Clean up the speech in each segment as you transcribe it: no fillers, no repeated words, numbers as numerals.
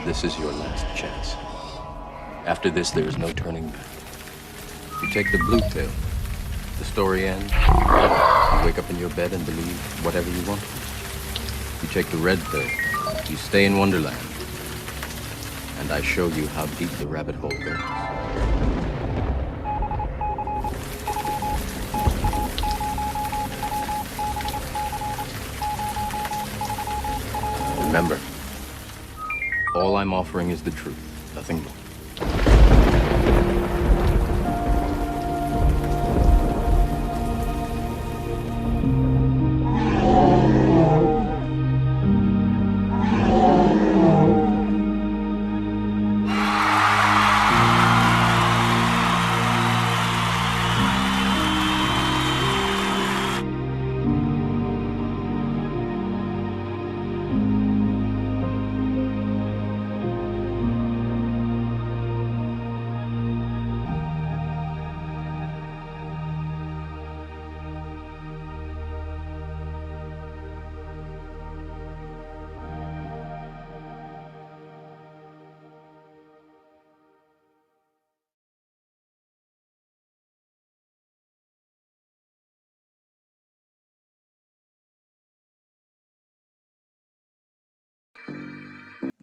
This is your last chance. After this, there is no turning back. You take the blue pill. The story ends. You wake up in your bed and believe whatever you want. You take the red pill. You stay in Wonderland. And I show you how deep the rabbit hole goes. Remember, all I'm offering is the truth, nothing more.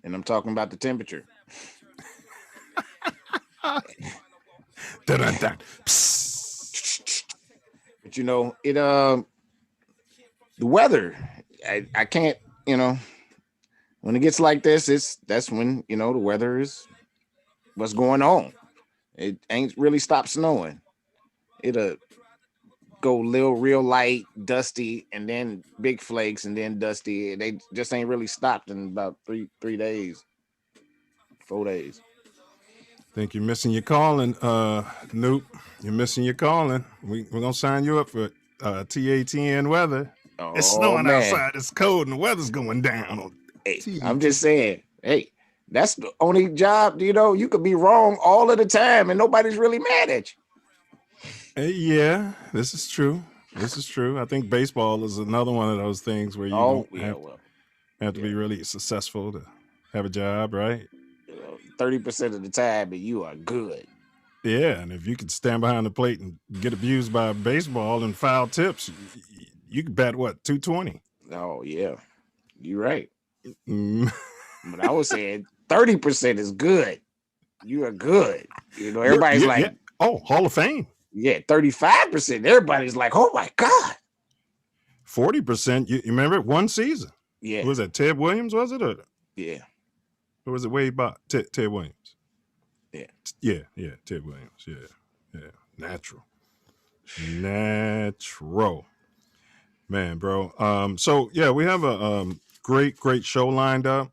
And I'm talking about the temperature. Dun-dun-dun. But you know, it the weather. I can't, when it gets like this, that's when, the weather is what's going on. It ain't really stopped snowing. It'll go real light, dusty, and then big flakes, and then dusty. They just ain't really stopped in about 3 days, 4 days. Think you're missing your calling, Noop. You're missing your calling. We're gonna sign you up for TATN weather. Oh, It's snowing man. outside. It's cold, and the weather's going down. Hey, I'm just saying. Hey, that's the only job. You could be wrong all of the time, and nobody's really mad at you. Yeah, this is true. This is true. I think baseball is another one of those things where you have to be really successful to have a job, right? 30% of the time, and you are good. Yeah, and if you could stand behind the plate and get abused by baseball and foul tips, you could bat what, 220? Oh yeah, you're right. But I was saying 30% is good. You are good. Everybody's like, oh, Hall of Fame. Yeah, 35%. Everybody's like, oh my God. 40%. You remember one season? Yeah. Was that Ted Williams? Was it? Yeah. Or was it Wade Bott? Ted Williams. Yeah. Yeah. Ted Williams. Yeah. Natural. Man, bro. So yeah, we have a great show lined up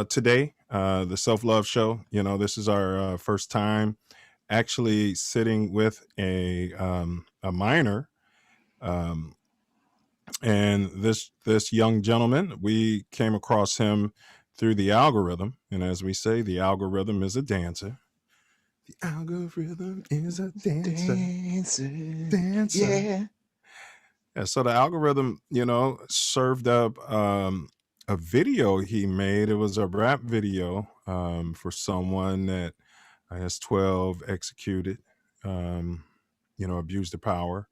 today. The Self Luv Show. This is our first time actually sitting with a minor, and this young gentleman, we came across him through the algorithm, and as we say, the algorithm is a dancer. The algorithm is a dancer. Yeah. So the algorithm, served up a video he made. It was a rap video for someone that has 12 executed, abused the power.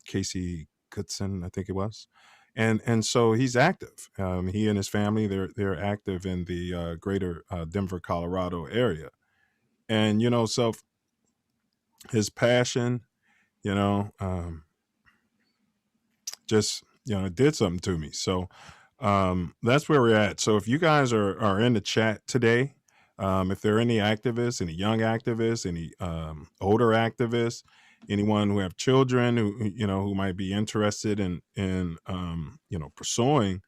Casey Goodson, I think it was. And so he's active. He and his family, they're active in the greater Denver, Colorado area. And, so his passion, just, it did something to me. So that's where we're at. So if you guys are in the chat today, if there are any activists, any young activists, any older activists, anyone who have children who might be interested in pursuing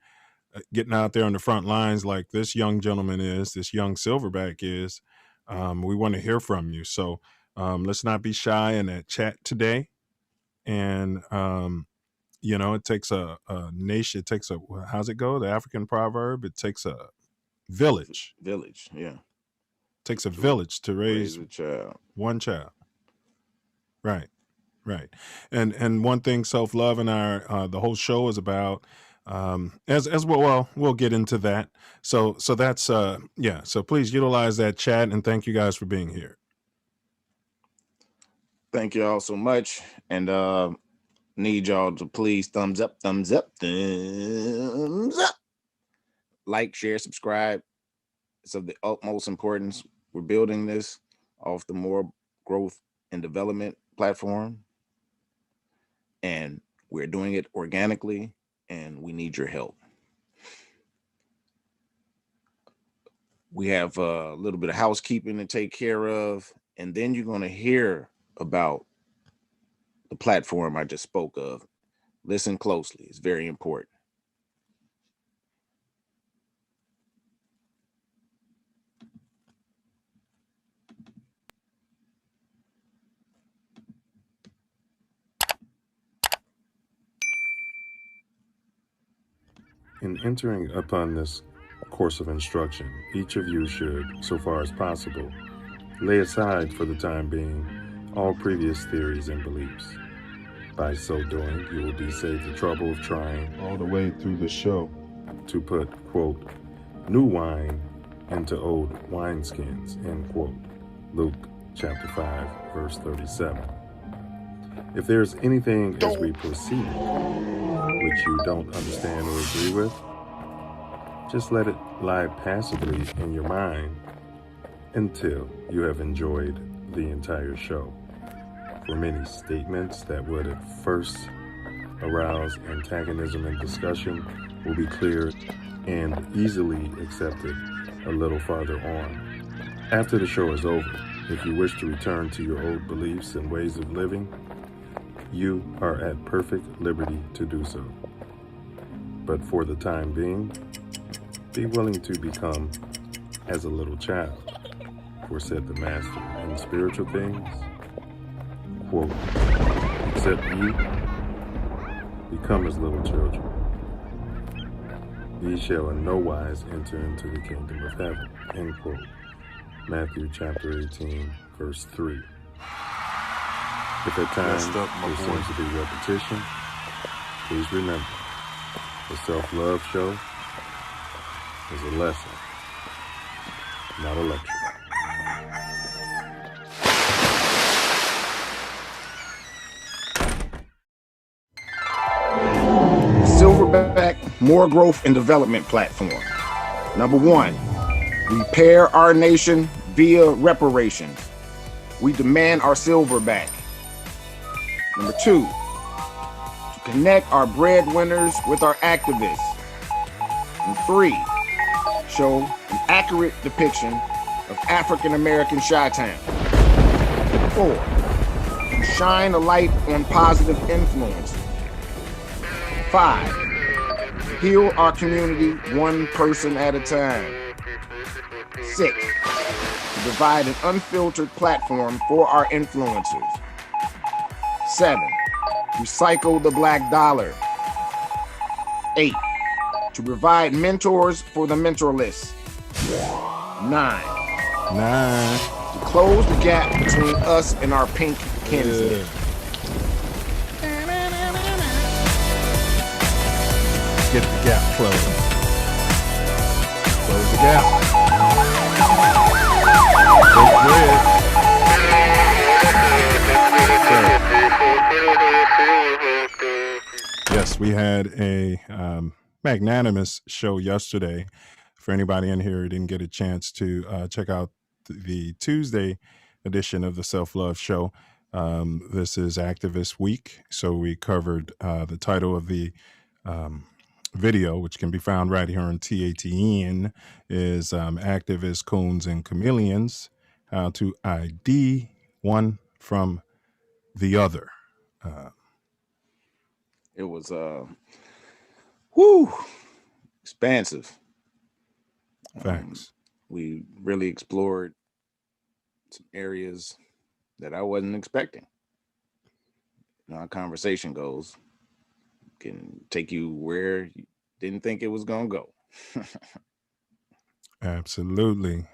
getting out there on the front lines like this young gentleman is, this young silverback is, we want to hear from you. So let's not be shy in that chat today. And it takes a nation. It takes how's it go? The African proverb. It takes a village. Yeah. It takes a village to raise a child. One child. Right. And one thing Self Love and our the whole show is about As well, we'll get into that. So that's yeah. So please utilize that chat, and thank you guys for being here. Thank you all so much. And need y'all to please thumbs up, thumbs up, thumbs up. Like, share, subscribe. It's of the utmost importance. We're building this off the More Growth and Development platform. And we're doing it organically, and we need your help. We have a little bit of housekeeping to take care of, and then you're going to hear about the platform I just spoke of. Listen closely. It's very important. In entering upon this course of instruction, each of you should, so far as possible, lay aside for the time being all previous theories and beliefs. By so doing, you will be saved the trouble of trying all the way through the show to put, quote, new wine into old wineskins, end quote. Luke chapter 5, verse 37. If there's anything as we proceed which you don't understand or agree with, just let it lie passively in your mind until you have enjoyed the entire show. For many statements that would at first arouse antagonism and discussion will be clear and easily accepted a little farther on. After the show is over, if you wish to return to your old beliefs and ways of living, you are at perfect liberty to do so. But for the time being, be willing to become as a little child. For said the Master in spiritual things, quote, except ye become as little children, ye shall in no wise enter into the kingdom of heaven, end quote. Matthew chapter 18, verse 3. If at times there seems to be repetition, please remember, the Self Luv Show is a lesson, not a lecture. Silverback More Growth and Development platform. Number 1, repair our nation via reparations. We demand our silver back. Number 2, to connect our breadwinners with our activists. And 3, show an accurate depiction of African American Chi-Town. 4, shine a light on positive influences. 5, heal our community one person at a time. 6, provide an unfiltered platform for our influencers. 7, recycle the black dollar. 8, to provide mentors for the mentorless. 9, to close the gap between us and our pink kinsmen. Yeah. Get the gap closed. Close the gap. Break bread. Yes, we had a magnanimous show yesterday. For anybody in here who didn't get a chance to check out the Tuesday edition of the Self Luv Show, this is Activist Week. So we covered the title of the video, which can be found right here on TATN, is Activists, Coons, and Chameleons, How to ID One from the Other. It was expansive. Facts. We really explored some areas that I wasn't expecting. You know, our conversation goes can take you where you didn't think it was gonna go. Absolutely.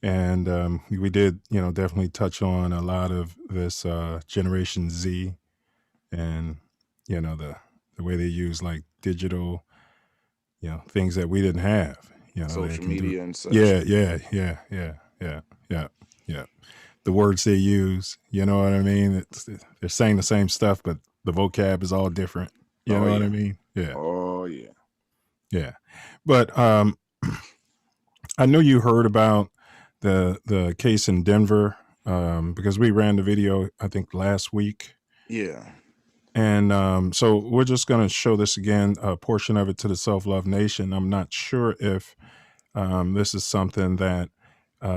And we did, definitely touch on a lot of this Generation Z and, the the way they use like digital, things that we didn't have. They Social can media and such. Yeah. The words they use, you know what I mean? They're saying the same stuff, but the vocab is all different. You know what I mean? Yeah. Oh yeah. Yeah. But I know you heard about the case in Denver because we ran the video, I think, last week. Yeah. And so we're just going to show this again, a portion of it to the Self Love Nation. I'm not sure if this is something that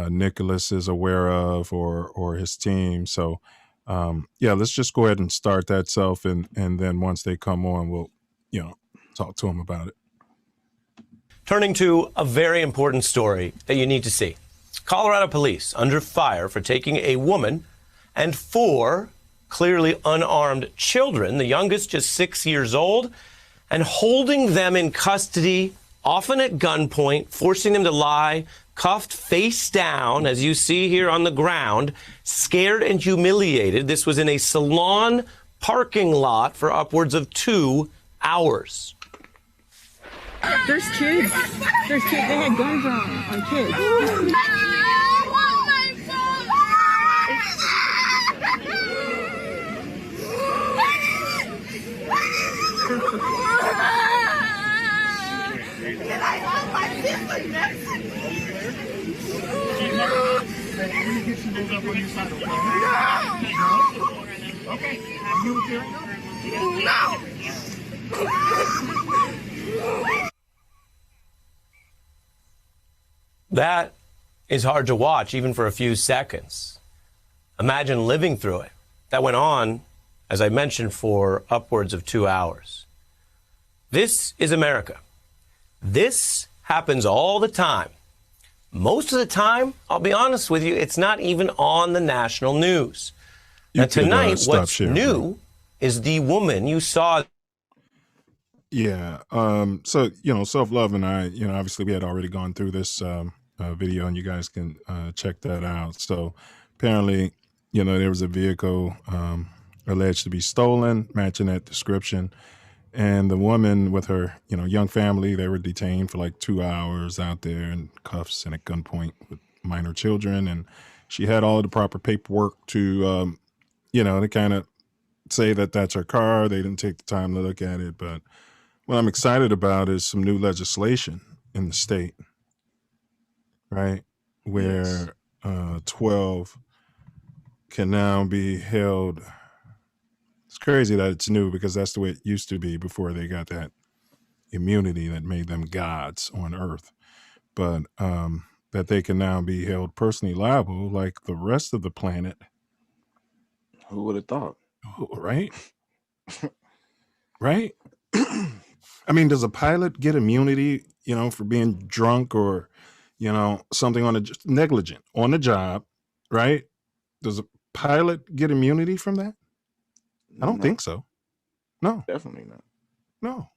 Nicholas is aware of or his team. So, let's just go ahead and start that, Self. And then once they come on, we'll, talk to them about it. Turning to a very important story that you need to see. Colorado police under fire for taking a woman and 4 clearly unarmed children, the youngest just 6 years old, and holding them in custody, often at gunpoint, forcing them to lie, cuffed face down, as you see here on the ground, scared and humiliated. This was in a salon parking lot for upwards of 2 hours. There's kids. There's kids. They had guns on kids. That is hard to watch, even for a few seconds. Imagine living through it. That went on, as I mentioned, for upwards of 2 hours. This is America. This happens all the time. Most of the time, I'll be honest with you, it's not even on the national news. Now, tonight, what's new is the woman you saw. Yeah. So, Self Love and I, obviously we had already gone through this video, and you guys can check that out. So apparently, there was a vehicle alleged to be stolen, matching that description. And the woman with her, young family, they were detained for like 2 hours out there in cuffs and at gunpoint with minor children. And she had all of the proper paperwork to, to kind of say that that's her car. They didn't take the time to look at it. But what I'm excited about is some new legislation in the state, right? Where 12 can now be held. It's crazy that it's new because that's the way it used to be before they got that immunity that made them gods on earth. But that they can now be held personally liable like the rest of the planet. Who would have thought? Right? Right? I mean, does a pilot get immunity, for being drunk or, something negligent on the job, right? Does a pilot get immunity from that? I don't think so. No. Definitely not. No.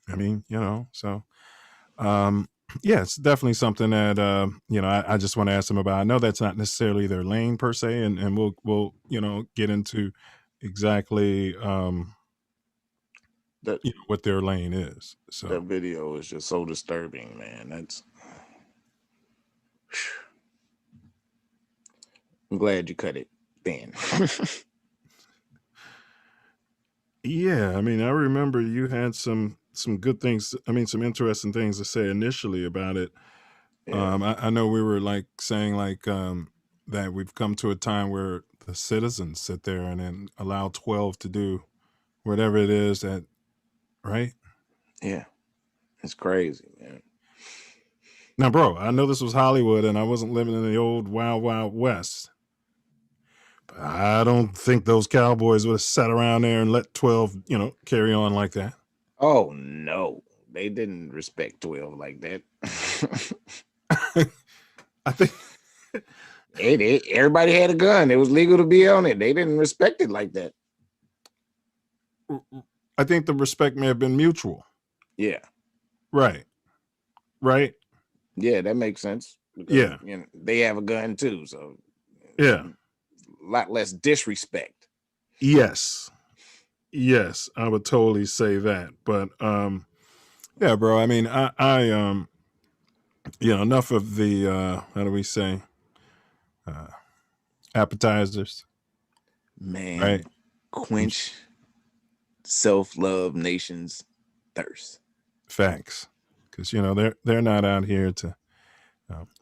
I mean, so it's definitely something that I just want to ask them about. I know that's not necessarily their lane per se, and we'll get into exactly what their lane is. So that video is just so disturbing, man. I'm glad you cut it then. Yeah, I mean, I remember you had some good things. I mean, some interesting things to say initially about it. Yeah. I know we were saying that we've come to a time where the citizens sit there and then allow 12 to do whatever it is that, right? Yeah, it's crazy, man. Now, bro, I know this was Hollywood and I wasn't living in the old Wild Wild West. I don't think those cowboys would have sat around there and let 12, carry on like that. Oh, no. They didn't respect 12 like that. I think everybody had a gun. It was legal to be on it. They didn't respect it like that. I think the respect may have been mutual. Yeah. Right. Yeah, that makes sense. Because, yeah. They have a gun too. So, yeah. A lot less disrespect. Yes. Yes, I would totally say that. But yeah, bro. I mean, I enough of the how do we say appetizers, Man, right? quench self-love nation's thirst. Facts, because they're not out here to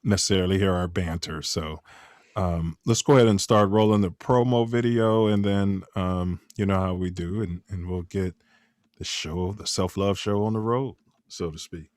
necessarily hear our banter. So let's go ahead and start rolling the promo video, and then you know how we do, and we'll get the show, the Self Love Show, on the road, so to speak.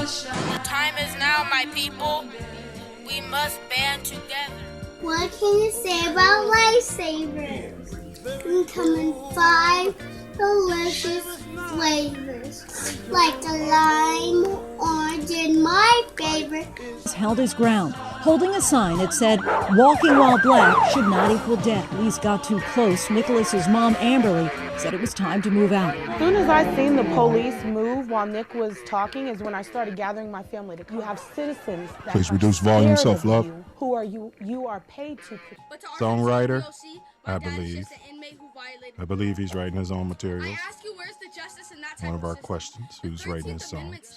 The time is now, my people. We must band together. What can you say about lifesavers? They come in 5 delicious flavors, like the lime, orange, and my favorite. Held his ground, holding a sign that said, "Walking while black should not equal death." Police got too close. Nicholas's mom, Amberly, said it was time to move out. As soon as I seen the police move while Nick was talking is when I started gathering my family. You have citizens that Please are reduce volume, scared of self-love. you. Who are you? You are paid to. Songwriter, I believe he's writing his own materials. One of our questions: who's writing his songs?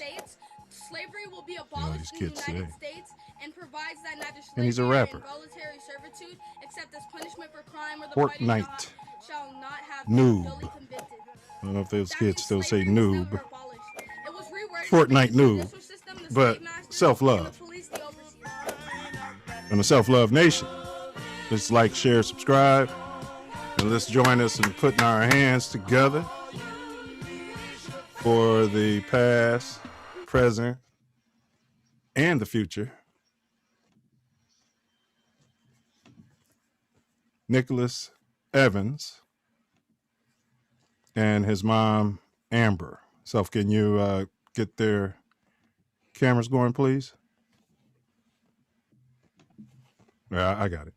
Slavery will be abolished these in the kids United today. States and provides that neither And he's a slavery rapper. or involuntary servitude, except as punishment for crime or the party Fortnite not, shall not have noob. been duly convicted. I don't know if those That kids means still say slavery was noob. never abolished. It was reworded to Fortnite make the noob, judicial system the but slave masters self-love. and the police the overseers. And the Self Love Nation. Let's like, share, subscribe, and let's join us in putting our hands together for the past, present, and the future. Nicholas Evans and his mom, Amber. Self, can you get their cameras going, please? Yeah, I got it.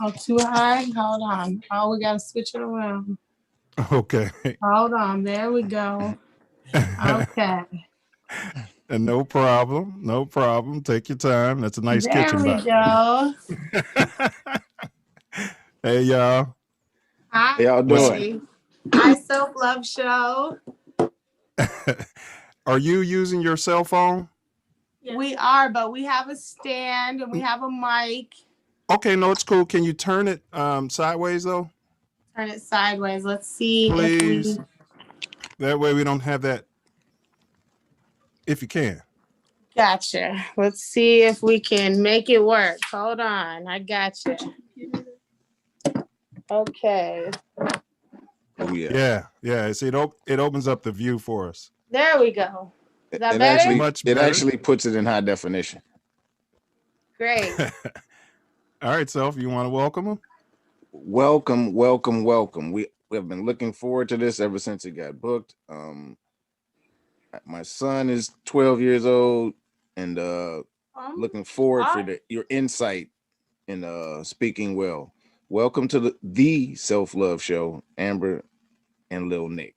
Oh, too high? Hold on. Oh, we gotta switch it around. Okay. Hold on. There we go. Okay. And no problem. No problem. Take your time. That's a nice There kitchen we button. go. Hey, y'all. Hi. How y'all doing? Hi, Self Love Show. Are you using your cell phone? We are, but we have a stand and we have a mic. Okay, no, it's cool. Can you turn it sideways, though? Turn it sideways. Let's see Please. if we... That way we don't have that. If you can. Gotcha. Let's see if we can make it work. Hold on. I gotcha. Okay. Oh yeah. Yeah. See, it opens up the view for us. There we go. Is that It better? actually Much it better. actually puts it in high definition. Great. All right, Self, you want to welcome them? Welcome, welcome, welcome. We have been looking forward to this ever since it got booked. My son is 12 years old, and looking forward for your insight in speaking well. Welcome to the Self Love Show, Amber and Lil Nick.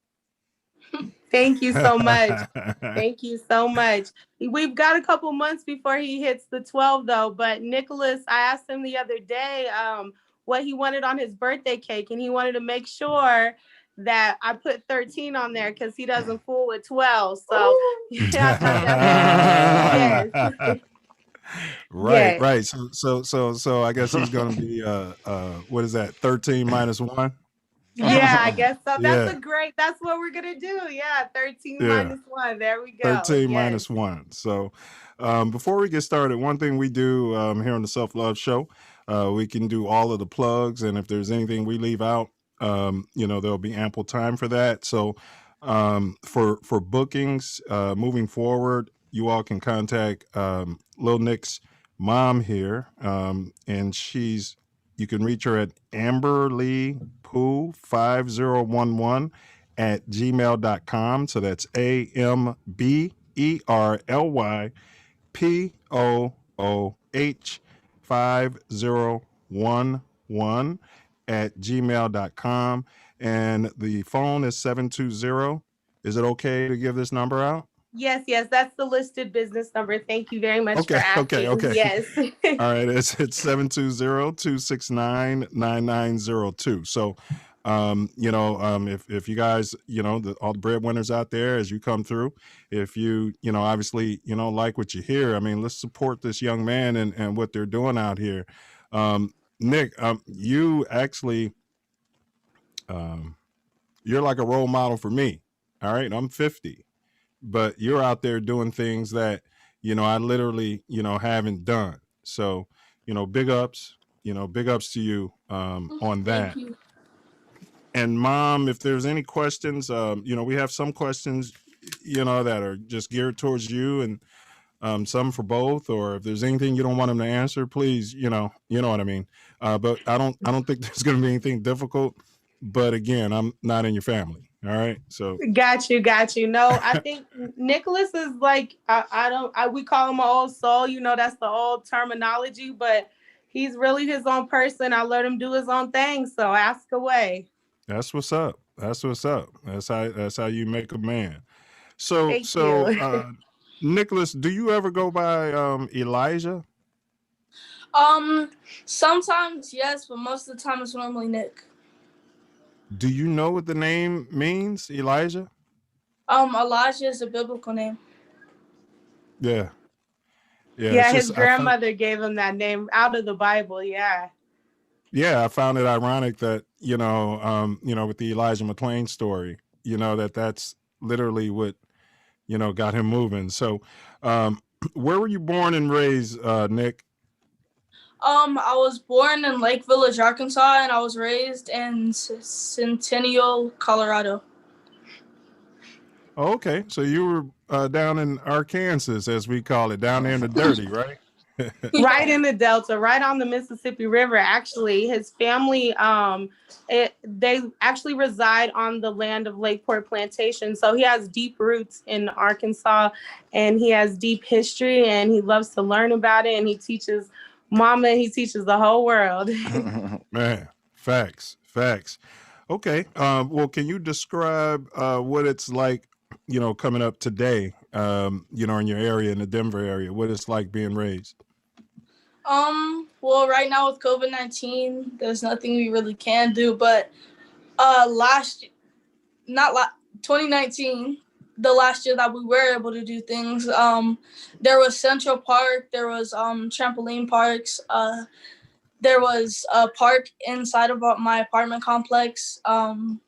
Thank you so much. Thank you so much. We've got a couple months before he hits the 12, though. But Nicholas, I asked him the other day what he wanted on his birthday cake, and he wanted to make sure that I put 13 on there because he doesn't fool with 12. So yeah, yes. Right, Yes. right. So I guess he's gonna be what is that? 13 minus 1? Yeah, I guess so. Yeah, That's what we're gonna do. Yeah, 13 yeah. minus 1. There we go. 13 Yes. minus 1. So before we get started, one thing we do here on the Self Love Show, we can do all of the plugs, and if there's anything we leave out, there'll be ample time for that. So for bookings moving forward, you all can contact Lil Nick's mom here, and you can reach her at amberlypoo5011 at gmail.com. So that's AMBERLYPOOH 5011 at gmail.com. And the phone is 720. Is it okay to give this number out? Yes, that's the listed business number. Thank you very much for asking. Okay. Yes. All right, it's 720-269-9902. So if you guys, all the breadwinners out there, as you come through, if you obviously like what you hear, I mean, let's support this young man and what they're doing out here. Nick, you actually you're like a role model for me. All right, I'm 50, but you're out there doing things that I literally haven't done. So big ups to you on that. Thank you. And Mom, if there's any questions, we have some questions that are just geared towards you, and some for both, or if there's anything you don't want them to answer, please, you know what I mean. But I don't think there's going to be anything difficult. But again, I'm not in your family. All right. So Got you. No, I think Nicholas is like, we call him an old soul. That's the old terminology, but he's really his own person. I let him do his own thing. So ask away. that's what's up. That's how you make a man. So Thank you. Nicholas, do you ever go by Elijah? Sometimes yes, but most of the time it's normally Nick. Do you know what the name means, Elijah? Elijah is a biblical name. Yeah. Yeah, his grandmother gave him that name out of the Bible. Yeah. Yeah, I found it ironic that with the Elijah McClain story, that's literally what got him moving. So, where were you born and raised, Nick? I was born in Lake Village, Arkansas, and I was raised in Centennial, Colorado. Oh, okay, so you were down in Arkansas, as we call it, down there in the dirty, right? Right in the Delta, right on the Mississippi River. Actually, his family, they actually reside on the land of Lakeport Plantation. So he has deep roots in Arkansas, and he has deep history, and he loves to learn about it. And he teaches Mama, he teaches the whole world. Man, facts. Okay, well, can you describe what it's like, coming up today, in your area, in the Denver area, what it's like being raised? Well, right now with COVID-19, there's nothing we really can do, but 2019, the last year that we were able to do things, there was Central Park, there was trampoline parks, there was a park inside of my apartment complex, and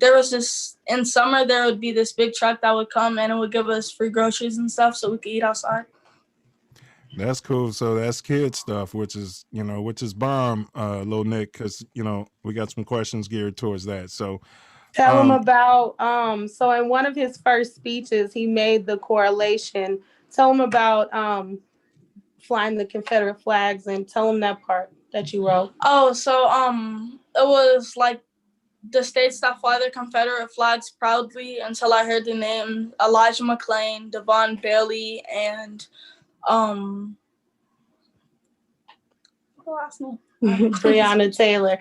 there was in summer there would be this big truck that would come and it would give us free groceries and stuff so we could eat outside. That's cool. So that's kid stuff, which is bomb, Lil Nick, because we got some questions geared towards that. So tell him about so in one of his first speeches he made the correlation. Tell him about flying the Confederate flags, and tell him that part that you wrote. Oh, so it was like the states that fly their Confederate flags proudly until I heard the name Elijah McClain, Devon Bailey, and last name? Breonna Taylor.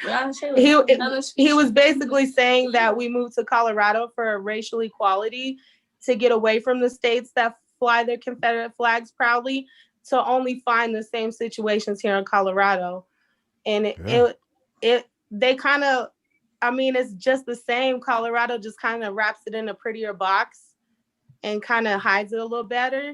He was basically saying that we moved to Colorado for racial equality, to get away from the states that fly their Confederate flags proudly, to only find the same situations here in Colorado. And they kind of, I mean, it's just the same. Colorado just kind of wraps it in a prettier box and kind of hides it a little better.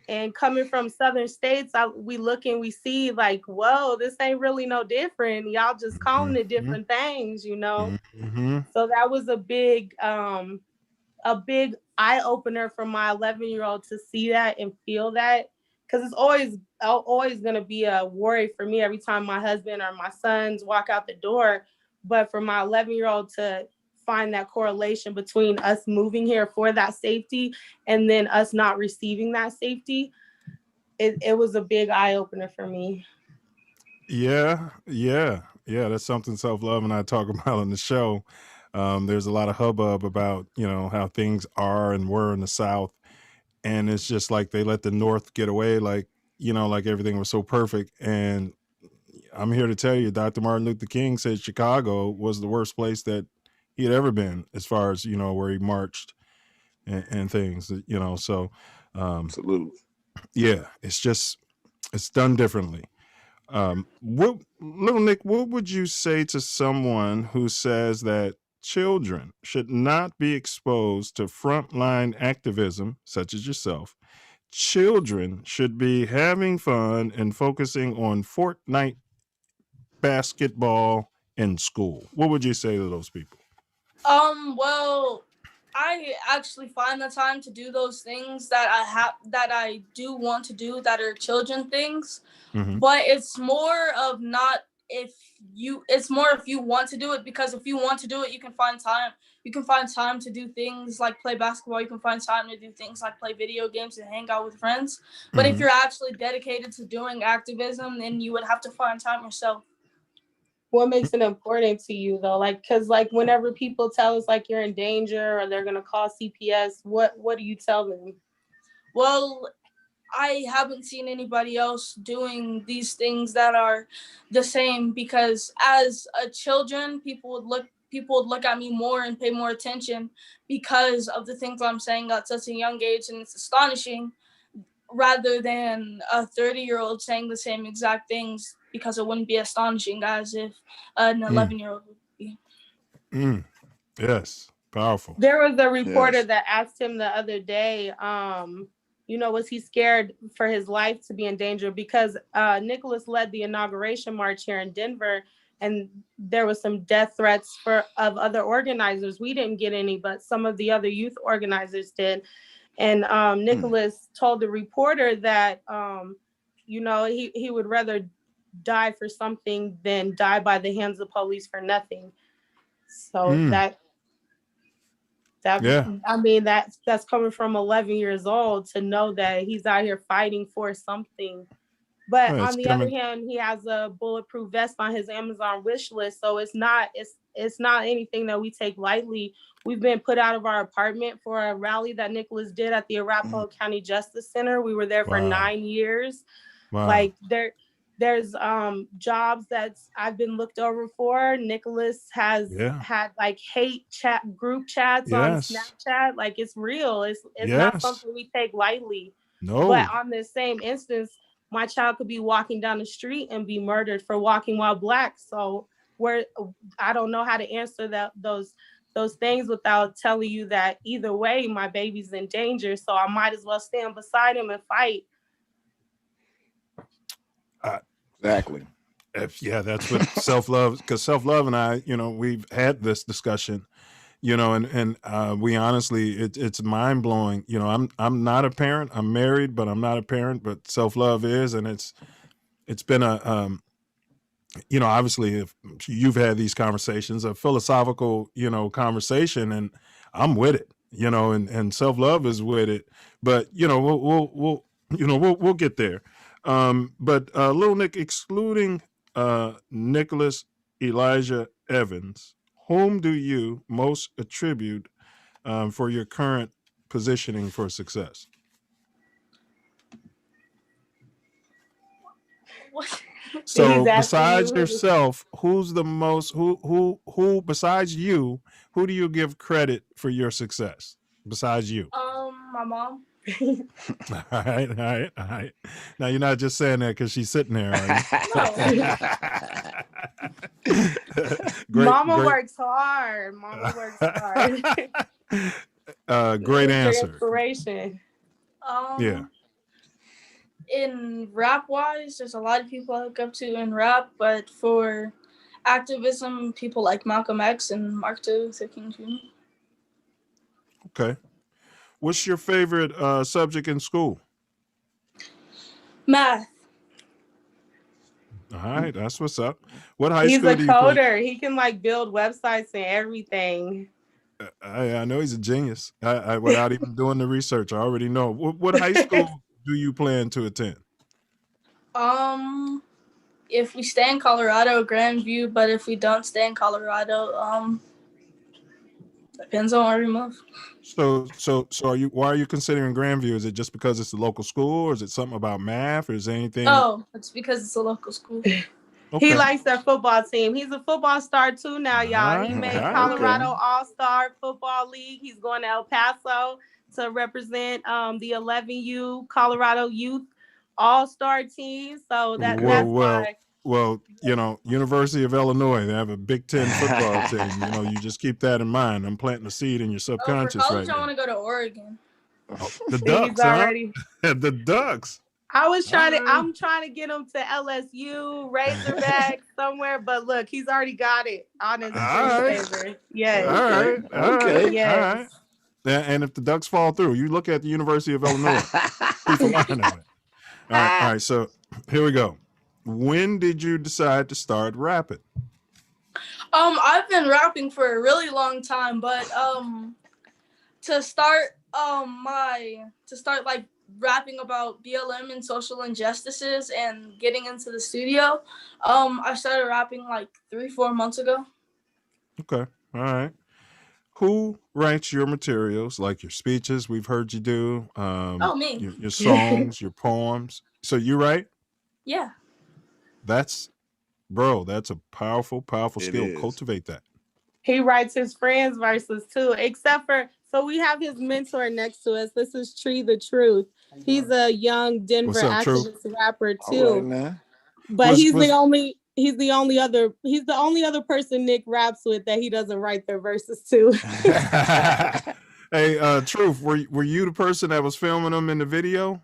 And coming from southern states, we look and we see like, whoa, this ain't really no different. Y'all just calling it different things, you know? Mm-hmm. So that was a big eye opener for my 11-year-old to see that and feel that. Because it's always going to be a worry for me every time my husband or my sons walk out the door. But for my 11-year-old to find that correlation between us moving here for that safety and then us not receiving that safety, it was a big eye opener for me. Yeah. That's something Self Love and I talk about on the show. There's a lot of hubbub about, how things are and were in the South. And it's just like they let the North get away, like everything was so perfect. And I'm here to tell you, Dr. Martin Luther King said Chicago was the worst place that he had ever been, as far as, where he marched and things, so. Absolutely. Yeah, it's done differently. Little Nick, what would you say to someone who says that children should not be exposed to frontline activism, such as yourself? Children should be having fun and focusing on Fortnite basketball in school. What would you say to those people? Well, I actually find the time to do those things that I do want to do that are children things. Mm-hmm. But it's more of it's more if you want to do it, because if you want to do it, you can find time. You can find time to do things like play basketball. You can find time to do things like play video games and hang out with friends. But if you're actually dedicated to doing activism, then you would have to find time yourself. What makes it important to you though? Like, cause like whenever people tell us like you're in danger or they're gonna call CPS, what do you tell them? Well, I haven't seen anybody else doing these things that are the same, because as a children, people would look at me more and pay more attention because of the things I'm saying at such a young age, and it's astonishing, rather than a 30-year-old saying the same exact things, because it wouldn't be astonishing as if an 11-year-old would be. Yes, powerful. There was a reporter that asked him the other day, was he scared for his life to be in danger? Because Nicholas led the inauguration march here in Denver, and there was some death threats of other organizers. We didn't get any, but some of the other youth organizers did. And Nicholas told the reporter that, he would rather die for something than die by the hands of police for nothing. So that's coming from 11 years old, to know that he's out here fighting for something. But on the other hand, he has a bulletproof vest on his Amazon wish list. So it's not anything that we take lightly. We've been put out of our apartment for a rally that Nicholas did at the Arapahoe County Justice Center. We were there for 9 years. Wow. Like there's jobs that I've been looked over for. Nicholas has had like hate chat group chats on Snapchat. Like it's real. It's not something we take lightly. No. But on this same instance, my child could be walking down the street and be murdered for walking while Black. So I don't know how to answer those things without telling you that either way, my baby's in danger. So I might as well stand beside him and fight. Exactly. That's what Self Love, because Self Love and I, we've had this discussion, and we honestly, it's mind blowing. I'm not a parent. I'm married, but I'm not a parent. But Self Love is, and it's been a, obviously, if you've had these conversations, a philosophical, conversation, and I'm with it, and Self Love is with it. But we'll get there. But Little Nick, excluding Nicholas Elijah Evans, whom do you most attribute for your current positioning for success? What? So besides yourself, who's the most who besides you, who do you give credit for your success besides you? My mom. All right. Now you're not just saying that because she's sitting there, are you? Mama works hard. Great answer. Inspiration. Yeah. In rap wise, there's a lot of people I look up to in rap, but for activism, people like Malcolm X and Martin Luther King Jr. Okay. What's your favorite subject in school? Math. All right, that's what's up. What high He's school a do you play? coder. He can like build websites and everything. I know he's a genius. I without even doing the research, I already know. What high school do you plan to attend? If we stay in Colorado, Grandview, but if we don't stay in Colorado, depends on where we move. So are you? Why are you considering Grandview? Is it just because it's a local school, or is it something about math, or is there anything? Oh, it's because it's a local school. Okay. He likes their football team. He's a football star too now, y'all. He made Colorado All-Star Football League. He's going to El Paso to represent the 11U Colorado Youth All-Star team. So that's why. Well, you know, University of Illinois, they have a Big Ten football team. You know, you just keep that in mind. I'm planting a seed in your subconscious for college, right I want now. to go to Oregon. Oh, the Ducks, already. The Ducks. I'm trying to get him to LSU, Razorback, somewhere, but look, he's already got it on his favor. Yes. All right. Okay. Yes. All right. And if the Ducks fall through, you look at the University of Illinois. Keep an eye on it. All right. So here we go. When did you decide to start rapping? I've been rapping for a really long time, but to start like rapping about BLM and social injustices and getting into the studio, I started rapping like 3-4 months ago. Okay. All right. Who writes your materials, like your speeches we've heard you do? Me. Your songs, your poems. So you write? Yeah. That's a powerful skill. is. Cultivate that. He writes his friends' verses too, except for, so we have his mentor next to us. This is Tree the Truth. He's a young Denver What's up, activist rapper too. All right, now. But he's the only other person Nick raps with that he doesn't write their verses to. Hey, Truth, were you the person that was filming them in the video?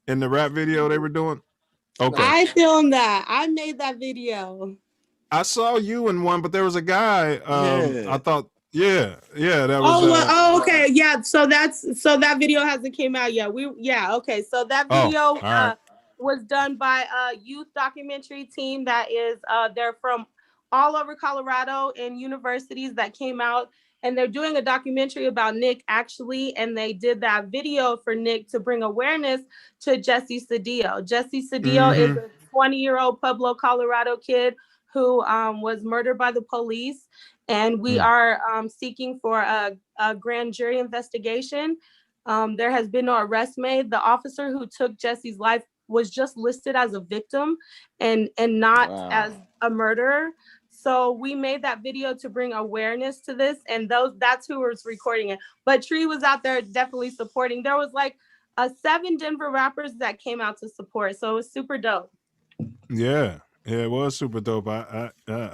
In the rap video they were doing? Okay. I filmed that. I made that video. I saw you in one, but there was a guy. I thought, that was. Okay, yeah. So that video hasn't came out yet. Okay. So that video was done by a youth documentary team that is they're from all over Colorado and universities that came out, and they're doing a documentary about Nick actually, and they did that video for Nick to bring awareness to Jesse Cedillo. Jesse Cedillo is a 20-year-old Pueblo, Colorado kid who was murdered by the police, and we are seeking for a grand jury investigation. There has been no arrest made. The officer who took Jesse's life was just listed as a victim and not as a murderer. So we made that video to bring awareness to this, and that's who was recording it. But Tree was out there definitely supporting. There was like 7 Denver rappers that came out to support. So it was super dope. Yeah, it was super dope.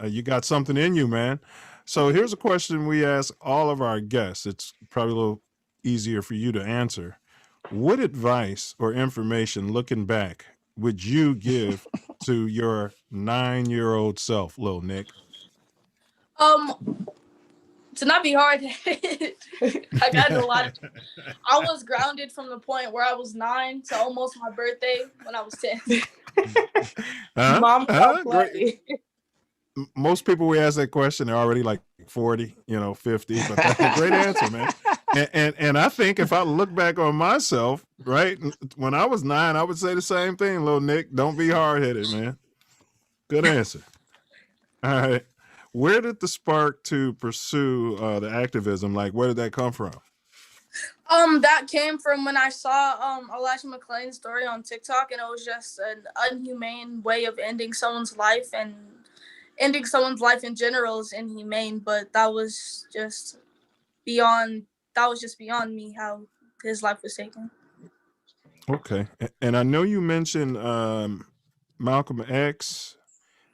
You got something in you, man. So here's a question we ask all of our guests. It's probably a little easier for you to answer. What advice or information, looking back, would you give to your 9-year-old self, Lil Nick? To not be hard. I got a lot of. I was grounded from the point where I was 9 to almost my birthday when I was 10. Mom, great. Most people we ask that question are already like 40, 50, but that's a great answer, man. And I think if I look back on myself, right, when I was 9, I would say the same thing, Lil Nick. Don't be hard-headed, man. Good answer. All right. Where did the spark to pursue the activism, where did that come from? That came from when I saw Elijah McClain's story on TikTok, and it was just an inhumane way of ending someone's life, and ending someone's life in general is inhumane, but that was just beyond me how his life was taken. Okay. And I know you mentioned Malcolm X,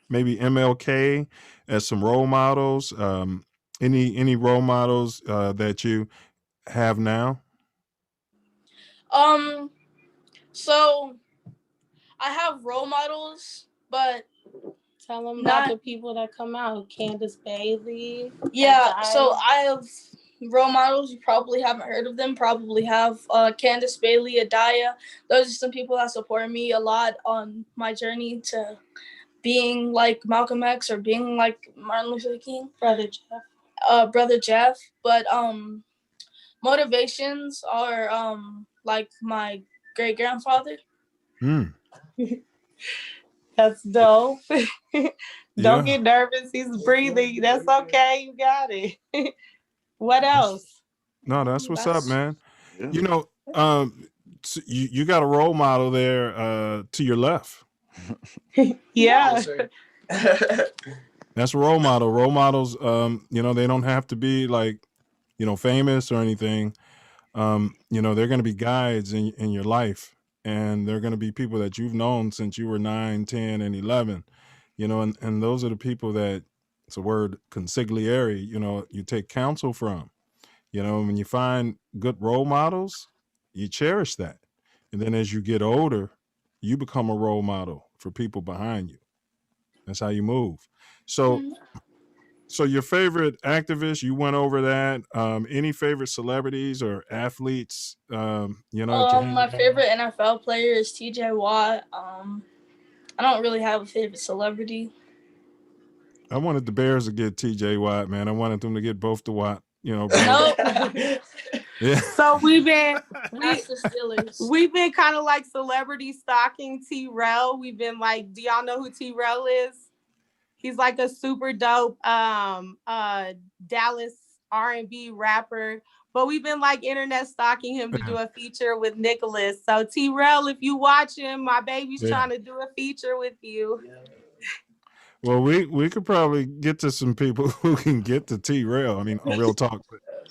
maybe MLK as some role models. Any role models that you have now? So I have role models, but Tell them not about the people that come out. Candace Bailey. yeah. So I have role models. You probably haven't heard of them. Probably have Candace Bailey, Adaya. Those are some people that support me a lot on my journey to being like Malcolm X or being like Martin Luther King. Brother Jeff. But motivations are like my great grandfather. That's dope. Don't Yeah. get nervous. He's breathing. That's okay. You got it. What else? No, that's what's up, man. Yeah. You know, you got a role model there to your left. Yeah. That's a role model. Role models, you know, they don't have to be like, you know, famous or anything. You know, they're going to be guides in your life, and they're going to be people that you've known since you were 9, 10, and 11. You know, and those are the people that, it's a word, consigliere, you know, you take counsel from. You know, when you find good role models, you cherish that. And then as you get older, you become a role model for people behind you. That's how you move. So, so your favorite activist, you went over that. Any favorite celebrities or athletes? You know, that you hang My around? favorite NFL player is TJ Watt. I don't really have a favorite celebrity. I wanted the Bears to get TJ Watt, man. I wanted them to get both the Watt, you know. Nope. Yeah. So we've been That's the Steelers. we've been kind of like celebrity stalking T-Rell. We've been like, do y'all know who T-Rell is? He's like a super dope Dallas R&B rapper. But we've been like internet stalking him to do a feature with Nicholas. So T-Rell, if you watch him, my baby's trying to do a feature with you. Well, we could probably get to some people who can get to T-Rail. I mean, a real talk.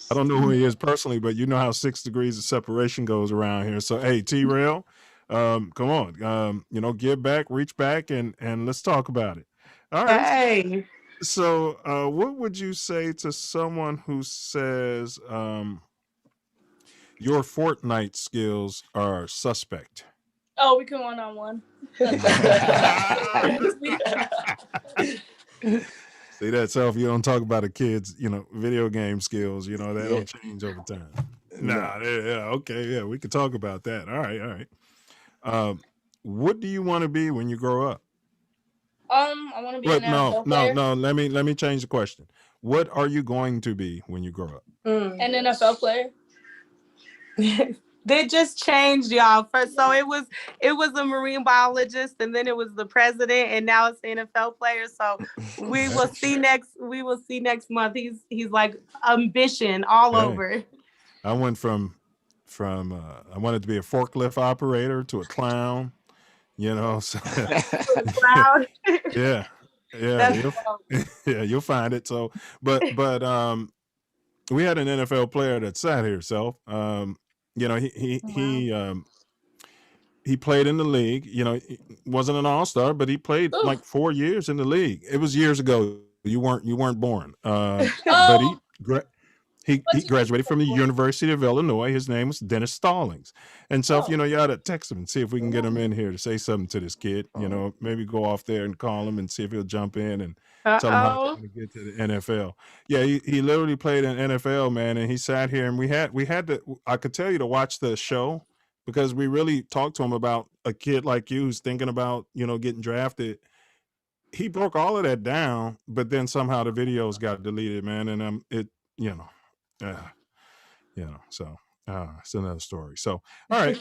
I don't know who he is personally, but you know how 6 degrees of separation goes around here. So, hey, T-Rail, come on, you know, give back, reach back, and let's talk about it. All right. Hey. So, what would you say to someone who says your Fortnite skills are suspect? Oh, we can one-on-one. See that, Self? You don't talk about a kid's, you know, video game skills. You know, they don't change over time. Nah, yeah, okay, yeah, we could talk about that. All right, all right. What do you want to be when you grow up? I want to be an NFL player. No. Let me change the question. What are you going to be when you grow up? An NFL player. They just changed, y'all. First, so it was a marine biologist, and then it was the president, and now it's the NFL player. So we will see next month. He's like ambition all over. I went from I wanted to be a forklift operator to a clown. You know, so yeah, you'll find it. So, but we had an NFL player that sat here, Self. You know, he played in the league. You know, he wasn't an all-star, but he played like 4 years in the league. It was years ago. You weren't born. But he graduated from the University of Illinois. His name was Dennis Stallings. And so, you know, you ought to text him and see if we can get him in here to say something to this kid. You know, maybe go off there and call him and see if he'll jump in and tell him how to get to the NFL. Yeah, he literally played in NFL, man. And he sat here and we had to, I could tell you to watch the show because we really talked to him about a kid like you who's thinking about, you know, getting drafted. He broke all of that down, but then somehow the videos got deleted, man. And so it's another story. So, all right,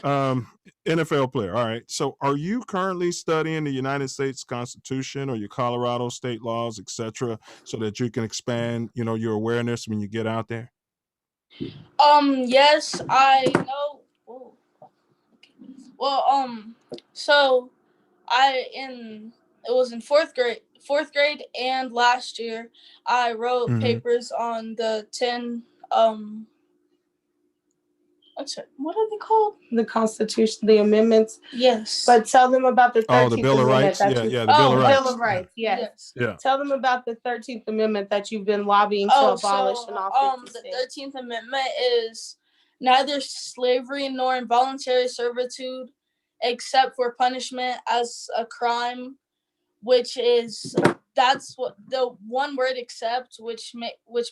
NFL player. All right. So, are you currently studying the United States Constitution or your Colorado state laws, etc., so that you can expand, you know, your awareness when you get out there? Yes, I know. Whoa. Well, so it was in fourth grade, and last year I wrote papers on the 10 what are they called? The Constitution, the amendments. Yes. But tell them about the 13th the Bill of Amendment. Rights. The Bill of Rights. Bill of Rights. Yes. Yeah. Tell them about the 13th Amendment that you've been lobbying to abolish in all 50 states. The 13th Amendment is neither slavery nor involuntary servitude except for punishment as a crime, that's what the one word "except," which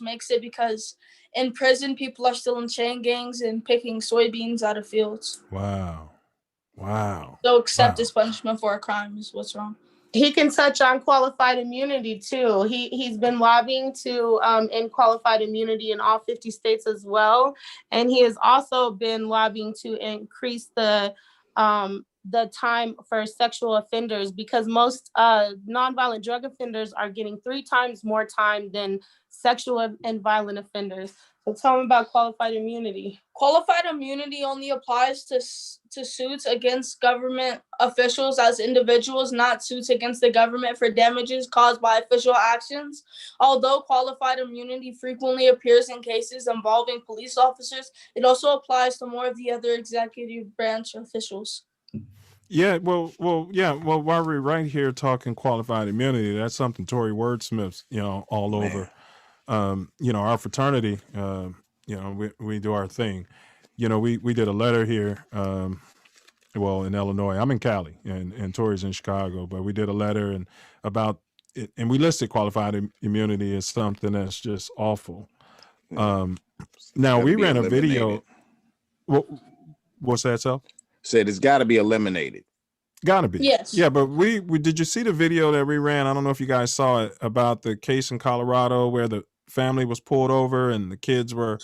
makes it because in prison people are still in chain gangs and picking soybeans out of fields. Wow. So accept is punishment for a crime is what's wrong. He can touch on qualified immunity too. He's been lobbying to end qualified immunity in all 50 states as well, and he has also been lobbying to increase the time for sexual offenders, because most nonviolent drug offenders are getting 3 times more time than sexual and violent offenders. So tell me about qualified immunity. Qualified immunity only applies to suits against government officials as individuals, not suits against the government for damages caused by official actions. Although qualified immunity frequently appears in cases involving police officers, it also applies to more of the other executive branch officials. Yeah, well, while we're right here talking qualified immunity, that's something Tory wordsmiths, all over. Our fraternity, we do our thing. We did a letter here, in Illinois. I'm in Cali, and Tory's in Chicago, but we did a letter and about it, and we listed qualified immunity as something that's just awful. Now we ran a video. What's that, Self? Said it's got to be eliminated. Gotta be. Yes. Yeah, but we did you see the video that we ran? I don't know if you guys saw it, about the case in Colorado where the family was pulled over and the kids were.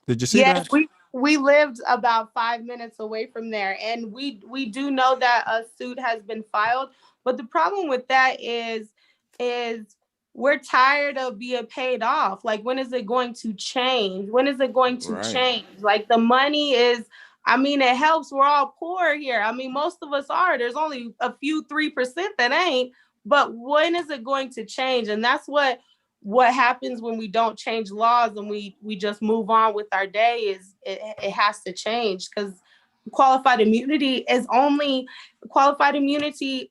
Did you see that? Yes, we lived about 5 minutes away from there, and we do know that a suit has been filed. But the problem with that is we're tired of being paid off. Like, when is it going to change? When is it going to change? Like, the money is. I mean, it helps. We're all poor here. I mean, most of us are. There's only a few 3% that ain't. But when is it going to change? And that's what happens when we don't change laws and we just move on with our day. Is it has to change, because qualified immunity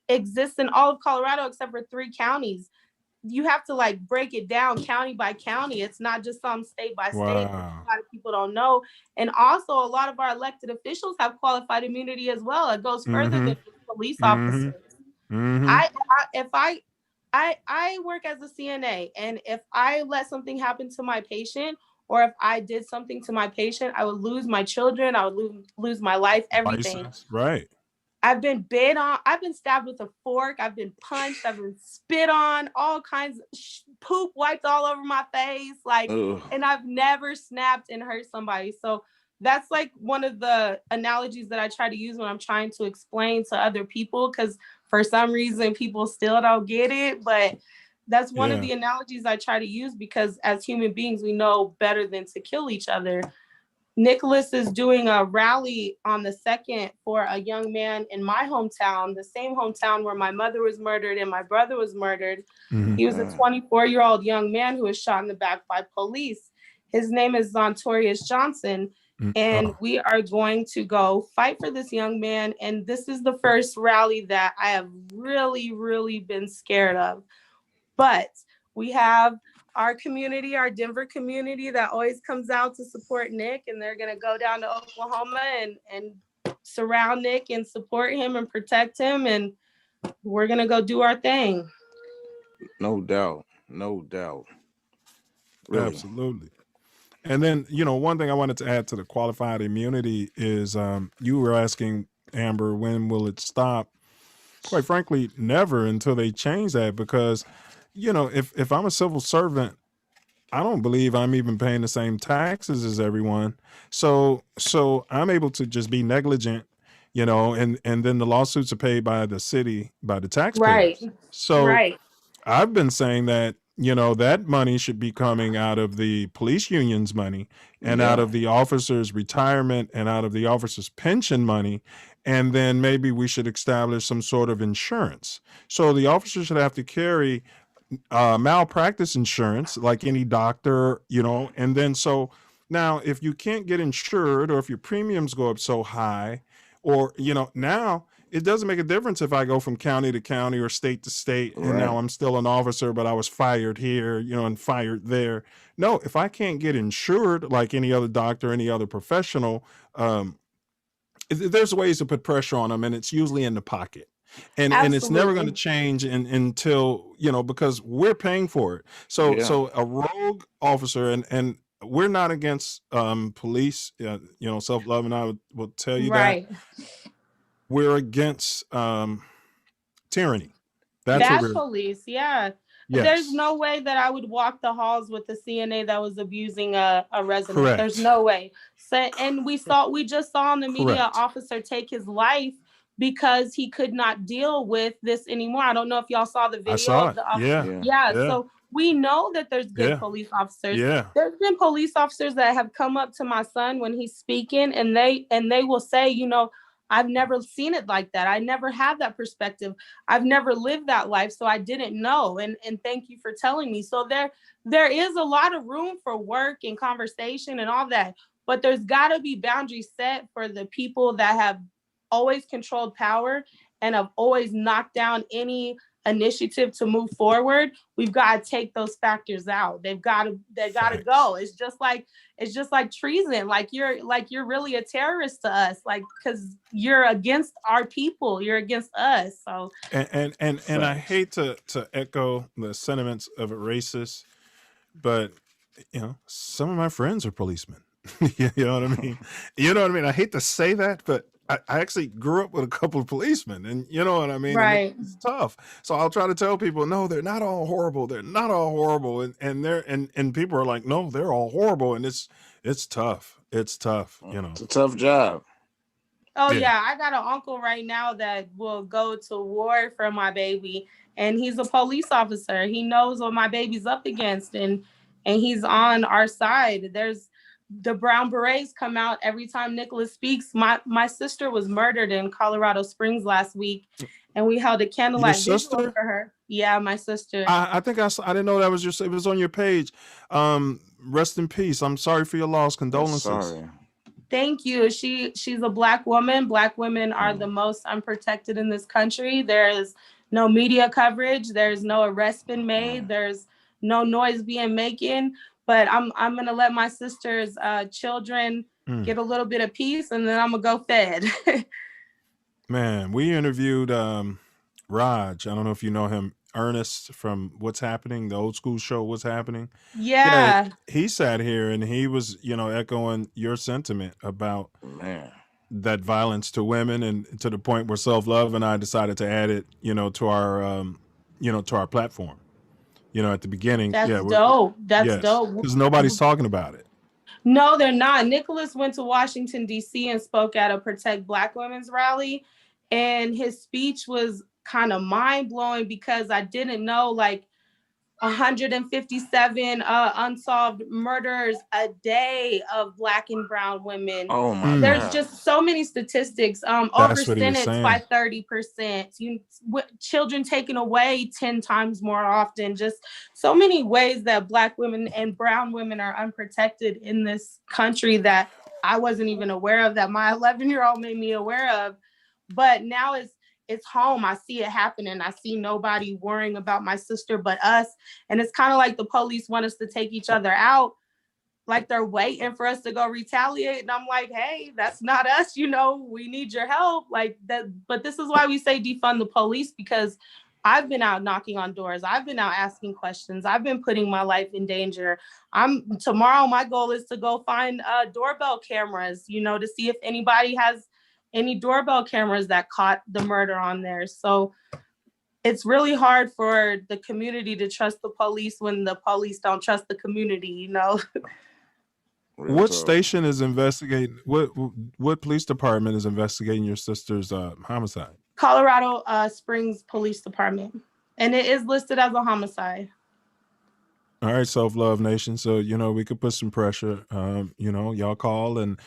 exists in all of Colorado except for 3 counties. You have to break it down county by county. It's not just some state by state. Wow. A lot of people don't know. And also, a lot of our elected officials have qualified immunity as well. It goes further than police officers. I work as a CNA, and if I let something happen to my patient, or if I did something to my patient, I would lose my children. I would lose my life, everything. License. Right. I've been bit on. I've been stabbed with a fork. I've been punched. I've been spit on. All kinds of poop wiped all over my face. And I've never snapped and hurt somebody. So that's one of the analogies that I try to use when I'm trying to explain to other people, because for some reason people still don't get it. But that's one of the analogies I try to use, because as human beings, we know better than to kill each other. Nicholas is doing a rally on the 2nd for a young man in my hometown, the same hometown where my mother was murdered and my brother was murdered. Mm-hmm. He was a 24-year-old young man who was shot in the back by police. His name is Zontorius Johnson. And we are going to go fight for this young man. And this is the first rally that I have really, really been scared of. But we have our community, our Denver community, that always comes out to support Nick, and they're going to go down to Oklahoma and surround Nick and support him and protect him. And we're going to go do our thing. No doubt. Really. Absolutely. And then, one thing I wanted to add to the qualified immunity is you were asking, Amber, when will it stop? Quite frankly, never, until they change that, because if I'm a civil servant, I don't believe I'm even paying the same taxes as everyone. So I'm able to just be negligent, and then the lawsuits are paid by the city, by the taxpayers. Right. So I've been saying that, that money should be coming out of the police union's money and out of the officers' retirement and out of the officers' pension money. And then maybe we should establish some sort of insurance. So the officers should have to carry malpractice insurance like any doctor, and then so now if you can't get insured, or if your premiums go up so high, or now it doesn't make a difference if I go from county to county or state to state, and now I'm still an officer, but I was fired here, and fired there. No, if I can't get insured like any other doctor, any other professional, there's ways to put pressure on them, and it's usually in the pocket. And it's never going to change until, because we're paying for it. So a rogue officer, and we're not against police. Self Love and I will tell you that we're against tyranny. That's police. Yeah. Yes. There's no way that I would walk the halls with a CNA that was abusing a resident. Correct. There's no way. So, and we just saw on the media an officer take his life because he could not deal with this anymore. I don't know if y'all saw the video. I saw of the it. Yeah. So we know that there's good police officers. Yeah. There's been police officers that have come up to my son when he's speaking, and they will say, I've never seen it like that. I never had that perspective. I've never lived that life, so I didn't know. And thank you for telling me. So there is a lot of room for work and conversation and all that, but there's got to be boundaries set for the people that have always controlled power and have always knocked down any initiative to move forward. We've got to take those factors out. They got to go. It's just like treason. Like you're really a terrorist to us, like, because you're against our people, you're against us. So and I hate to echo the sentiments of a racist, but some of my friends are policemen. You know what I mean? I hate to say that, but I actually grew up with a couple of policemen, and you know what I mean? Right. It's tough. So I'll try to tell people, no, they're not all horrible. They're not all horrible. And people are like, no, they're all horrible. And it's tough. It's tough. It's a tough job. Oh yeah. I got an uncle right now that will go to war for my baby, and he's a police officer. He knows what my baby's up against, and he's on our side. There's the Brown Berets come out every time Nicholas speaks. My sister was murdered in Colorado Springs last week, and we held a candlelight vigil for her. Yeah, my sister. I think I didn't know that was it was on your page. Rest in peace. I'm sorry for your loss. Condolences. Sorry. Thank you. She's a Black woman. Black women are the most unprotected in this country. There is no media coverage. There's no arrest been made. There's no noise being making. But I'm gonna let my sister's children get a little bit of peace, and then I'm gonna go fed. Man, we interviewed Raj. I don't know if you know him, Ernest from What's Happening, the old school show What's Happening. Yeah. He sat here and he was, echoing your sentiment about that violence to women, and to the point where Self Love and I decided to add it, to our platform. At the beginning. That's dope. That's dope. Because nobody's talking about it. No, they're not. Nicholas went to Washington, D.C. and spoke at a Protect Black Women's rally. And his speech was kind of mind-blowing because I didn't know, 157 unsolved murders a day of Black and brown women. Oh my There's God. just so many statistics. Over-sentenced by 30%. Children taken away 10 times more often. Just so many ways that Black women and brown women are unprotected in this country that I wasn't even aware of, that my 11-year-old made me aware of. But now it's home. I see it happening. I see nobody worrying about my sister but us. And it's kind of like the police want us to take each other out. Like they're waiting for us to go retaliate. And I'm like, hey, that's not us. We need your help. Like that. But this is why we say defund the police, because I've been out knocking on doors. I've been out asking questions. I've been putting my life in danger. Tomorrow, my goal is to go find doorbell cameras, to see if anybody has any doorbell cameras that caught the murder on there. So it's really hard for the community to trust the police when the police don't trust the community, What station is investigating? What police department is investigating your sister's homicide? Colorado Springs Police Department. And it is listed as a homicide. All right, Self Love Nation. So, we could put some pressure. Y'all call and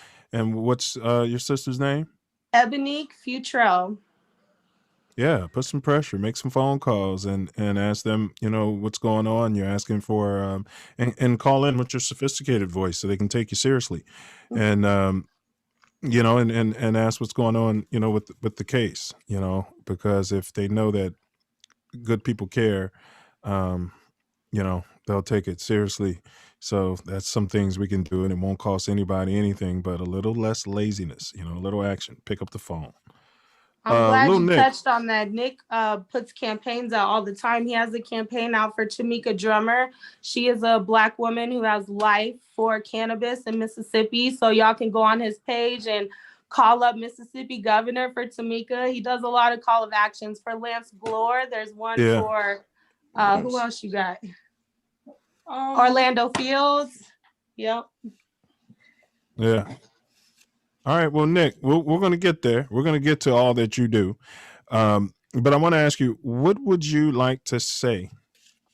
what's your sister's name? Ebonique Futrell. Yeah, put some pressure, make some phone calls and ask them, what's going on. You're asking for, and call in with your sophisticated voice so they can take you seriously. And, and ask what's going on, with the case, because if they know that good people care, they'll take it seriously. So that's some things we can do, and it won't cost anybody anything but a little less laziness, a little action. Pick up the phone. I'm glad Little you Nick. touched on that. Nick puts campaigns out all the time. He has a campaign out for Tamika Drummer. She is a Black woman who has life for cannabis in Mississippi. So y'all can go on his page and call up Mississippi Governor for Tamika. He does a lot of call of actions for Lance Glore. There's one for who else you got? Orlando Fields. Yep. Yeah. All right. Well, Nick, we're going to get there. We're going to get to all that you do. But I want to ask you, what would you like to say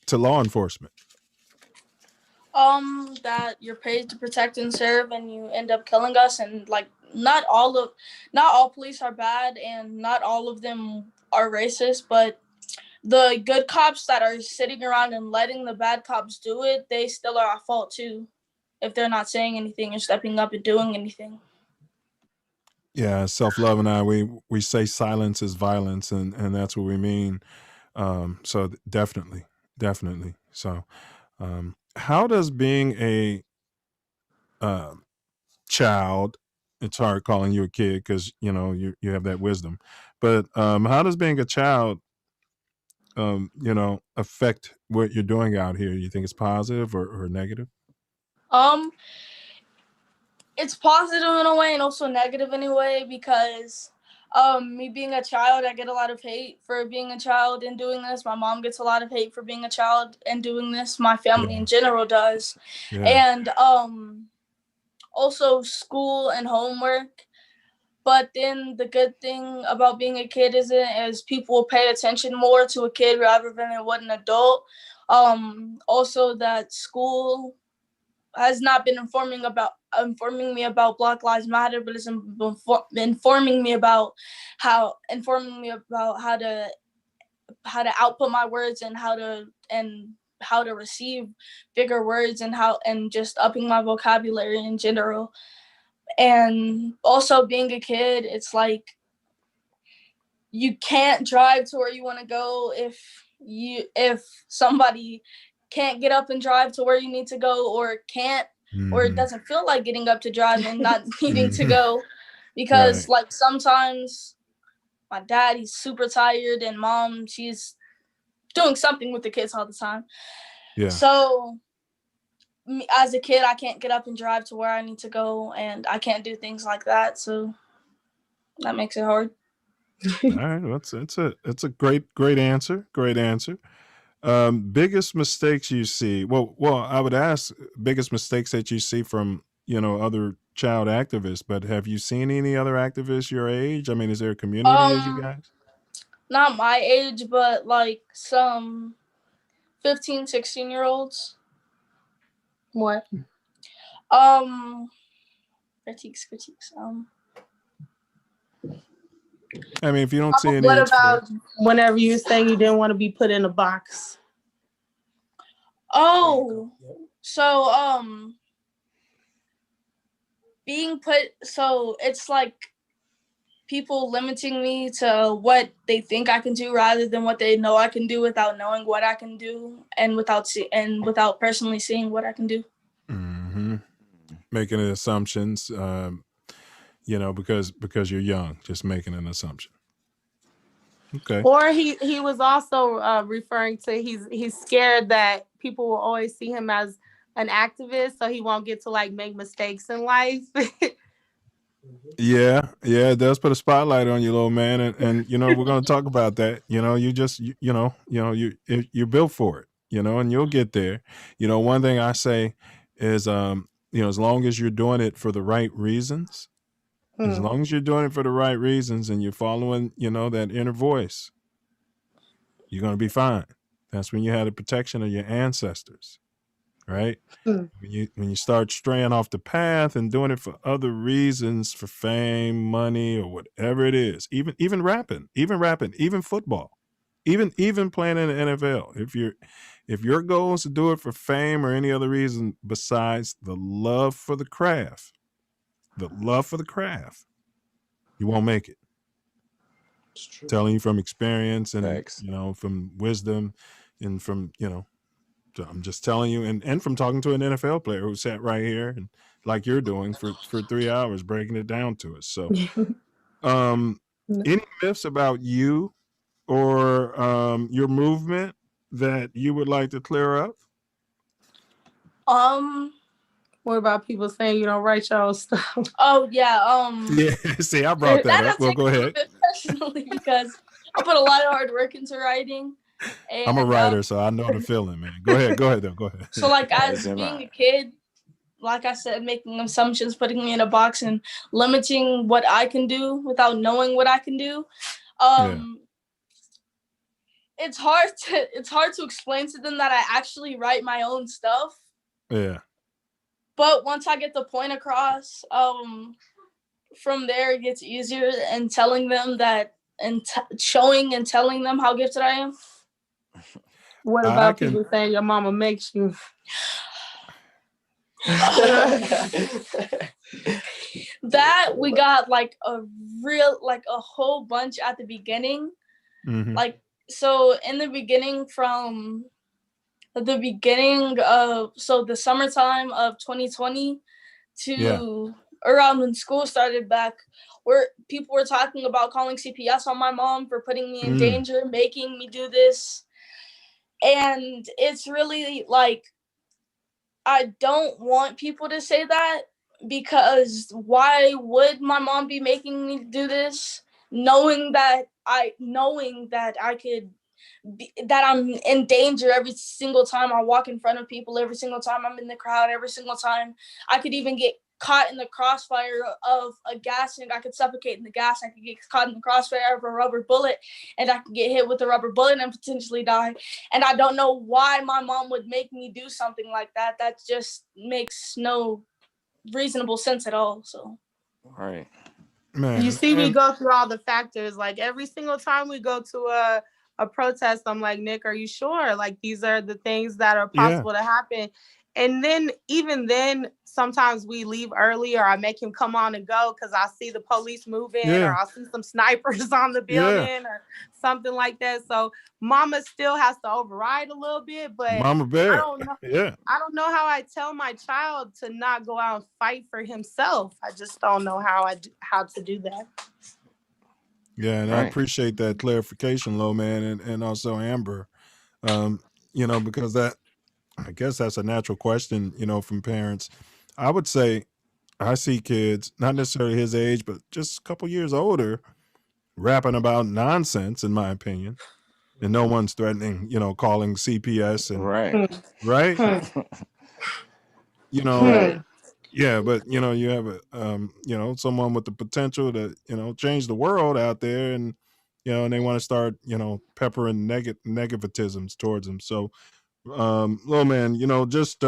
to law enforcement? That you're paid to protect and serve, and you end up killing us. And like, not all police are bad, and not all of them are racist. But the good cops that are sitting around and letting the bad cops do it, they still are at fault too, if they're not saying anything or stepping up and doing anything. Yeah, Self Love and I, we say silence is violence, and that's what we mean. So definitely. So, how does being a child, it's hard calling you a kid because you have that wisdom, but how does being a child affect what you're doing out here? You think it's positive or negative? It's positive in a way and also negative in a way, because me being a child, I get a lot of hate for being a child and doing this. My mom gets a lot of hate for being a child and doing this. My family in general does. Yeah. And also school and homework. But then the good thing about being a kid is people will pay attention more to a kid rather than they would an adult. Also that school has not been informing me about Black Lives Matter, but it's informing me about how to output my words and how to receive bigger words and just upping my vocabulary in general. And also being a kid, it's like you can't drive to where you want to go if somebody can't get up and drive to where you need to go, or can't, or it doesn't feel like getting up to drive and not needing to go, because like sometimes my dad, he's super tired, and mom, she's doing something with the kids all the time. Yeah. So as a kid, I can't get up and drive to where I need to go, and I can't do things like that. So that makes it hard. All right, well, it's a great answer. Great answer. Biggest mistakes you see? Well, I would ask biggest mistakes that you see from other child activists. But have you seen any other activists your age? I mean, is there a community as you guys? Not my age, but like some 15, 16-year-olds. What? Critiques. I mean, if you don't see any. What about whenever you were saying you didn't want to be put in a box? Oh, so being put, so it's like people limiting me to what they think I can do rather than what they know I can do, without knowing what I can do and without personally seeing what I can do. Mm-hmm. Making assumptions, because you're young, just making an assumption. Okay. Or he was also referring to he's scared that people will always see him as an activist, so he won't get to like make mistakes in life. Yeah, it does put a spotlight on you, little man, and we're going to talk about that. You're built for it, and you'll get there. One thing I say is, as long as you're doing it for the right reasons, as long as you're doing it for the right reasons and you're following, that inner voice, you're going to be fine. That's when you have the protection of your ancestors, right? When you start straying off the path and doing it for other reasons, for fame, money, or whatever it is, even rapping, even football, even playing in the NFL. If your goal is to do it for fame or any other reason besides the love for the craft, you won't make it. Telling you from experience and from wisdom and from I'm just telling you, and from talking to an NFL player who sat right here and like you're doing for 3 hours breaking it down to us. So, any myths about you or your movement that you would like to clear up? What about people saying you don't write your own stuff? Oh yeah. Yeah, see, I brought that up. Well, go ahead. Personally, because I put a lot of hard work into writing. And, I'm a writer, so I know the feeling, man. Go ahead, though. Go ahead. So, like, as being a kid, like I said, making assumptions, putting me in a box, and limiting what I can do without knowing what I can do. It's hard to explain to them that I actually write my own stuff. Yeah. But once I get the point across, from there it gets easier, and telling them that, and showing and telling them how gifted I am. What about people saying your mama makes you? That we got like a whole bunch at the beginning. Mm-hmm. Like, so in the beginning, from the beginning of, so the summertime of 2020 to around when school started back, where people were talking about calling CPS on my mom for putting me in danger, making me do this. And it's really like, I don't want people to say that, because why would my mom be making me do this, knowing that I could be, that I'm in danger every single time I walk in front of people, every single time I'm in the crowd, every single time I could even get caught in the crossfire of a gas tank. I could suffocate in the gas. I could get caught in the crossfire of a rubber bullet, and I could get hit with a rubber bullet and potentially die. And I don't know why my mom would make me do something like that. That just makes no reasonable sense at all. So, right, man. You see, we go through all the factors. Like every single time we go to a protest, I'm like, Nick, are you sure? Like these are the things that are possible to happen. And then even then, sometimes we leave early, or I make him come on and go because I see the police moving, or I'll see some snipers on the building or something like that. So mama still has to override a little bit, but Mama Bear. I don't know. I don't know how I tell my child to not go out and fight for himself. I just don't know how to do that. Yeah, and I appreciate that clarification, Low Man, and also Amber. Because that, I guess that's a natural question, from parents. I would say I see kids, not necessarily his age, but just a couple years older, rapping about nonsense, in my opinion. And no one's threatening, calling CPS and right. Yeah, but you have a someone with the potential to change the world out there, and and they want to start peppering negativisms towards them. So Low Man, just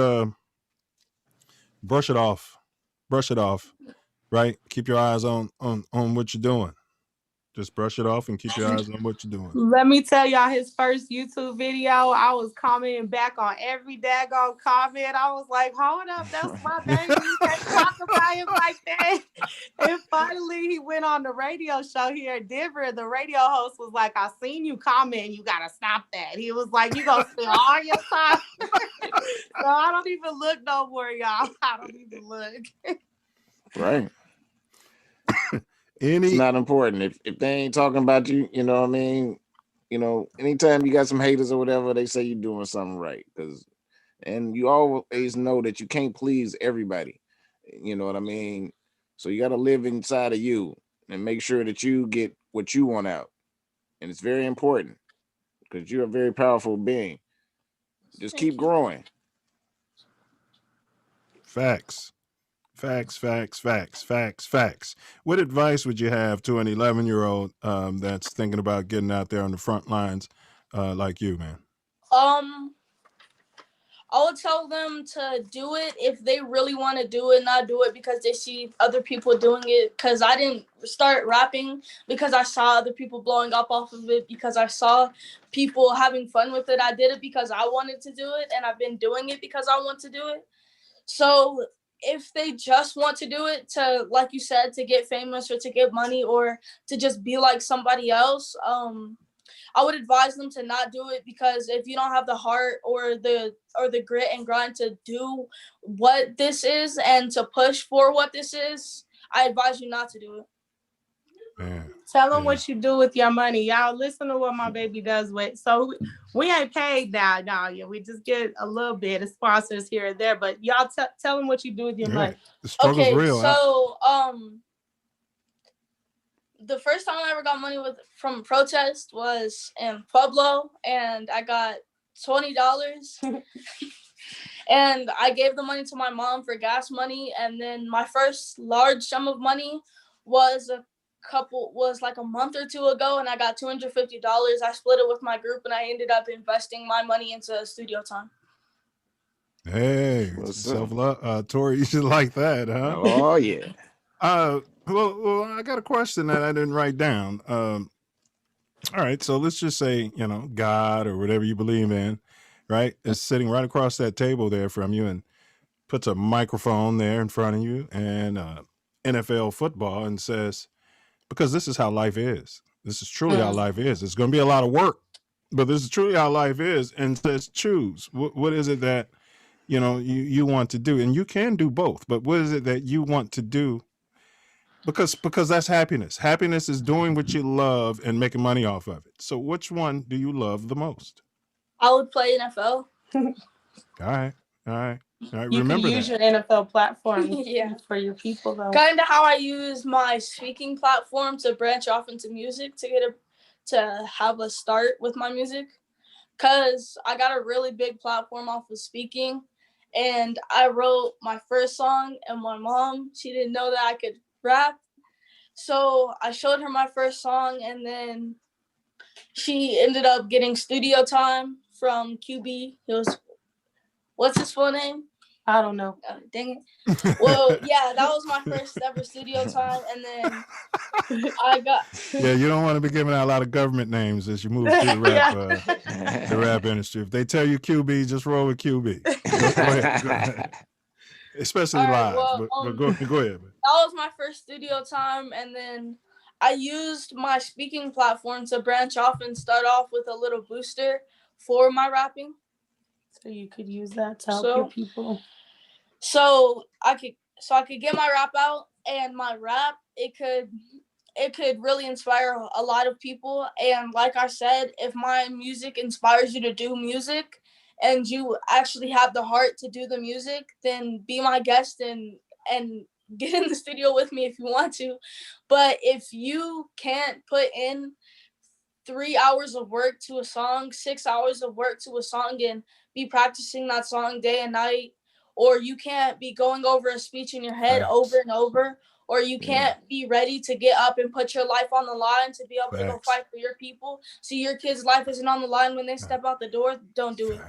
brush it off, right? Keep your eyes on what you're doing. Just brush it off and keep your eyes on what you're doing. Let me tell y'all, his first YouTube video, I was commenting back on every daggone comment. I was like, hold up, that's my baby. You can't talk about him like that. And finally, he went on the radio show here in Denver. The radio host was like, I seen you comment. You got to stop that. He was like, you going to spend all your time. So I don't even look no more, y'all. I don't even look. Right. It's not important. If they ain't talking about you, you know what I mean? Anytime you got some haters or whatever, they say you're doing something right. And you always know that you can't please everybody. You know what I mean? So you got to live inside of you and make sure that you get what you want out. And it's very important because you're a very powerful being. Just keep growing. Facts. What advice would you have to an 11-year-old that's thinking about getting out there on the front lines like you, man? I would tell them to do it if they really want to do it, not do it because they see other people doing it. Because I didn't start rapping because I saw other people blowing up off of it, because I saw people having fun with it. I did it because I wanted to do it, and I've been doing it because I want to do it. So if they just want to do it to, like you said, to get famous or to get money or to just be like somebody else, I would advise them to not do it, because if you don't have the heart or the grit and grind to do what this is and to push for what this is, I advise you not to do it. Man. Tell them what you do with your money. Y'all listen to what my baby does with. So we ain't paid now, yeah. We just get a little bit of sponsors here and there, but y'all tell them what you do with your money. The struggle's Okay, real. So the first time I ever got money from a protest was in Pueblo, and I got $20. And I gave the money to my mom for gas money, and then my first large sum of money was like a month or two ago, and I got $250. I split it with my group, and I ended up investing my money into studio time. Hey, self-love, Tori, you should like that, huh? Oh yeah. Well, I got a question that I didn't write down. All right, so let's just say, God or whatever you believe in, right, is sitting right across that table there from you and puts a microphone there in front of you and NFL football and says, because this is how life is. This is truly how life is. It's going to be a lot of work, but this is truly how life is, and says choose. What is it that, you want to do? And you can do both, but what is it that you want to do? Because that's happiness. Happiness is doing what you love and making money off of it. So which one do you love the most? I would play NFL. All right. You can use your NFL platform for your people, though. Kind of how I use my speaking platform to branch off into music to have a start with my music. Because I got a really big platform off of speaking. And I wrote my first song, and my mom, she didn't know that I could rap. So I showed her my first song, and then she ended up getting studio time from QB. What's his full name? I don't know. Oh, dang it. Well, yeah, that was my first ever studio time, and then I got. Yeah, you don't want to be giving out a lot of government names as you move through the rap industry. If they tell you QB, just roll with QB. Go ahead. Especially live. But go ahead. That was my first studio time, and then I used my speaking platform to branch off and start off with a little booster for my rapping. So you could use that to help your people. So I could get my rap out, and my rap it could really inspire a lot of people. And like I said, if my music inspires you to do music and you actually have the heart to do the music, then be my guest and get in the studio with me if you want to. But if you can't put in 3 hours of work to a song, 6 hours of work to a song, and be practicing that song day and night, or you can't be going over a speech in your head over and over, or you can't be ready to get up and put your life on the line to be able to go fight for your people, so your kid's life isn't on the line when they step out the door, don't do it.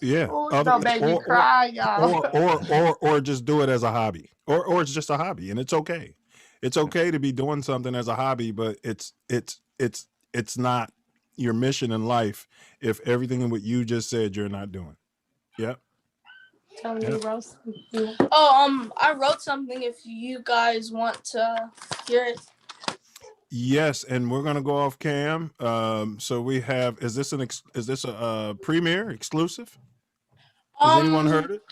Yeah. Don't make me cry, y'all. Or just do it as a hobby, or it's just a hobby, and it's okay. It's okay to be doing something as a hobby, but it's not your mission in life if everything in what you just said you're not doing. Yep. Tell me you wrote something. I wrote something if you guys want to hear it. Yes, and we're gonna go off cam. So we have. Is this a premiere exclusive? Has anyone heard it?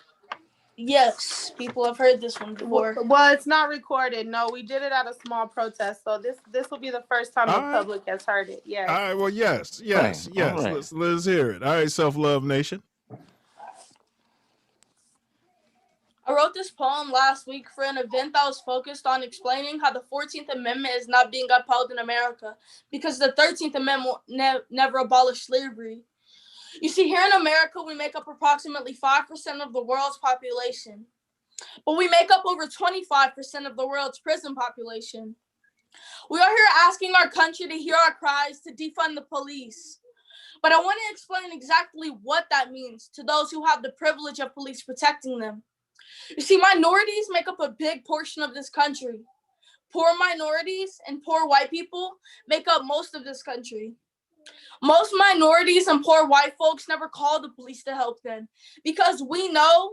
Yes, people have heard this one before. Well, it's not recorded. No, we did it at a small protest, so this will be the first time the public has heard it. Yes. All right. Well, yes. Right. Let's hear it. All right, Self Love Nation. I wrote this poem last week for an event that was focused on explaining how the 14th Amendment is not being upheld in America because the 13th Amendment never abolished slavery. You see, here in America, we make up approximately 5% of the world's population, but we make up over 25% of the world's prison population. We are here asking our country to hear our cries to defund the police. But I want to explain exactly what that means to those who have the privilege of police protecting them. You see, minorities make up a big portion of this country. Poor minorities and poor white people make up most of this country. Most minorities and poor white folks never call the police to help them because we know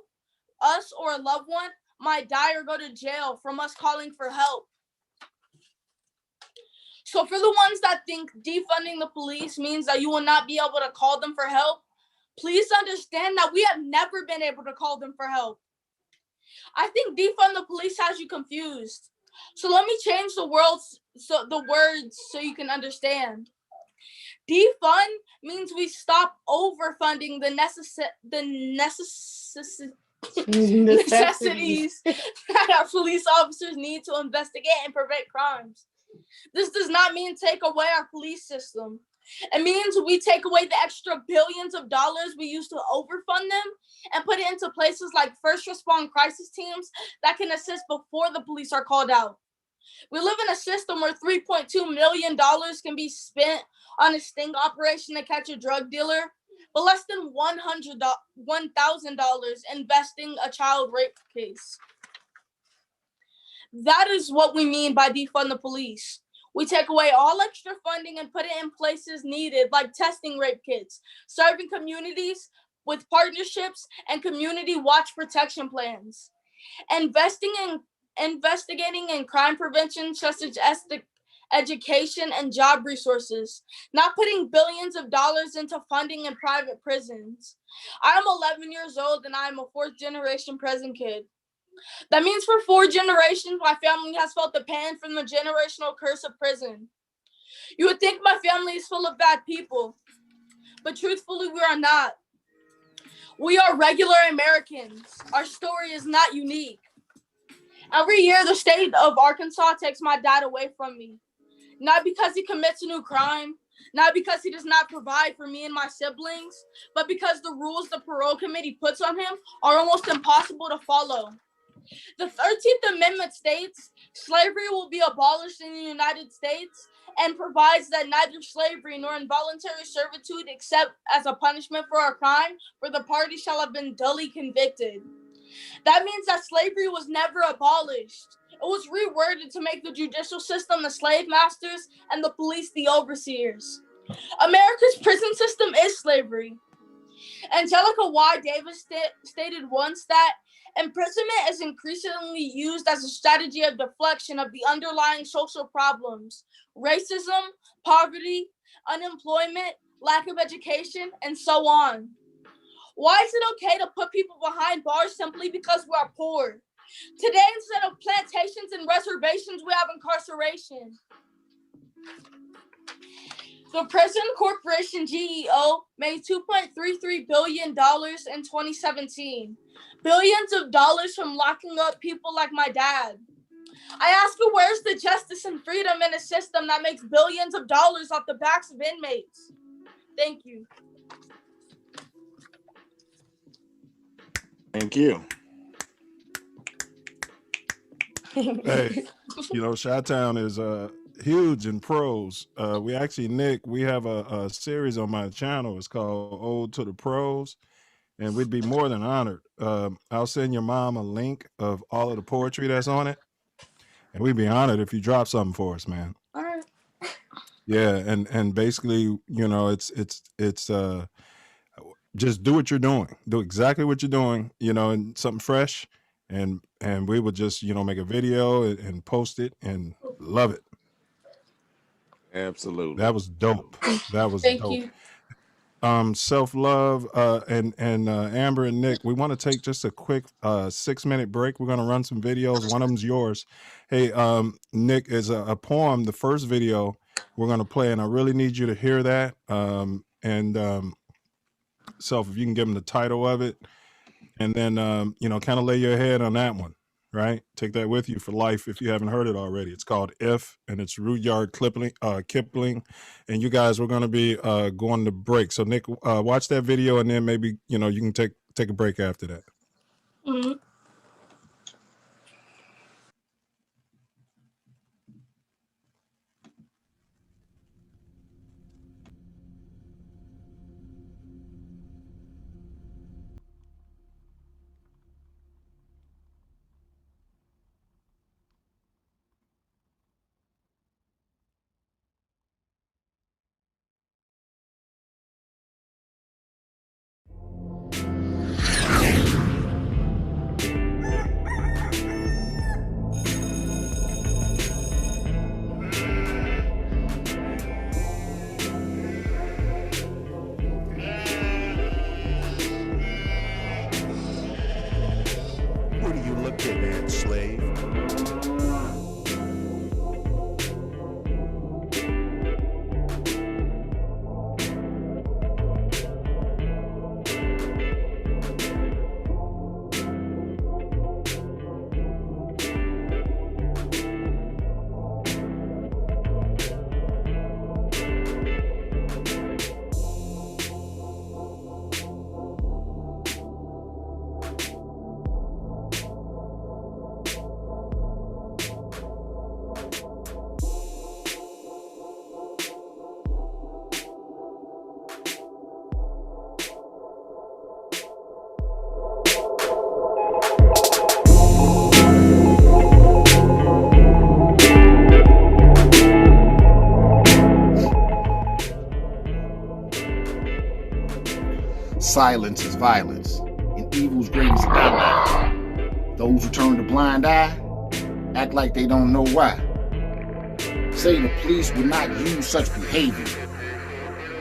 us or a loved one might die or go to jail from us calling for help. So for the ones that think defunding the police means that you will not be able to call them for help, please understand that we have never been able to call them for help. I think defund the police has you confused. So let me change the words so you can understand. Defund means we stop overfunding the necessities that our police officers need to investigate and prevent crimes. This does not mean take away our police system. It means we take away the extra billions of dollars we used to overfund them and put it into places like first respond crisis teams that can assist before the police are called out. We live in a system where $3.2 million can be spent on a sting operation to catch a drug dealer, but less than $1,000 investing a child rape case. That is what we mean by defund the police. We take away all extra funding and put it in places needed, like testing rape kits, serving communities with partnerships and community watch protection plans, investigating in crime prevention, such as education and job resources, not putting billions of dollars into funding in private prisons. I am 11 years old and I am a fourth-generation prison kid. That means for 4 generations, my family has felt the pain from the generational curse of prison. You would think my family is full of bad people, but truthfully, we are not. We are regular Americans. Our story is not unique. Every year, the state of Arkansas takes my dad away from me. Not because he commits a new crime, not because he does not provide for me and my siblings, but because the rules the parole committee puts on him are almost impossible to follow. The 13th Amendment states slavery will be abolished in the United States and provides that neither slavery nor involuntary servitude except as a punishment for a crime where the party shall have been duly convicted. That means that slavery was never abolished. It was reworded to make the judicial system the slave masters and the police the overseers. America's prison system is slavery. Angelica Y. Davis stated once that imprisonment is increasingly used as a strategy of deflection of the underlying social problems: racism, poverty, unemployment, lack of education, and so on. Why is it okay to put people behind bars simply because we are poor? Today, instead of plantations and reservations, we have incarceration. The Prison Corporation GEO made $2.33 billion in 2017. Billions of dollars from locking up people like my dad. I ask you, where's the justice and freedom in a system that makes billions of dollars off the backs of inmates? Thank you. Thank you. Hey, you know, Chi-Town is huge in pros. We actually, Nick, we have a series on my channel. It's called Ode to the Pros, and we'd be more than honored. I'll send your mom a link of all of the poetry that's on it, and we'd be honored if you drop something for us, man. All right. Yeah, and basically, you know, it's just do what you're doing. Do exactly what you're doing, you know, and something fresh. And we would just, you know, make a video and post it and love it. Absolutely. That was dope. That was Thank dope. you. Self Love and Amber and Nick, we want to take just a quick 6-minute break. We're going to run some videos. One of them's yours. Hey, Nick, is a poem, the first video we're going to play, and I really need you to hear that. Self, if you can give them the title of it, and then, you know, kind of lay your head on that one, right? Take that with you for life if you haven't heard it already. It's called If, and it's Rudyard Kipling. And you guys, we're going to be going to break. So, Nick, watch that video, and then maybe, you know, you can take a break after that. Mm-hmm. Silence is violence, and evil's greatest ally. Those who turn a blind eye act like they don't know why. Say the police would not use such behavior.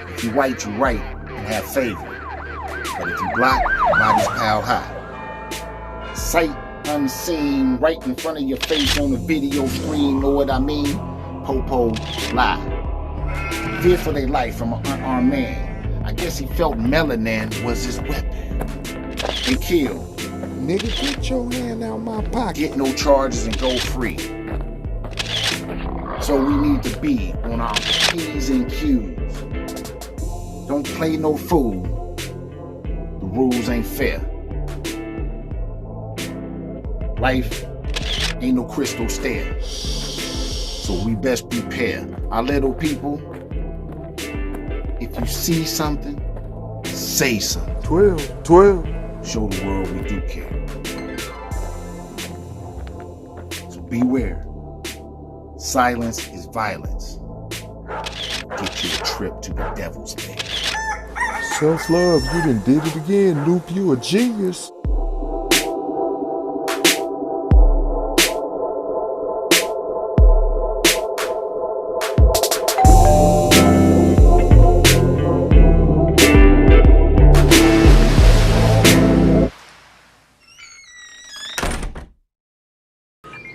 If you white, you right and have favor. But if you black, bodies pile high. Sight unseen, right in front of your face on the video screen, know what I mean? Popo lie. Fear for their life from an unarmed man. I guess he felt melanin was his weapon. They killed. Nigga, get your hand out my pocket. Get no charges and go free. So we need to be on our P's and Q's. Don't play no fool. The rules ain't fair. Life ain't no crystal stair. So we best prepare. Our little people, if you see something, say something. 12. Show the world we do care. So beware. Silence is violence. Get you a trip to the devil's lair. Self love, you done did it again, Loop. You a genius.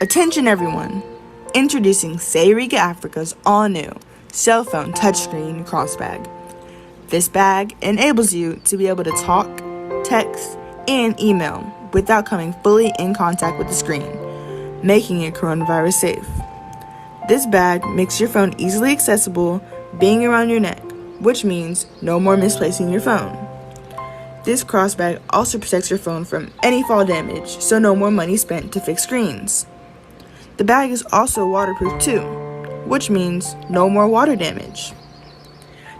Attention everyone, introducing Sayrica Africa's all-new cell phone touchscreen crossbag. This bag enables you to be able to talk, text, and email without coming fully in contact with the screen, making it coronavirus safe. This bag makes your phone easily accessible, being around your neck, which means no more misplacing your phone. This crossbag also protects your phone from any fall damage, so no more money spent to fix screens. The bag is also waterproof too, which means no more water damage.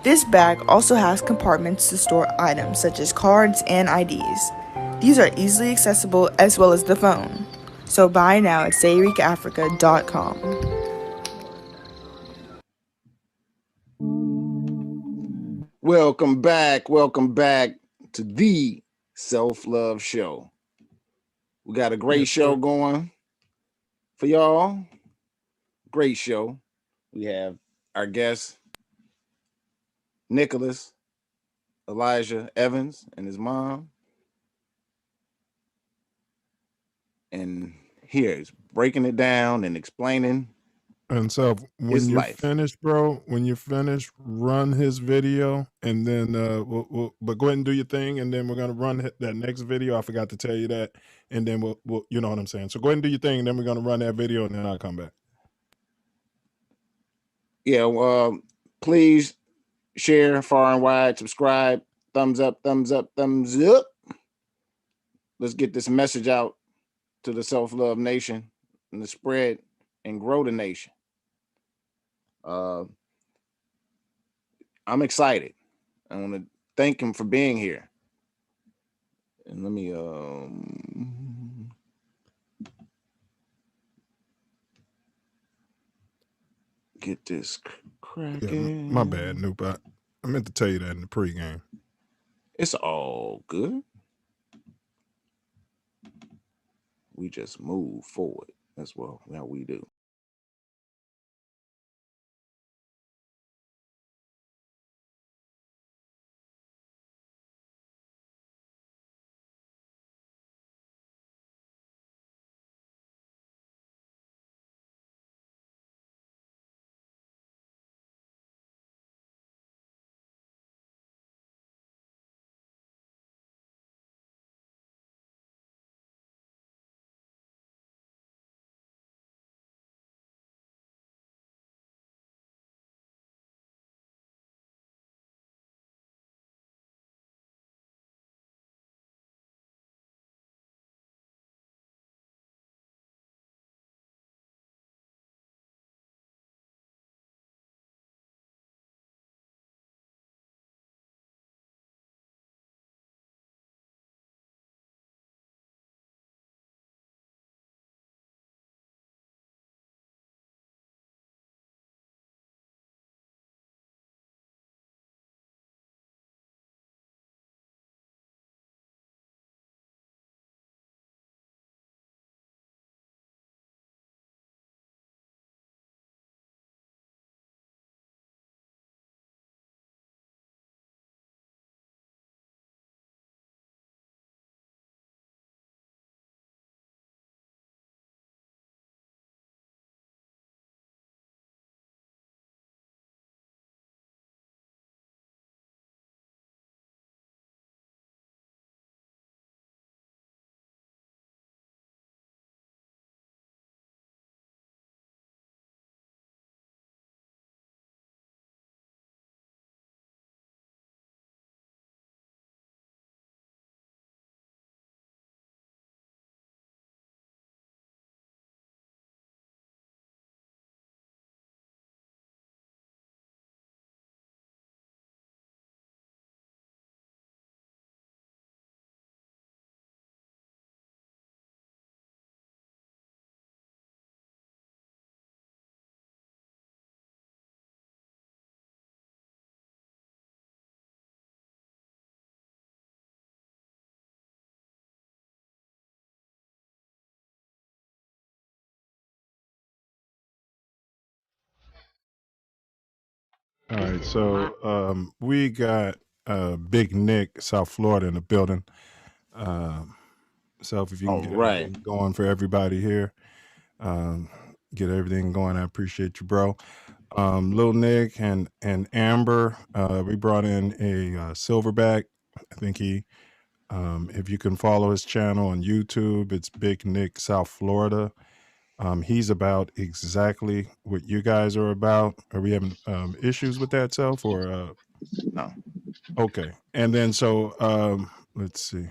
This bag also has compartments to store items such as cards and IDs. These are easily accessible as well as the phone. So buy now at sayricaafrica.com. Welcome back to the Self Love Show. We got a great show going for y'all. Great show. We have our guest, Nicholas Elijah Evans, and his mom. And here he's breaking it down and explaining. And so when his you're life. finished, bro, run his video, and then but go ahead and do your thing, and then we're gonna run that next video. I forgot to tell you that, and then we'll you know what I'm saying. So go ahead and do your thing, and then we're gonna run that video, and then I'll come back. Yeah, please share far and wide, subscribe, thumbs up. Let's get this message out to the Self-Love Nation and the spread and grow the nation. I'm excited. I want to thank him for being here. And let me get this cracking. Yeah, my bad, Noop. I meant to tell you that in the pregame. It's all good. We just move forward. That's what how we do. All right, so we got Big Nick, South Florida, in the building. Self, if you can All get right. everything going for everybody here, get everything going. I appreciate you, bro. Lil Nick and Amber, we brought in a silverback. I think he, if you can follow his channel on YouTube, it's Big Nick, South Florida. He's about exactly what you guys are about. Are we having issues with that, Self, or No. okay? And then so let's see.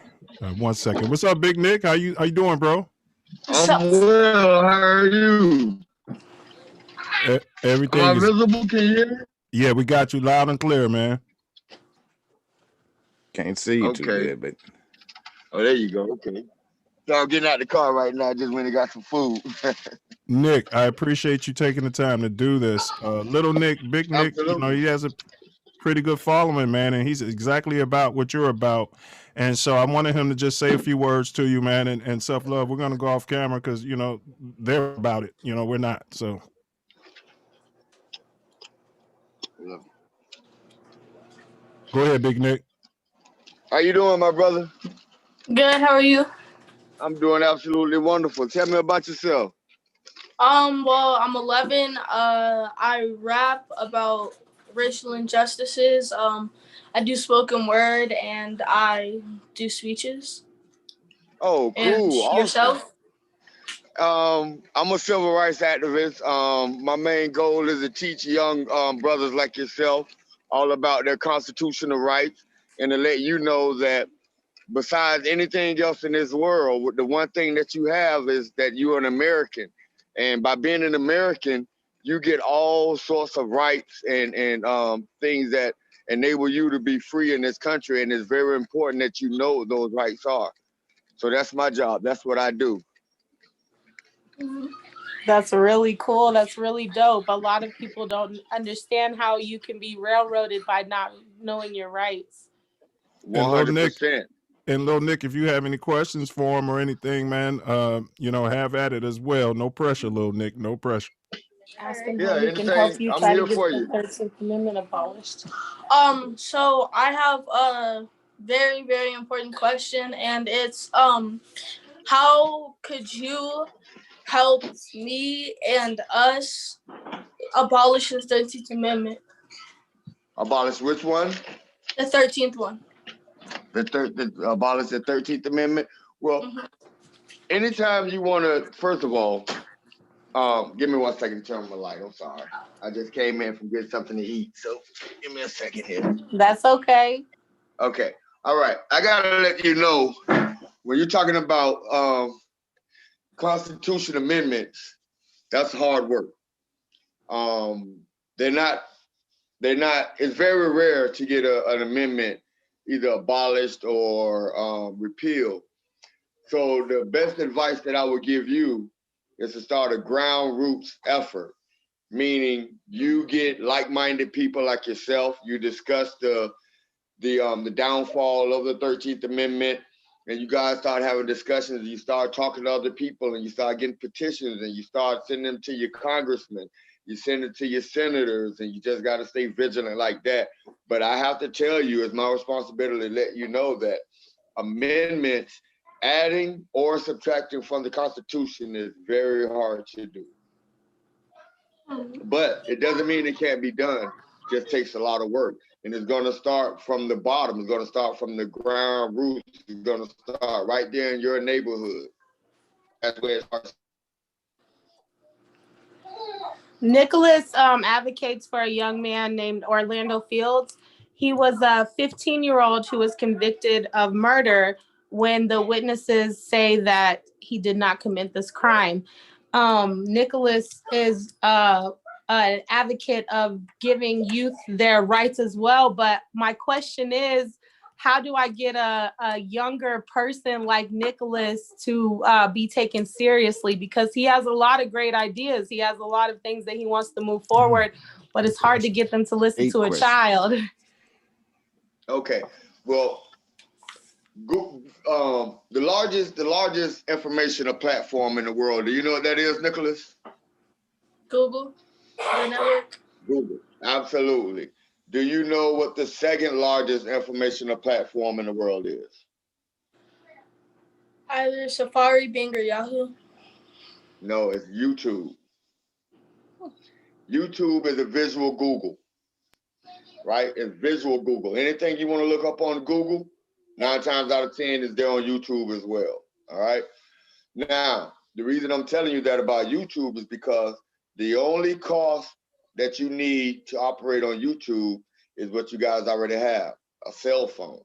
1 second. What's up, Big Nick? How you doing, bro? I'm well. How are you? Everything Am I is visible? Can you hear me? yeah. We got you loud and clear, man. Can't see you too good, but Oh, there you go. Okay. So I'm getting out the car right now. Just went and got some food. Nick, I appreciate you taking the time to do this. Little Nick, Big Nick, you know, he has a pretty good following, man, and he's exactly about what you're about. And so I wanted him to just say a few words to you, man, and Self Love. We're gonna go off camera because you know they're about it. You know, we're not. So go ahead, Big Nick. How you doing, my brother? Good. How are you? I'm doing absolutely wonderful. Tell me about yourself. Well, I'm 11. I rap about racial injustices. I do spoken word and I do speeches. Oh, cool. And Awesome. yourself? I'm a civil rights activist. My main goal is to teach young brothers like yourself all about their constitutional rights and to let you know that besides anything else in this world, the one thing that you have is that you're an American. And by being an American, you get all sorts of rights and things that enable you to be free in this country. And it's very important that you know those rights are. So that's my job. That's what I do. That's really cool. That's really dope. A lot of people don't understand how you can be railroaded by not knowing your rights. 100%. And Lil Nick, if you have any questions for him or anything, man, you know, have at it as well. No pressure, Lil Nick. No pressure. Ask him how we can help you try to get the 13th Amendment abolished. So I have a very, very important question, and it's how could you help me and us abolish the 13th Amendment? Abolish which one? The 13th one. Abolish the 13th Amendment? Well, anytime you want to, first of all, give me 1 second to turn on my light. I'm sorry. I just came in from getting something to eat. So give me a second here. That's okay. Okay. All right. I got to let you know, when you're talking about Constitution amendments, that's hard work. They're not, it's very rare to get an amendment either abolished or repealed. So the best advice that I would give you is to start a ground roots effort, meaning you get like-minded people like yourself, you discuss the downfall of the 13th Amendment, and you guys start having discussions, and you start talking to other people, and you start getting petitions, and you start sending them to your congressmen, you send it to your senators, and you just got to stay vigilant like that. But I have to tell you, it's my responsibility to let you know that amendments, adding or subtracting from the Constitution, is very hard to do. But it doesn't mean it can't be done. It just takes a lot of work. And it's going to start from the bottom. It's going to start from the ground roots. It's going to start right there in your neighborhood. That's where it starts. Nicholas advocates for a young man named Orlando Fields. He was a 15-year-old who was convicted of murder when the witnesses say that he did not commit this crime. Nicholas is an advocate of giving youth their rights as well. But my question is, how do I get a younger person like Nicholas to be taken seriously? Because he has a lot of great ideas. He has a lot of things that he wants to move forward, but it's hard to get them to listen to a child. Okay, well, the largest information platform in the world. Do you know what that is, Nicholas? Google, the network. Google. Absolutely. Do you know what the second largest informational platform in the world is? Either Safari, Bing, or Yahoo. No, it's YouTube. YouTube is a visual Google, right? It's visual Google. Anything you want to look up on Google, 9 times out of 10 is there on YouTube as well, all right? Now, the reason I'm telling you that about YouTube is because the only cost that you need to operate on YouTube is what you guys already have, a cell phone.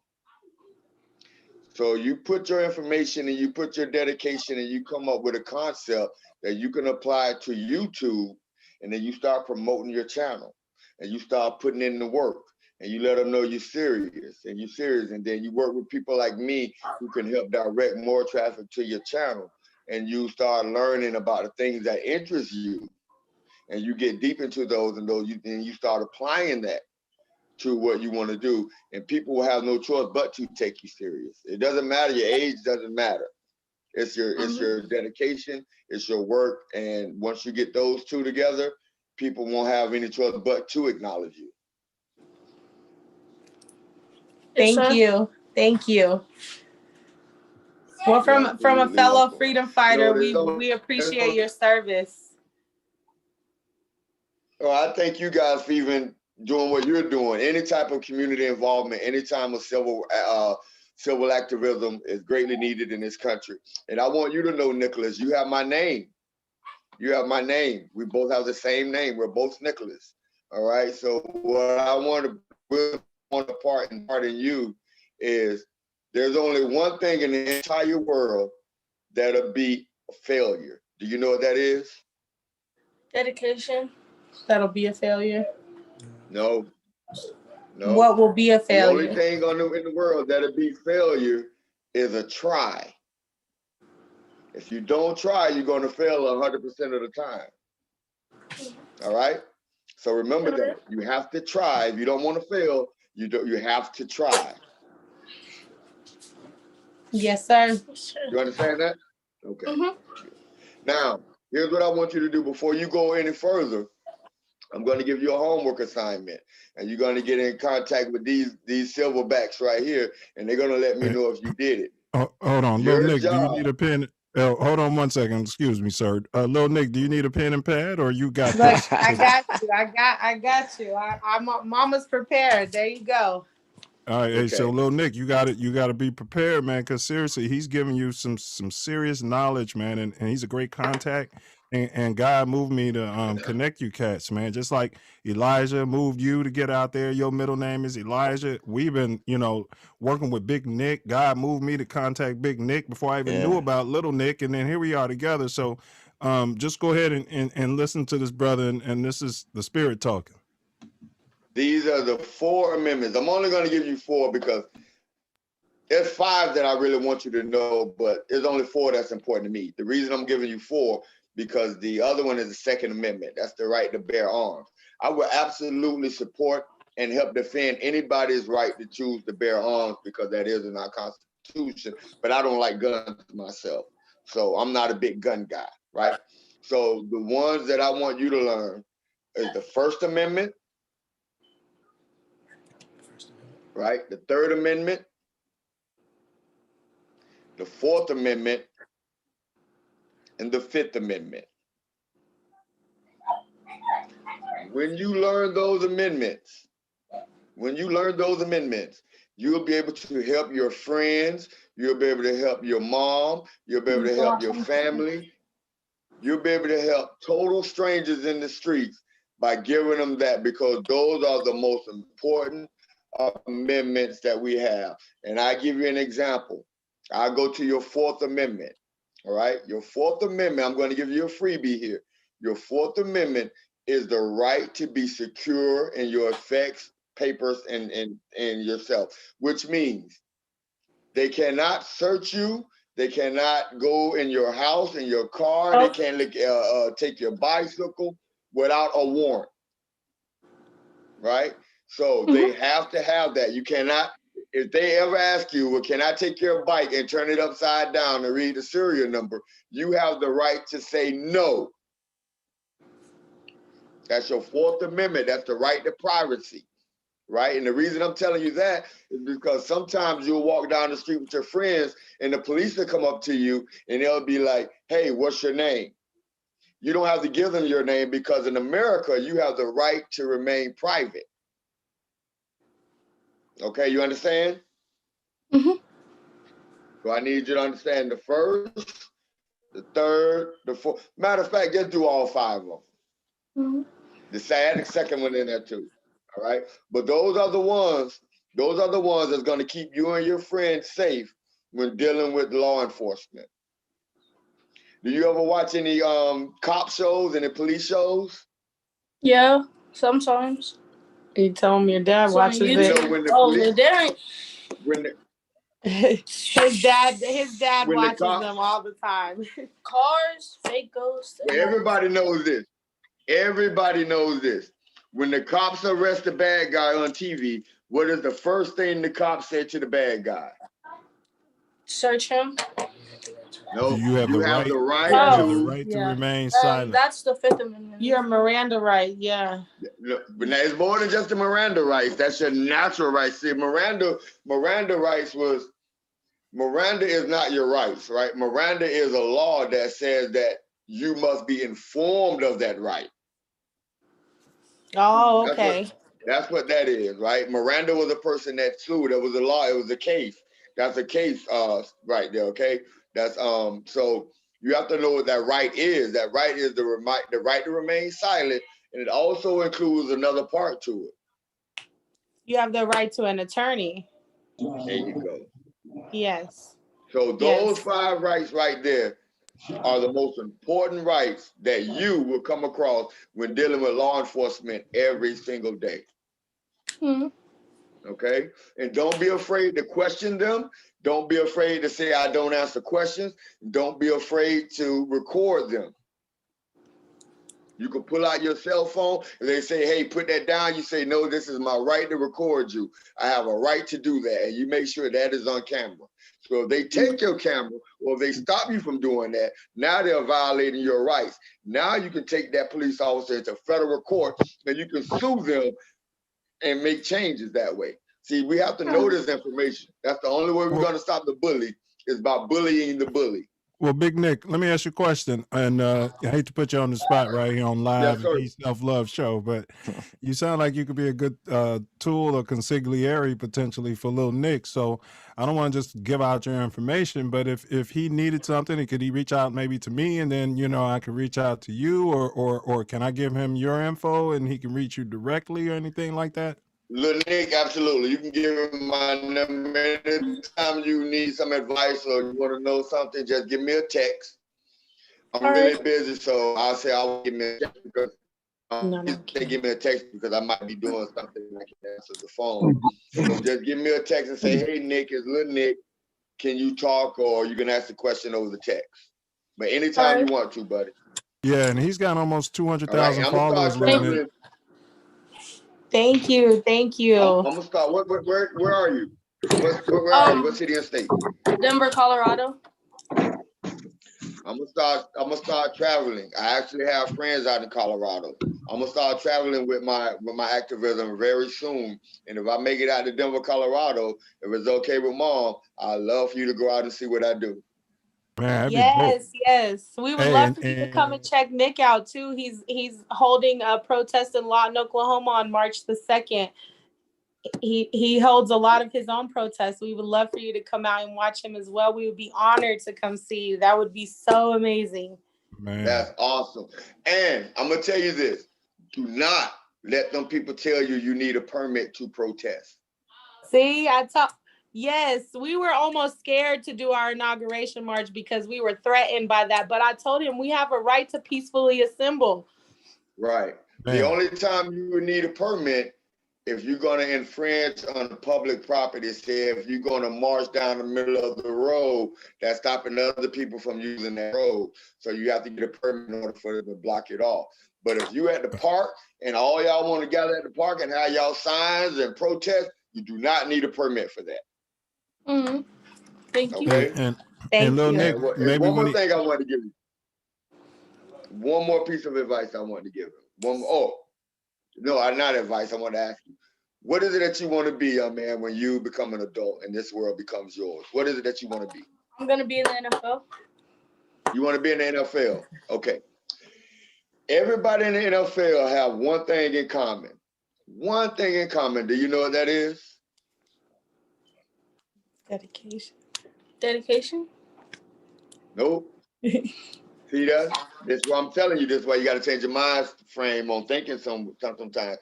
So you put your information and you put your dedication and you come up with a concept that you can apply to YouTube, and then you start promoting your channel and you start putting in the work and you let them know you're serious, and then you work with people like me who can help direct more traffic to your channel, and you start learning about the things that interest you, and you get deep into those, and you start applying that to what you want to do, and people will have no choice but to take you serious. It doesn't matter, your age doesn't matter. It's your dedication, it's your work, and once you get those two together, people won't have any choice but to acknowledge you. Thank you. Thank you. Well, from a fellow freedom fighter, we appreciate your service. Well, I thank you guys for even doing what you're doing. Any type of community involvement, any time of civil activism is greatly needed in this country. And I want you to know, Nicholas, you have my name. You have my name. We both have the same name. We're both Nicholas. All right. So what I want to part in you is there's only one thing in the entire world that'll be a failure. Do you know what that is? Dedication. That'll be a failure. No. What will be a failure? The only thing in the world that'll be failure is a try. If you don't try, you're going to fail 100% of the time. All right? So remember that. You have to try. If you don't want to fail, you have to try. Yes, sir. You understand that? Okay. Now, here's what I want you to do before you go any further. I'm going to give you a homework assignment, and you're going to get in contact with these silverbacks right here, and they're going to let me know if you did it. Hold on, Lil Nick, do you need a pen? Hold on 1 second. Excuse me, sir. Lil Nick, do you need a pen and pad, or you got this? I got you. I'm mama's prepared. There you go. All right, hey, so Lil Nick, you got to be prepared, man, because seriously, he's giving you some serious knowledge, man, and he's a great contact, and God moved me to connect you cats, man, just like Elijah moved you to get out there. Your middle name is Elijah. We've been, working with Big Nick. God moved me to contact Big Nick before I even knew about Little Nick, and then here we are together. So just go ahead and listen to this brother, and this is the Spirit talking. These are the 4 amendments. I'm only going to give you 4 because there's 5 that I really want you to know, but there's only 4 that's important to me. The reason I'm giving you 4 because the other one is the Second Amendment. That's the right to bear arms. I will absolutely support and help defend anybody's right to choose to bear arms because that is in our Constitution, but I don't like guns myself. So I'm not a big gun guy, right? So the ones that I want you to learn is the First Amendment, right? The Third Amendment, the Fourth Amendment, and the Fifth Amendment. When you learn those amendments, you'll be able to help your friends, you'll be able to help your mom, you'll be able to help your family, you'll be able to help total strangers in the streets by giving them that, because those are the most important amendments that we have. And I give you an example. I go to your Fourth Amendment. All right, your Fourth Amendment, I'm going to give you a freebie here. Your Fourth Amendment is the right to be secure in your effects, papers, and yourself, which means they cannot search you, they cannot go in your house, in your car, they can't take your bicycle without a warrant, right? So they have to have that. You cannot, if they ever ask you, well, can I take your bike and turn it upside down and read the serial number? You have the right to say no. That's your Fourth Amendment. That's the right to privacy, right? And the reason I'm telling you that is because sometimes you'll walk down the street with your friends and the police will come up to you and they'll be like, hey, what's your name? You don't have to give them your name because in America, you have the right to remain private. Okay, you understand? Mm-hmm. So I need you to understand the first, the third, the fourth. Matter of fact, just do all 5 of them. Mm-hmm. The second one in there too. All right. But those are the ones that's going to keep you and your friends safe when dealing with law enforcement. Do you ever watch any cop shows and police shows? Yeah, sometimes. You tell him your dad watches You it. know, when the police, his dad when watches cops, them all the time. Cars, fake ghosts. Well, everybody knows this. Everybody knows this. When the cops arrest the bad guy on TV, what is the first thing the cops say to the bad guy? Search him. No, you have the right to remain silent. That's the Fifth Amendment. Your Miranda right, yeah. But now it's more than just the Miranda rights. That's your natural rights. See, Miranda rights was, Miranda is not your rights, right? Miranda is a law that says that you must be informed of that right. Oh, okay. That's what that is, right? Miranda was a person that sued. There was a law. It was a case. That's a case right there, okay? That's so you have to know what that right is. That right is the right to remain silent, and it also includes another part to it. You have the right to an attorney. There you go. Yes. So those 5 rights right there are the most important rights that you will come across when dealing with law enforcement every single day. Mm-hmm. Okay? And don't be afraid to question them. Don't be afraid to say, I don't answer questions. Don't be afraid to record them. You can pull out your cell phone. If they say, hey, put that down, you say, no, this is my right to record you. I have a right to do that. And you make sure that is on camera. So if they take your camera or if they stop you from doing that, now they're violating your rights. Now you can take that police officer into federal court and you can sue them and make changes that way. See, we have to know this information. That's the only way we're going to stop the bully is by bullying the bully. Well, Big Nick, let me ask you a question. And I hate to put you on the spot right here on live Self Luv Show, but you sound like you could be a good tool or consigliere potentially for Lil Nick. So I don't want to just give out your information, but if he needed something, could he reach out maybe to me and then, you know, I could reach out to you or can I give him your info and he can reach you directly or anything like that? Lil Nick, absolutely. You can give him my number anytime you need some advice or you want to know something. Just give me a text. I'm really busy, so I'll say I'll give me a text because they give me a text because I might be doing something and I can answer the phone. So just give me a text and say, "Hey Nick, it's Lil Nick. Can you talk?" Or you can ask the question over the text. But anytime you want to, buddy. Yeah, and he's got almost 200,000 followers. Thank you. Thank you. I'm gonna start. Where are you? Where are you? What city and state? Denver, Colorado. I'm gonna start traveling. I actually have friends out in Colorado. I'm gonna start traveling with my activism very soon. And if I make it out to Denver, Colorado, if it's okay with Mom, I'd love for you to go out and see what I do. Man, yes. We would love for you to come and check Nick out too. He's holding a protest in Lawton, Oklahoma on March the 2nd. He holds a lot of his own protests. We would love for you to come out and watch him as well. We would be honored to come see you. That would be so amazing. Man. That's awesome. And I'm gonna tell you this: do not let them people tell you need a permit to protest. See, yes, we were almost scared to do our inauguration march because we were threatened by that. But I told him we have a right to peacefully assemble. Right. Man. The only time you would need a permit if you're going to infringe on public property, say if you're going to march down the middle of the road, that's stopping other people from using that road. So you have to get a permit in order for them to block it off. But if you at the park and all y'all want to gather at the park and have y'all signs and protest, you do not need a permit for that. Mm-hmm. Thank you. Okay. And Lil Nick, maybe one more thing I want to give you. one more piece of advice I want to give him. One more. Oh, no, not advice. I want to ask you, what is it that you want to be, young man, when you become an adult and this world becomes yours? What is it that you want to be? I'm gonna be in the NFL. You want to be in the NFL? Okay. Everybody in the NFL have one thing in common. One thing in common. Do you know what that is? Dedication. Dedication? Nope. See that? That's why I'm telling you this way. You got to change your mind frame on thinking sometimes.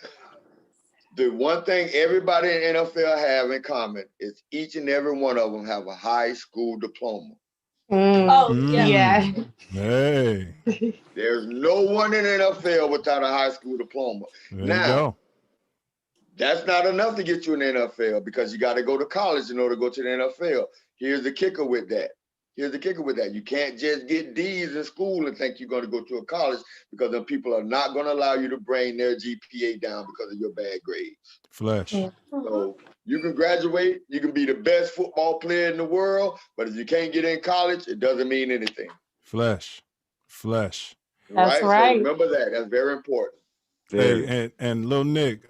The one thing everybody in NFL have in common is each and every one of them have a high school diploma. Yeah. Hey. There's no one in the NFL without a high school diploma. There now, you go. That's not enough to get you in the NFL because you got to go to college in order to go to the NFL. Here's the kicker with that. You can't just get D's in school and think you're going to go to a college because then people are not going to allow you to bring their GPA down because of your bad grades. Flesh. So you can graduate, you can be the best football player in the world, but if you can't get in college, it doesn't mean anything. Flesh. That's right. So remember that. That's very important. Hey, and Lil Nick,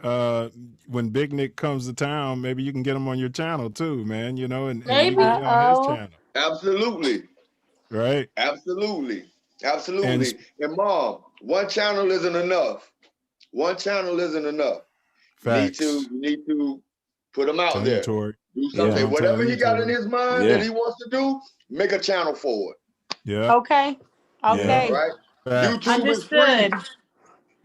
when Big Nick comes to town, maybe you can get him on your channel too, man. You know, and maybe you can be on his channel. Absolutely. Right. Absolutely. And Mom, one channel isn't enough. Facts. You need to put him out there. Do something. Yeah. Whatever he got in his mind that he wants to do, make a channel for it. Yeah. Okay. All right. Facts. YouTube is free.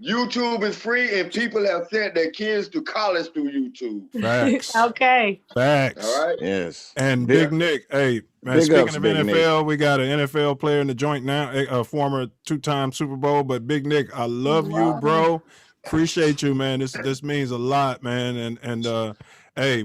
YouTube is free, and people have sent their kids to college through YouTube. Facts. Okay. Facts. All right. Yes. And Big Nick, hey, man, Big speaking ups, of Big NFL, Nick. we got an NFL player in the joint now, a former 2-time Super Bowl. But Big Nick, I love you, bro. Appreciate you, man. This means a lot, man. And hey,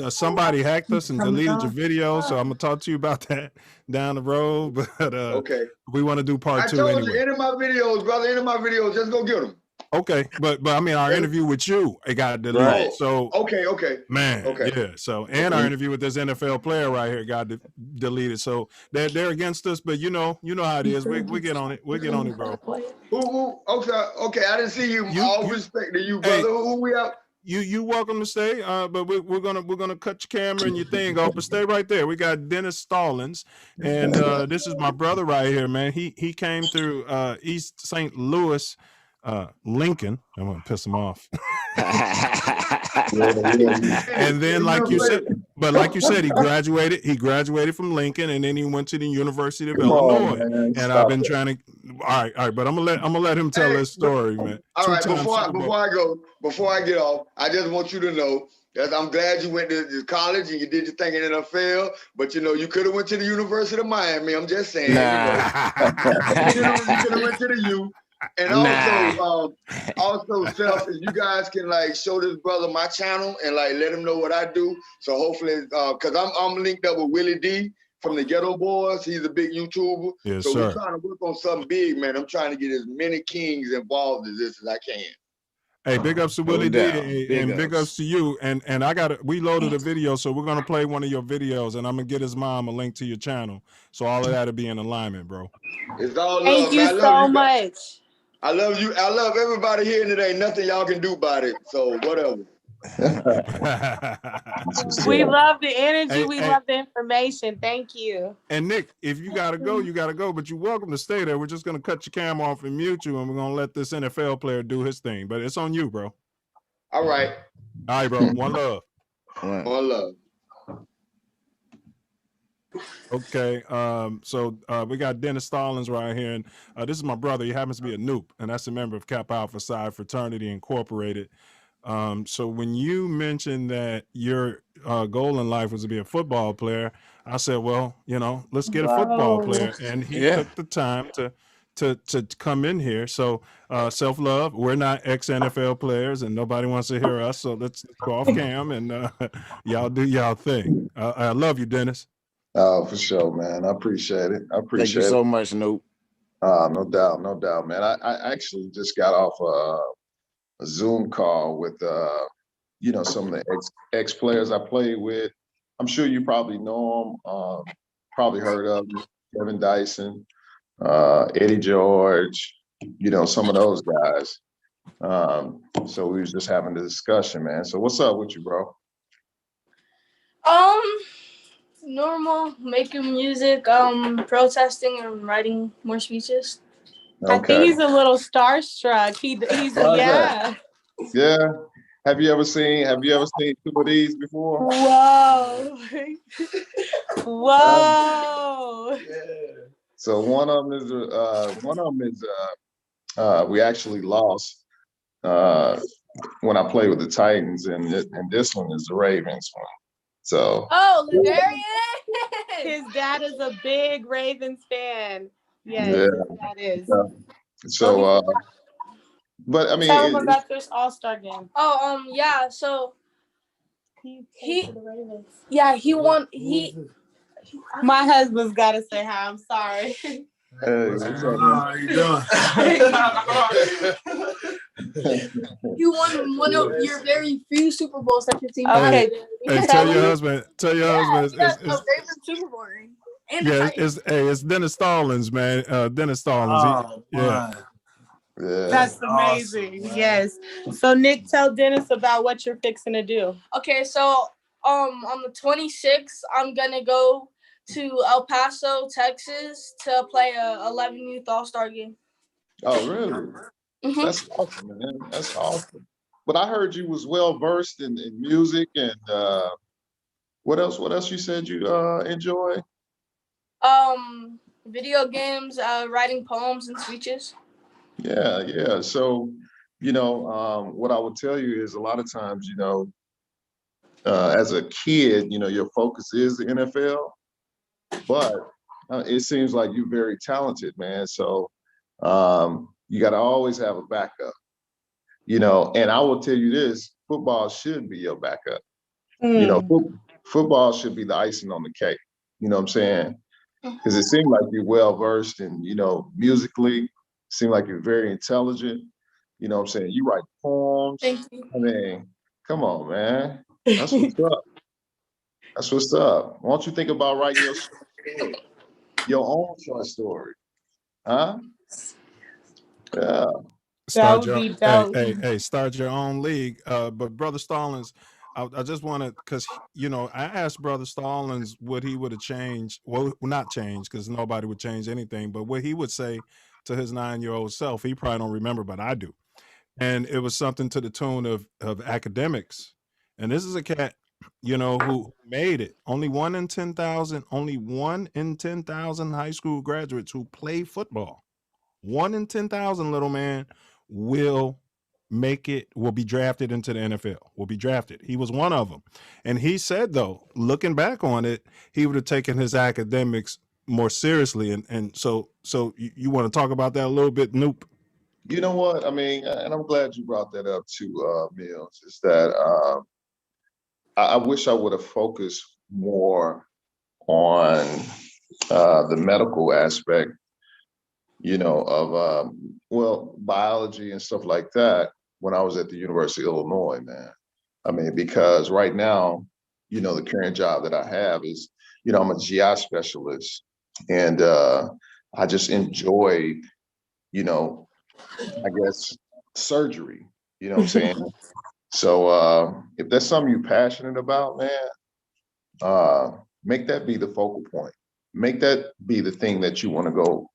somebody hacked us and deleted your video, so I'm gonna talk to you about that down the road. But okay, we want to do part 2 told anyway. you, end of my videos, brother. End of my videos. Just go get them. Okay, but I mean, our interview with you, it got deleted. Right. So okay, man, okay, yeah. So and our interview with this NFL player right here got deleted. So they're against us, but you know how it is. We get on it. We get on it, bro. Who? Okay. I didn't see you. All respect to you, brother. Hey, who we out? You welcome to stay, but we're gonna cut your camera and your thing off, but stay right there. We got Dennis Stallings, and this is my brother right here, man. He came through East St. Louis, Lincoln. I'm gonna piss him off. And then, like you said, he graduated from Lincoln, and then he went to the University of Illinois. And I've been trying to. All right, but I'm gonna let him tell his story, man. All right, before I get off, I just want you to know that I'm glad you went to college and you did your thing in the NFL, but you could have went to the University of Miami. I'm just saying. You could have went to the U. And also, Self, if you guys can show this brother my channel and let him know what I do. So hopefully, because I'm linked up with Willie D from the Ghetto Boys. He's a big YouTuber. Yes, so sir. we're trying to work on something big, man. I'm trying to get as many kings involved as I can. Hey, big ups to Willie D, and big ups to you. And we loaded a video, so we're gonna play one of your videos, and I'm gonna get his mom a link to your channel, so all of that'll be in alignment, bro. It's all love. Thank you so much. I love you. I love everybody here today. Nothing y'all can do about it. So whatever. We love the energy. We love the information. Thank you. And Nick, if you gotta go, you gotta go. But you're welcome to stay there. We're just gonna cut your camera off and mute you, and we're gonna let this NFL player do his thing. But it's on you, bro. All right. All right, bro. One love. One love. Okay, so we got Dennis Stallings right here, and this is my brother. He happens to be a Noop, and that's a member of Kappa Alpha Psi Fraternity Incorporated. So when you mentioned that your goal in life was to be a football player, I said, well, let's get a football player, and he took the time to come in here. So Self Love, we're not ex-NFL players, and nobody wants to hear us, so let's go off cam and y'all do y'all thing. I love you, Dennis. Oh, for sure, man. I appreciate it. Thank you so much, Noop. No doubt, man. I actually just got off a Zoom call with some of the ex players I played with. I'm sure you probably know them. Probably heard of them. Kevin Dyson, Eddie George, some of those guys. So we was just having a discussion, man. So what's up with you, bro? Normal, making music, protesting and writing more speeches. I think he's a little starstruck. He's yeah. Yeah. Have you ever seen two of these before? Whoa. Whoa. So one of them is we actually lost when I played with the Titans, and this one is the Ravens one. So His dad is a big Ravens fan. Yes, yeah. his dad is. So but I mean, Tell him about this All-Star game. Yeah, so he won. My husband's got to say hi. I'm sorry. Hey, what's up, man? How you doing? You won one of your very few Super Bowls that your team Okay. had. Hey, tell your husband. Ravens Super Bowl ring. And It's Dennis Stallings, man. Dennis Stallings. Yeah. That's amazing. Awesome. Yes. So Nick, tell Dennis about what you're fixing to do. Okay, so on the 26th, I'm gonna go to El Paso, Texas, to play a 11 Youth All-Star game. Oh, really? That's awesome, man. That's awesome. But I heard you was well versed in music and what else? What else you said you enjoy? Video games, writing poems and speeches. Yeah. So, what I would tell you is a lot of times, as a kid, your focus is the NFL, but it seems like you're very talented, man. So you got to always have a backup, and I will tell you this, football should be your backup. Football should be the icing on the cake. You know what I'm saying? Because it seemed like you're well versed in, musically, seem like you're very intelligent. You know what I'm saying? You write poems. Thank you. I mean, come on, man. That's what's up. That's what's up. Why don't you think about writing your own short story? Huh? Yeah. Start your own league. But Brother Stallings, I just want to, because I asked Brother Stallings what he would have changed. Well, not changed, because nobody would change anything, but what he would say to his 9-year-old self. He probably don't remember, but I do. And it was something to the tune of academics. And this is a cat, who made it. Only one in 10,000 high school graduates who play football. 1 in 10,000, little man, will be drafted into the NFL, will be drafted. He was one of them. And he said, though, looking back on it, he would have taken his academics more seriously. And so you want to talk about that a little bit, Noop? You know what? I mean, and I'm glad you brought that up too, Mills, is that I wish I would have focused more on the medical aspect, of biology and stuff like that when I was at the University of Illinois, man. I mean, because right now, the current job that I have is, I'm a GI specialist, and I just enjoyed, I guess, surgery, you know what I'm saying? So if that's something you're passionate about, man, make that be the focal point. Make that be the thing that you want to go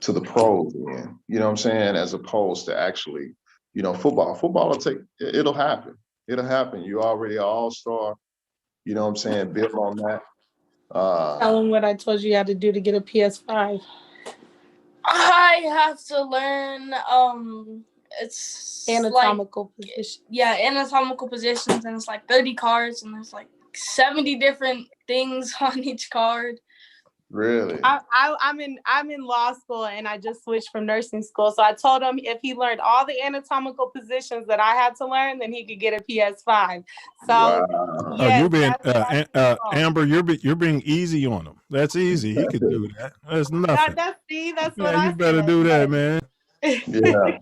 to the pros in, you know what I'm saying? As opposed to actually, football. Football it'll happen. It'll happen. You already an all-star, you know what I'm saying? Build on that. Tell him what I told you had to do to get a PS5. I have to learn it's anatomical positions. Yeah, anatomical positions, and it's like 30 cards, and there's like 70 different things on each card. Really? I'm in law school, and I just switched from nursing school. So I told him if he learned all the anatomical positions that I had to learn, then he could get a PS5. So wow. Yes, you're being Amber, you're being easy on him. That's easy. He could do that. That's nothing. That's what I you better said. do that, man. Yeah.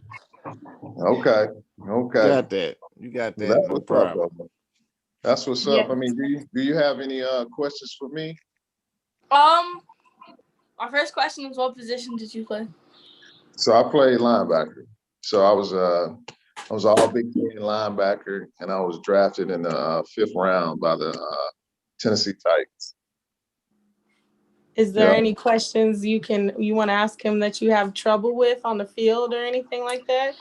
Okay. You got that. That's no what's problem. up, that's what's Yeah. up. I mean, do you have any questions for me? My first question is, what position did you play? So I played linebacker. So I was all Big Ten linebacker, and I was drafted in the 5th round by the Tennessee Titans. Is there Yeah. any questions you want to ask him that you have trouble with on the field or anything like that?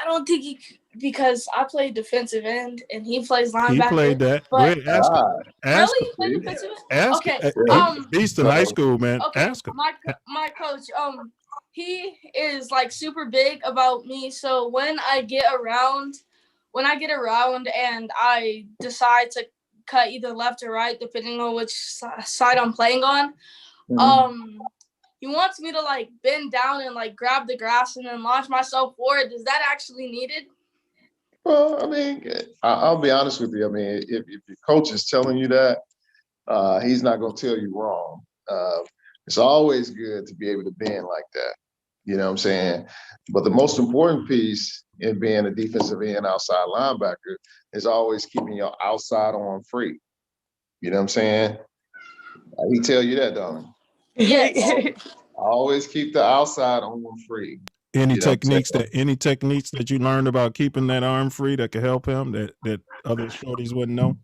I don't think because I play defensive end and he plays linebacker. He played that. Go But ahead, ask him. Ask really, him. you play defensive end? Ask Okay. him. Beast in high school, man. Okay. Ask him. My coach, he is like super big about me. So when I get around and I decide to cut either left or right, depending on which side I'm playing on, he wants me to like bend down and like grab the grass and then launch myself forward. Is that actually needed? Well, I mean, I'll be honest with you. I mean, if your coach is telling you that, he's not going to tell you wrong. It's always good to be able to bend like that. You know what I'm saying? But the most important piece in being a defensive end outside linebacker is always keeping your outside arm free. You know what I'm saying? He tell you that, don't he? Yes. Always keep the outside arm free. Any techniques that you learned about keeping that arm free that could help him that other shorties wouldn't know?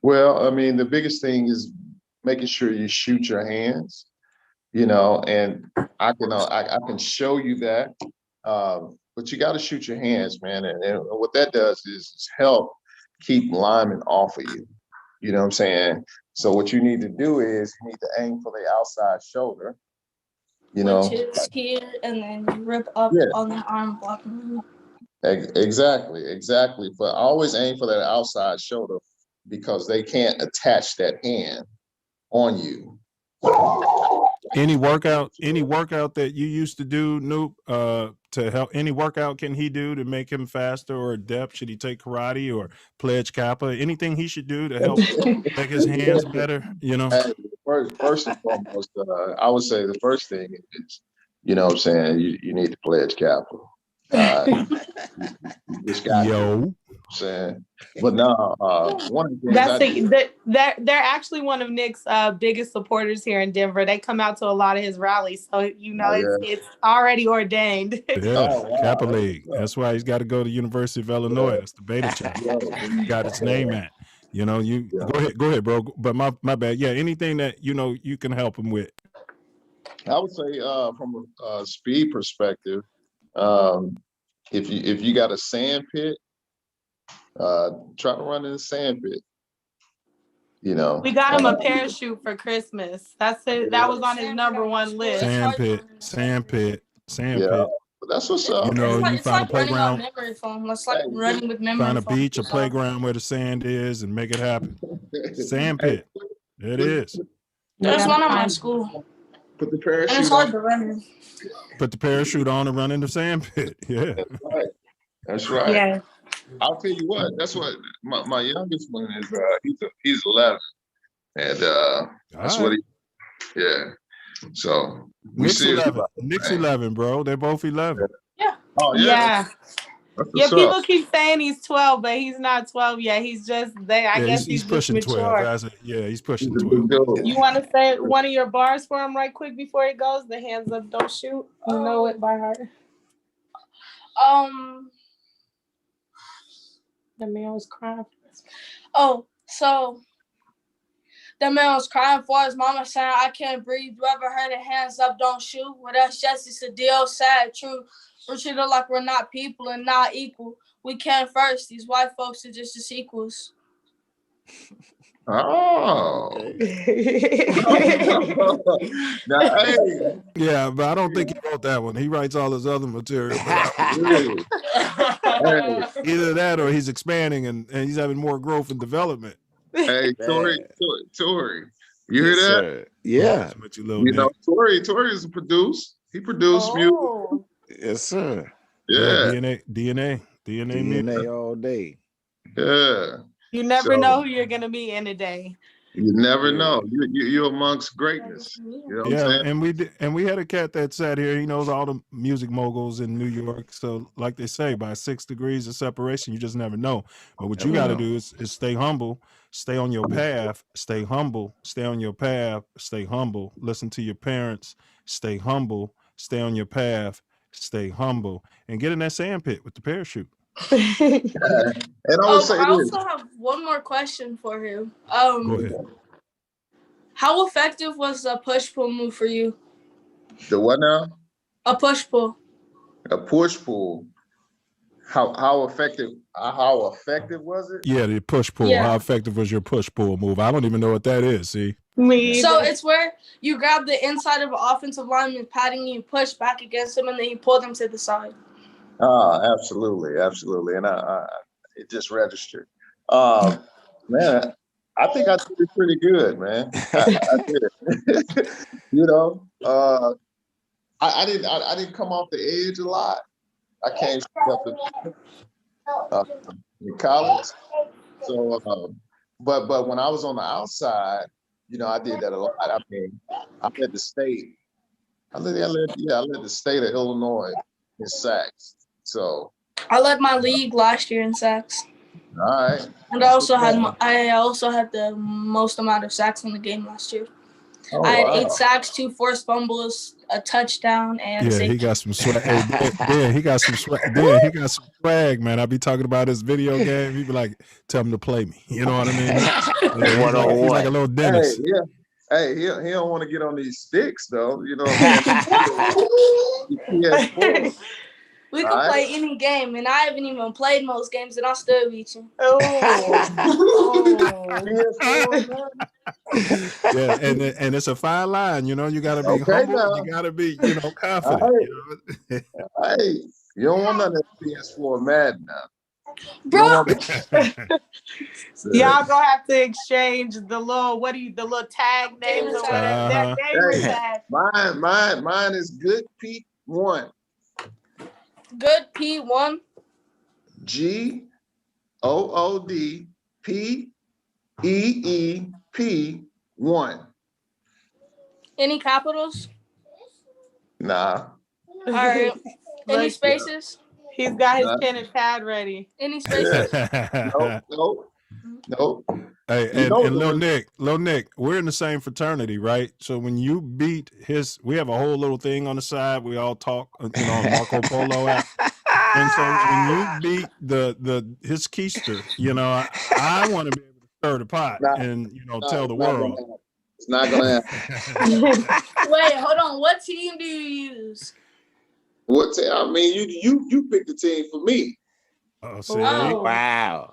Well, I mean, the biggest thing is making sure you shoot your hands, you know, and I can show you that, but you got to shoot your hands, man. And what that does is help keep linemen off of you. You know what I'm saying? So what you need to do is you need to aim for the outside shoulder. You know, which is here, and then you rip up on the arm blocking. Exactly. But always aim for that outside shoulder because they can't attach that hand on you. Any workout that you used to do, Noop, to help? Any workout can he do to make him faster or adept? Should he take karate or pledge Kappa? Anything he should do to help make his hands better? You know. First and foremost, I would say the first thing is, you know what I'm saying, you need to pledge Kappa. This guy, saying, but no, one of the things they're actually one of Nick's biggest supporters here in Denver. They come out to a lot of his rallies, so it's already ordained. Yeah, Kappa League. That's why he's got to go to University of Illinois. That's the beta check. Got its name at. You know, go ahead, bro. But my bad. Yeah, anything that you can help him with. I would say from a speed perspective, if you got a sand pit, try to run in the sand pit. You know, we got him a parachute for Christmas. That's it. That was on his #1 list. Sand pit. But that's what's up. You know, you find a playground. It's like running with memory Find a beach, a playground where the sand is, and make it happen. Sand pit. It is. There's one at my school. Put the parachute. And it's hard to run. Put the parachute on and run in the sand pit. Yeah. That's right. Yeah. I'll tell you what. That's what my youngest one is. He's 11, and that's what he. Yeah. So Nick's 11. Nick's 11, bro. They're both 11. Yeah. Oh yeah. Yeah. People keep saying he's 12, but he's not 12 yet. He's just there. I guess he's pushing just 12. He's pushing 12. You want to say one of your bars for him right quick before he goes? The hands up, don't shoot. You know it by heart. The man was crying. So the man was crying for his mama saying, "I can't breathe. Whoever heard it, hands up, don't shoot." Well, that's just it's a deal, sad, true. We're treated like we're not people and not equal. We can't first. These white folks are just equals. Oh. Now, hey. Yeah, but I don't think he wrote that one. He writes all his other material. Either that or he's expanding and he's having more growth and development. Hey, Tori, you hear that? Sir. Yeah. You know, Tori is a producer. He produced music. Yes, sir. Yeah. DNA all day. Yeah. You never know who you're gonna be in a day. You never know. You're amongst greatness. You know what I'm saying? and we had a cat that sat here. He knows all the music moguls in New York. So, like they say, by 6 degrees of separation, you just never know. But what you got to do is stay humble, stay on your path, stay humble, stay on your path, stay humble. Listen to your parents, stay humble, stay on your path, stay humble, and get in that sand pit with the parachute. And I would say I this. also have one more question for you. Go ahead. How effective was a push-pull move for you? The what now? A push-pull. A push-pull. How effective? How effective was it? Yeah, the push-pull. Yeah. How effective was your push-pull move? I don't even know what that is, see? So it's where you grab the inside of an offensive lineman padding, you push back against him, and then you pull them to the side. Absolutely. And it just registered. Man, I think I did it pretty good, man. I did. You know, I didn't come off the edge a lot. I came up in college. So, but when I was on the outside, you know, I did that a lot. I mean, I led the state. I led the state of Illinois in sacks. So I led my league last year in sacks. All right. And I also had the most amount of sacks in the game last year. Oh, I had wow. 8 sacks, 2 forced fumbles, a touchdown, and Yeah, he got some swag. Hey, he got some swag. Dan, he got some swag, man. I be talking about his video game. He be like, tell him to play me. You know what I mean? Yeah, he's like a little Dennis. Hey, he don't want to get on these sticks though. You know what I mean? We can play any game, and I haven't even played most games, and I'll still beat you. Yeah, and it's a fine line, you know. You got to be humble. Now. You got to be, confident. Hey, you know? Hey, you don't want none of that PS4 Madden now, bro. Y'all gonna have to exchange the little tag names or whatever. Hey, mine is Good Pete 1. Good P1. GOODPEEP1. Any capitals? Nah. All right. Any spaces? He's got his pen and pad ready. Any spaces? Nope. Hey, and Lil Nick, we're in the same fraternity, right? So when you beat we have a whole little thing on the side. We all talk, on Marco Polo app. And so when you beat his keister, I want to be able to stir the pot and tell the world. It's not gonna happen. Wait, hold on. What team do you use? What team? I mean, you picked the team for me. Oh, see? Wow.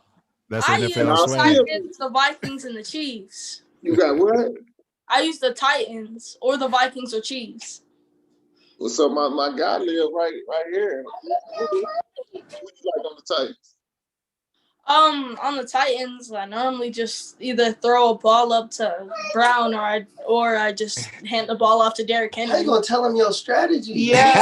That's I use the Titans, the Vikings, and the Chiefs. You got what? I use the Titans or the Vikings or Chiefs. Well, so my guy live right here. What do you like on the Titans? On the Titans, I normally just either throw a ball up to Brown or I just hand the ball off to Derrick Henry. How you gonna tell him your strategy? Yeah.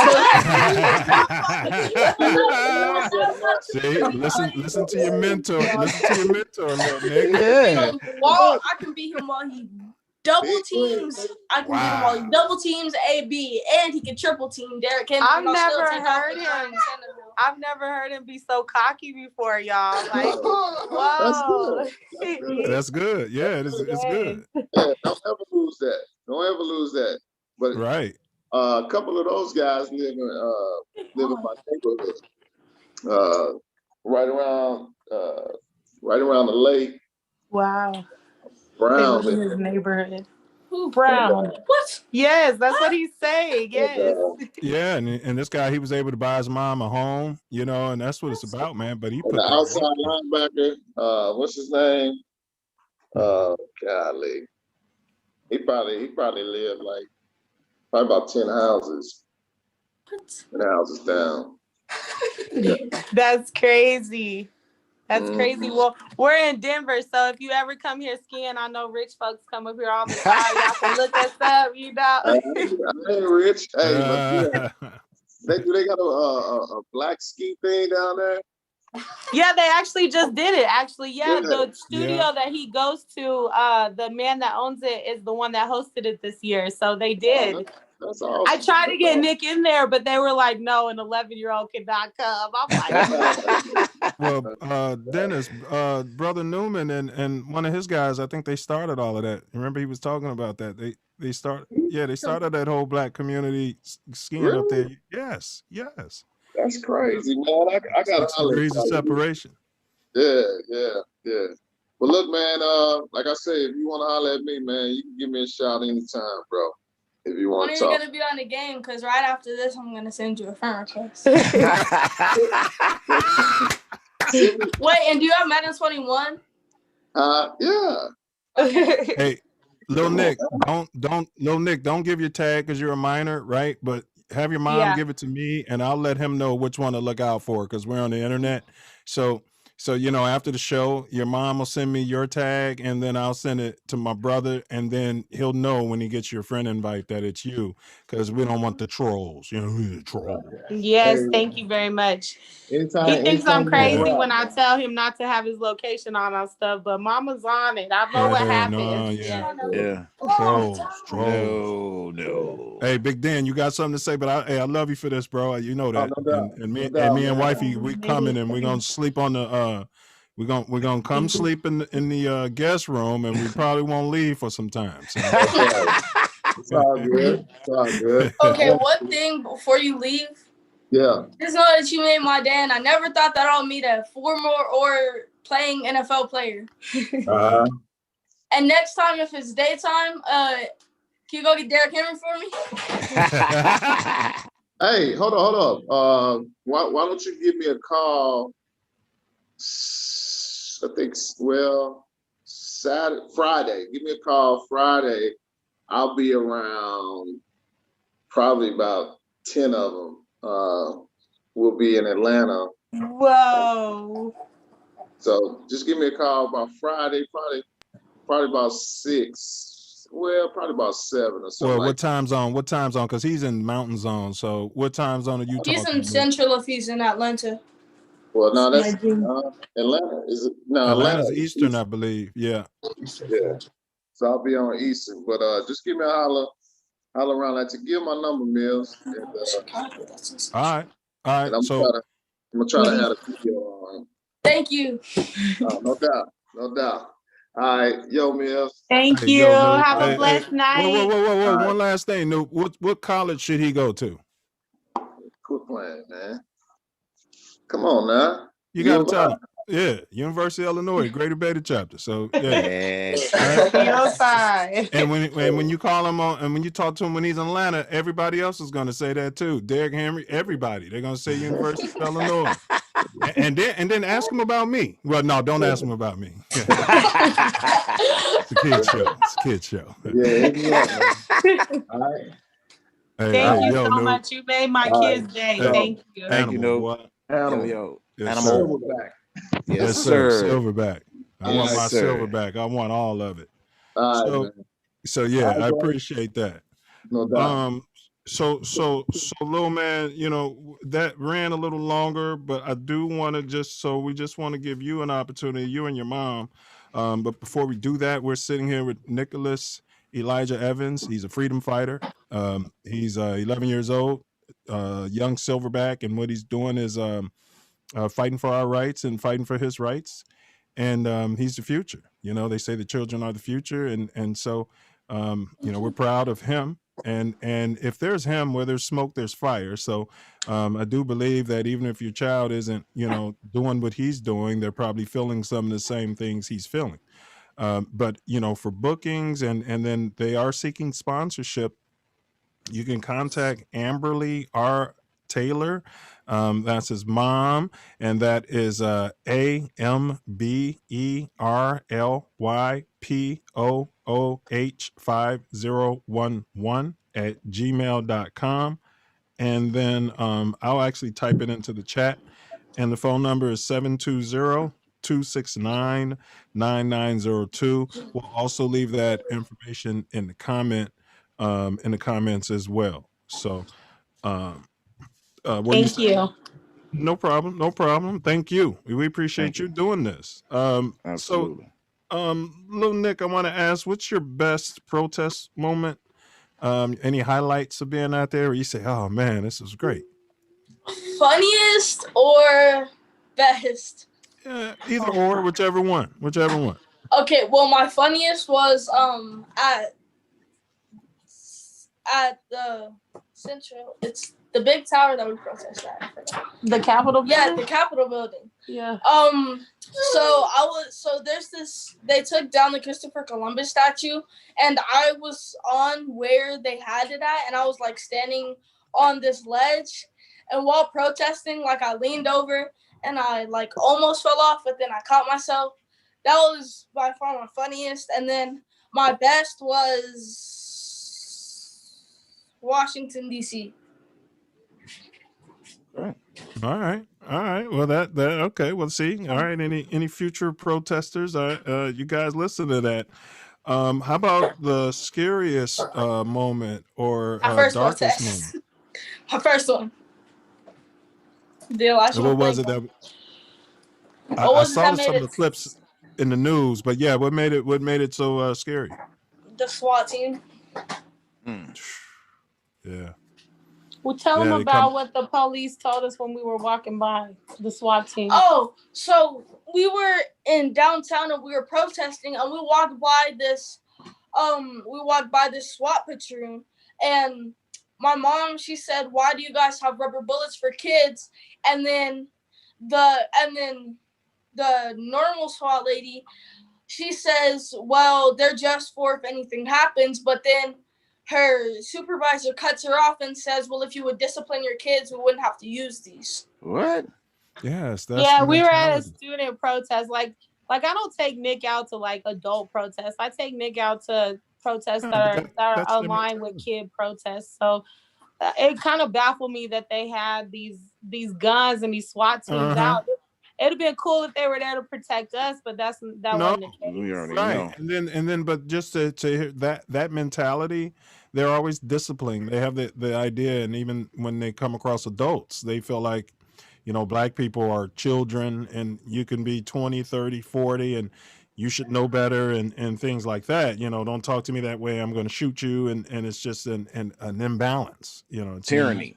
See, listen to your mentor. Listen to your mentor, little Nick. Yeah. I can beat him while he double teams. I can beat him while he double teams AB, and he can triple team Derrick Henry. I've never heard him be so cocky before, y'all. Like, whoa. That's good. Yeah, it's good. Yeah, don't ever lose that. But right. A couple of those guys live in my neighborhood. Right around the lake. Wow. Brown in his neighborhood. Who Brown? What? Yes, that's what he's saying. Yes. Yeah, and this guy, he was able to buy his mom a home, and that's what it's about, man. But he put the outside linebacker. What's his name? Golly. He probably lived like probably about 10 houses. 10 houses down. That's crazy. That's crazy. Well, we're in Denver, so if you ever come here skiing, I know rich folks come up here all the time. Y'all can look us up, I ain't rich. Hey, they got a black ski thing down there. Yeah, they actually just did it. Actually, the studio that he goes to, the man that owns it is the one that hosted it this year. So they did. That's awesome. I tried to get Nick in there, but they were like, no, an 11-year-old cannot come. I'm like, well, Dennis, Brother Newman and one of his guys, I think they started all of that. Remember he was talking about that. They started that whole black community skiing up there. Really? Yes. That's crazy, man. I gotta 6 holler degrees of at you. separation. Yeah. Well, look, man. Like I say, if you want to holler at me, man, you can give me a shout anytime, bro. If you When want are to you talk. gonna be on the game? Because right after this, I'm gonna send you a friend request. Wait, and do you have Madden 21? Yeah. Hey, Lil Nick, don't give your tag because you're a minor, right? But have your mom give it to me, and I'll let him know which one to look out for because we're on the internet. So after the show, your mom will send me your tag, and then I'll send it to my brother, and then he'll know when he gets your friend invite that it's you because we don't want the trolls. Who's the troll? Yes, thank you very much. He thinks I'm crazy when I tell him not to have his location on stuff, but Mama's on it. I know what happened. Yeah. Trolls. No. Hey, Big Dan, you got something to say? But I love you for this, bro. You know that. No doubt. And me No doubt, and man. wifey, we coming and we're gonna sleep on the we're gonna come sleep in the guest room, and we probably won't leave for some time. So. It's all good. It's all good. Okay, one thing before you leave. Yeah. Just know that you made my day, and I never thought that I'll meet a former or playing NFL player. And next time, if it's daytime, can you go get Derrick Henry for me? Hey, hold on. Why don't you give me a call? I think Friday. Give me a call Friday. I'll be around. Probably about 10 of them. Will be in Atlanta. Whoa. So just give me a call about Friday, probably about 6. Well, probably about 7 or something. Well, what time zone? What time zone? Because he's in Mountain Zone. So what time zone are you talking He's in about? Central if he's in Atlanta. Well, no, that's Atlanta. Is it? No, Atlanta's Eastern, I believe. Yeah. Yeah. So I'll be on Eastern, but just give me a holler around. Like to give my number, Mills. And, All right. And I'm gonna try to have a video on. Thank you. No doubt. All right, yo, Mills. Thank you. Have a blessed night. Whoa. One last thing. No, what college should he go to? Quit playing, man. Come on now. You got to tell him. Yeah, University of Illinois, Greater Beta chapter. So yeah. And when you call him on, and when you talk to him when he's in Atlanta, everybody else is going to say that too. Derrick Henry, everybody, they're going to say University of Illinois. And then ask him about me. Well, no, don't ask him about me. It's a kid show. Yeah. All right. Thank you so much. You made my kids' day. Thank you. Thank you, Animal. Silverback. Yes, sir. Silverback. I want my silverback. I want all of it. So yeah, I appreciate that. No doubt. So little man, that ran a little longer, but I do want to we just want to give you an opportunity, you and your mom. But before we do that, we're sitting here with Nicholas Elijah Evans. He's a freedom fighter. He's 11 years old, young silverback, and what he's doing is fighting for our rights and fighting for his rights. And he's the future. They say the children are the future, and so we're proud of him. And if there's him, where there's smoke, there's fire. So I do believe that even if your child isn't, doing what he's doing, they're probably feeling some of the same things he's feeling. But for bookings and then they are seeking sponsorship, you can contact Amberly R. Taylor. That's his mom, and that is AMBERLYPOOH5011 and then I'll actually type it into the chat, and the phone number is 720-269-9902. We'll also leave that information in the comments as well. So thank you. No problem. Thank you. We appreciate you doing this. Absolutely. So little Nick, I want to ask, what's your best protest moment? Any highlights of being out there where you say, oh man, this was great? Funniest or best? Either or, whichever one. Okay, well, my funniest was at the Central. It's the big tower that we protest at. The Capitol building? Yeah, the Capitol building. Yeah. So there's this, they took down the Christopher Columbus statue, and I was on where they had it at, and I was like standing on this ledge, and while protesting, like I leaned over and I like almost fell off, but then I caught myself. That was by far my funniest. And then my best was Washington, D.C. All right. Well, that okay. Well, see. All right. Any future protesters? You guys listen to that. How about the scariest moment or My first darkest protest. moment? My first one. What was it that I saw some of the clips in the news? But yeah, what made it so scary? The SWAT team. Yeah. Well, tell them about what the police told us when we were walking by the SWAT team. Oh, so we were in downtown and we were protesting, and we walked by this SWAT platoon, and my mom, she said, "Why do you guys have rubber bullets for kids?" And then the normal SWAT lady, she says, "Well, they're just for if anything happens," but then her supervisor cuts her off and says, "Well, if you would discipline your kids, we wouldn't have to use these." What? Yes, that's yeah. We were at a student protest. Like I don't take Nick out to like adult protests. I take Nick out to protests that are aligned with kid protests. So it kind of baffled me that they had these guns and these SWAT teams out. It'd have been cool if they were there to protect us, but that wasn't the case. We already Right. know. And then, but just to hear that mentality, they're always disciplined. They have the idea, and even when they come across adults, they feel like, black people are children, and you can be 20, 30, 40, and you should know better, and things like that. Don't talk to me that way. I'm going to shoot you, and it's just an imbalance. It's tyranny.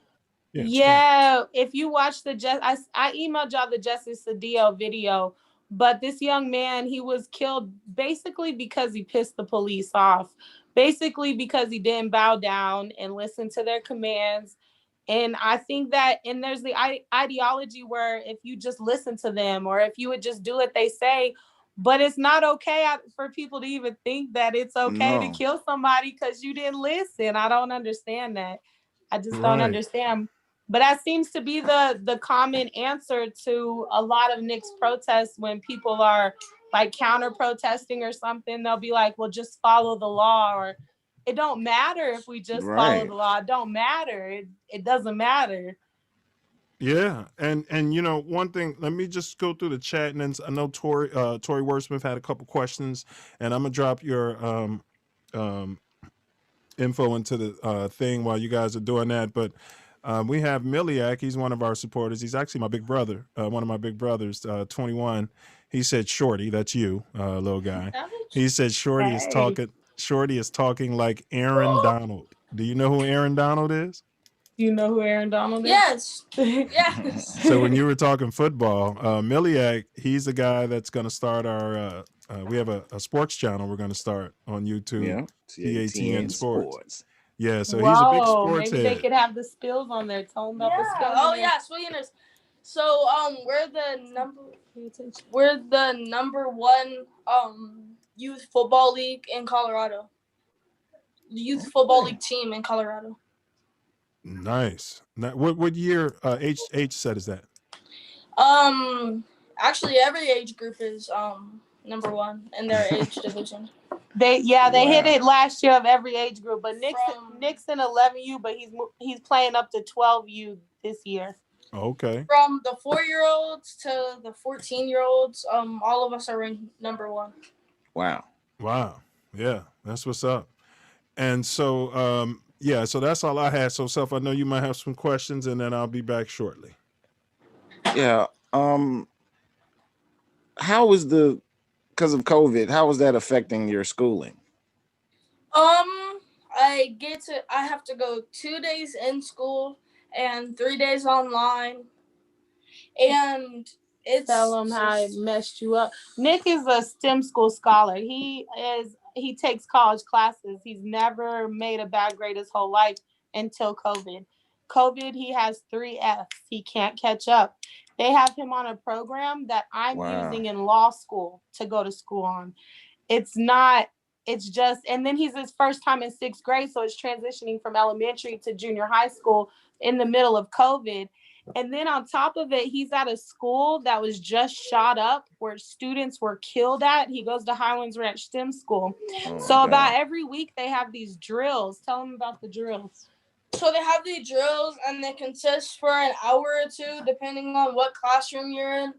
Yeah, if you watch I emailed y'all the Justice Cedillo video, but this young man, he was killed basically because he pissed the police off, basically because he didn't bow down and listen to their commands. And I think that, and there's the ideology where if you just listen to them or if you would just do what they say, but it's not okay for people to even think that it's okay to kill somebody because you didn't listen. I don't understand that. I just don't understand. But that seems to be the common answer to a lot of Nick's protests when people are like counter protesting or something. They'll be like, well, just follow the law, or it don't matter if we just follow the law. It don't matter. It doesn't matter. Yeah. And one thing, let me just go through the chat, and then I know Tori Wordsmith had a couple questions, and I'm gonna drop your info into the thing while you guys are doing that. But we have Miliak. He's one of our supporters. He's actually my big brother, one of my big brothers, 21. He said, Shorty, that's you, little guy. He said, Shorty is talking like Aaron Donald. Do you know who Aaron Donald is? Do you know who Aaron Donald is? Yes. Yes. So when you were talking football, Miliak, he's the guy that's going to start our, we have a sports channel we're going to start on YouTube. Yeah. TATN Sports. Yeah, so Whoa, he's a big sports maybe head. they could have the spills on there. Tone up the spills. Oh yeah, sweetness. So we're the number one youth football league in Colorado. The youth football league team in Colorado. Nice. Now, what year H set is that? Actually every age group is number one in their age division. They hit it last year of every age group, but Nick's in 11U, but he's playing up to 12U this year. Okay. From the 4-year-olds to the 14-year-olds, all of us are ranked number one. Wow. Yeah, that's what's up. And so so that's all I had. So Self, I know you might have some questions, and then I'll be back shortly. Yeah. How was because of COVID, how was that affecting your schooling? I have to go 2 days in school and 3 days online, and tell them how it messed you up. Nick is a STEM school scholar. He is he takes college classes. He's never made a bad grade his whole life until COVID. He has 3 Fs. He can't catch up. They have him on a program that I'm using in law school to go to school on. It's just, and then he's his first time in 6th grade. So it's transitioning from elementary to junior high school in the middle of COVID. And then on top of it, he's at a school that was just shot up where students were killed at. He goes to Highlands Ranch STEM School. So about every week they have these drills. Tell them about the drills. So they have the drills and they consist for an hour or 2, depending on what classroom you're in.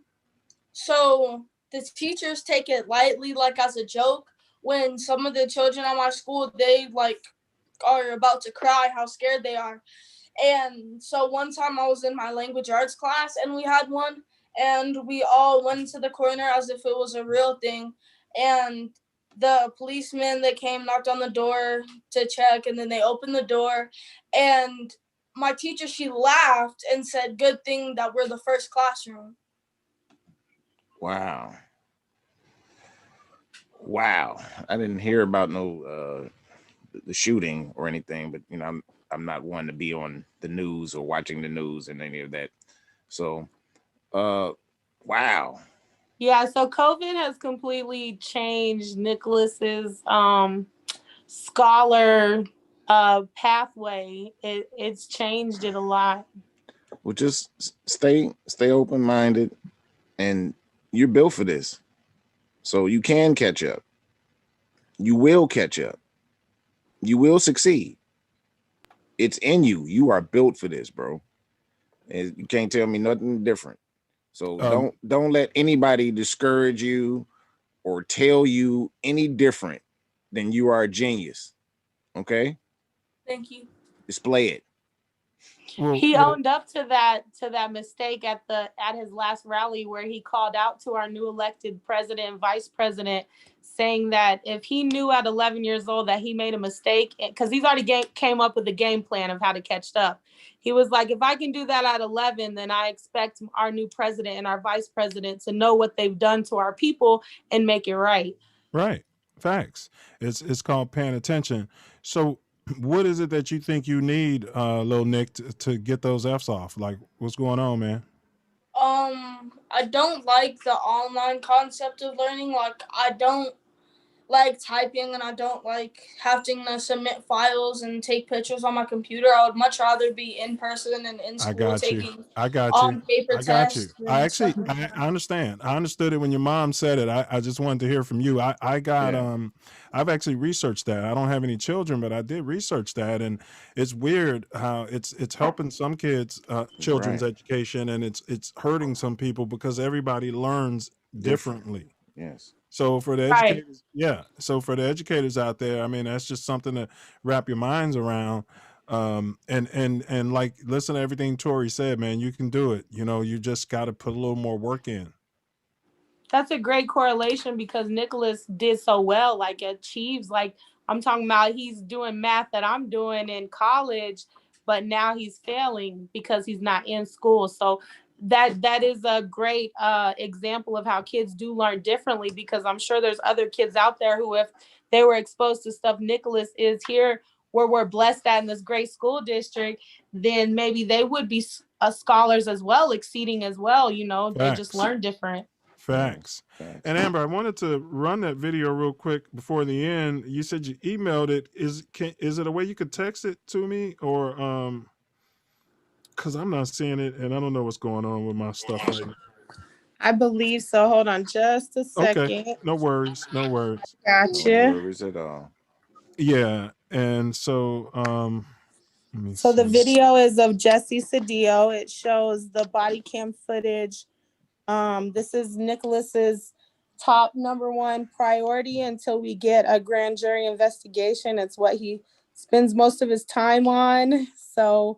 So the teachers take it lightly, like as a joke. When some of the children at my school, they like are about to cry, how scared they are. And so one time I was in my language arts class and we had one, and we all went into the corner as if it was a real thing. And the policemen that came knocked on the door to check, and then they opened the door. And my teacher, she laughed and said, "Good thing that we're the first classroom." Wow. I didn't hear about no the shooting or anything, but you know, I'm not one to be on the news or watching the news and any of that. So wow. Yeah, so COVID has completely changed Nicholas's scholar pathway. It's changed it a lot. Well, just stay open-minded, and you're built for this. So you can catch up. You will catch up. You will succeed. It's in you. You are built for this, bro. And you can't tell me nothing different. So don't let anybody discourage you or tell you any different than you are a genius. Okay? Thank you. Display it. He owned up to that mistake at his last rally, where he called out to our new elected president and vice president, saying that if he knew at 11 years old that he made a mistake, because he's already came up with a game plan of how to catch up. He was like, if I can do that at 11, then I expect our new president and our vice president to know what they've done to our people and make it right. Right. Facts. It's called paying attention. So what is it that you think you need, Lil Nick, to get those F's off? Like, what's going on, man? I don't like the online concept of learning. Like, I don't like typing, and I don't like having to submit files and take pictures on my computer. I would much rather be in person and in school taking paper tests. I understand. I understood it when your mom said it. I just wanted to hear from you. I've actually researched that. I don't have any children, but I did research that, and it's weird how it's helping some kids, children's education, and it's hurting some people because everybody learns differently. Yes. So for the educators, So for the educators out there, I mean, that's just something to wrap your minds around. And like, listen to everything Tori said, man. You can do it. You know, you just got to put a little more work in. That's a great correlation, because Nicholas did so well, like achieves, like I'm talking about, he's doing math that I'm doing in college, but now he's failing because he's not in school. So that is a great example of how kids do learn differently, because I'm sure there's other kids out there who, if they were exposed to stuff Nicholas is here, where we're blessed at in this great school district, then maybe they would be scholars as well, exceeding as well. You know, they just learn different. Facts. And Amber, I wanted to run that video real quick before the end. You said you emailed it. Is it a way you could text it to me, or because I'm not seeing it and I don't know what's going on with my stuff right now. I believe so. Hold on just a second. Okay. No worries. Gotcha. No worries at all. Yeah. And so the video is of Jesse Cedillo. It shows the body cam footage. This is Nicholas's top #1 priority until we get a grand jury investigation. It's what he spends most of his time on. So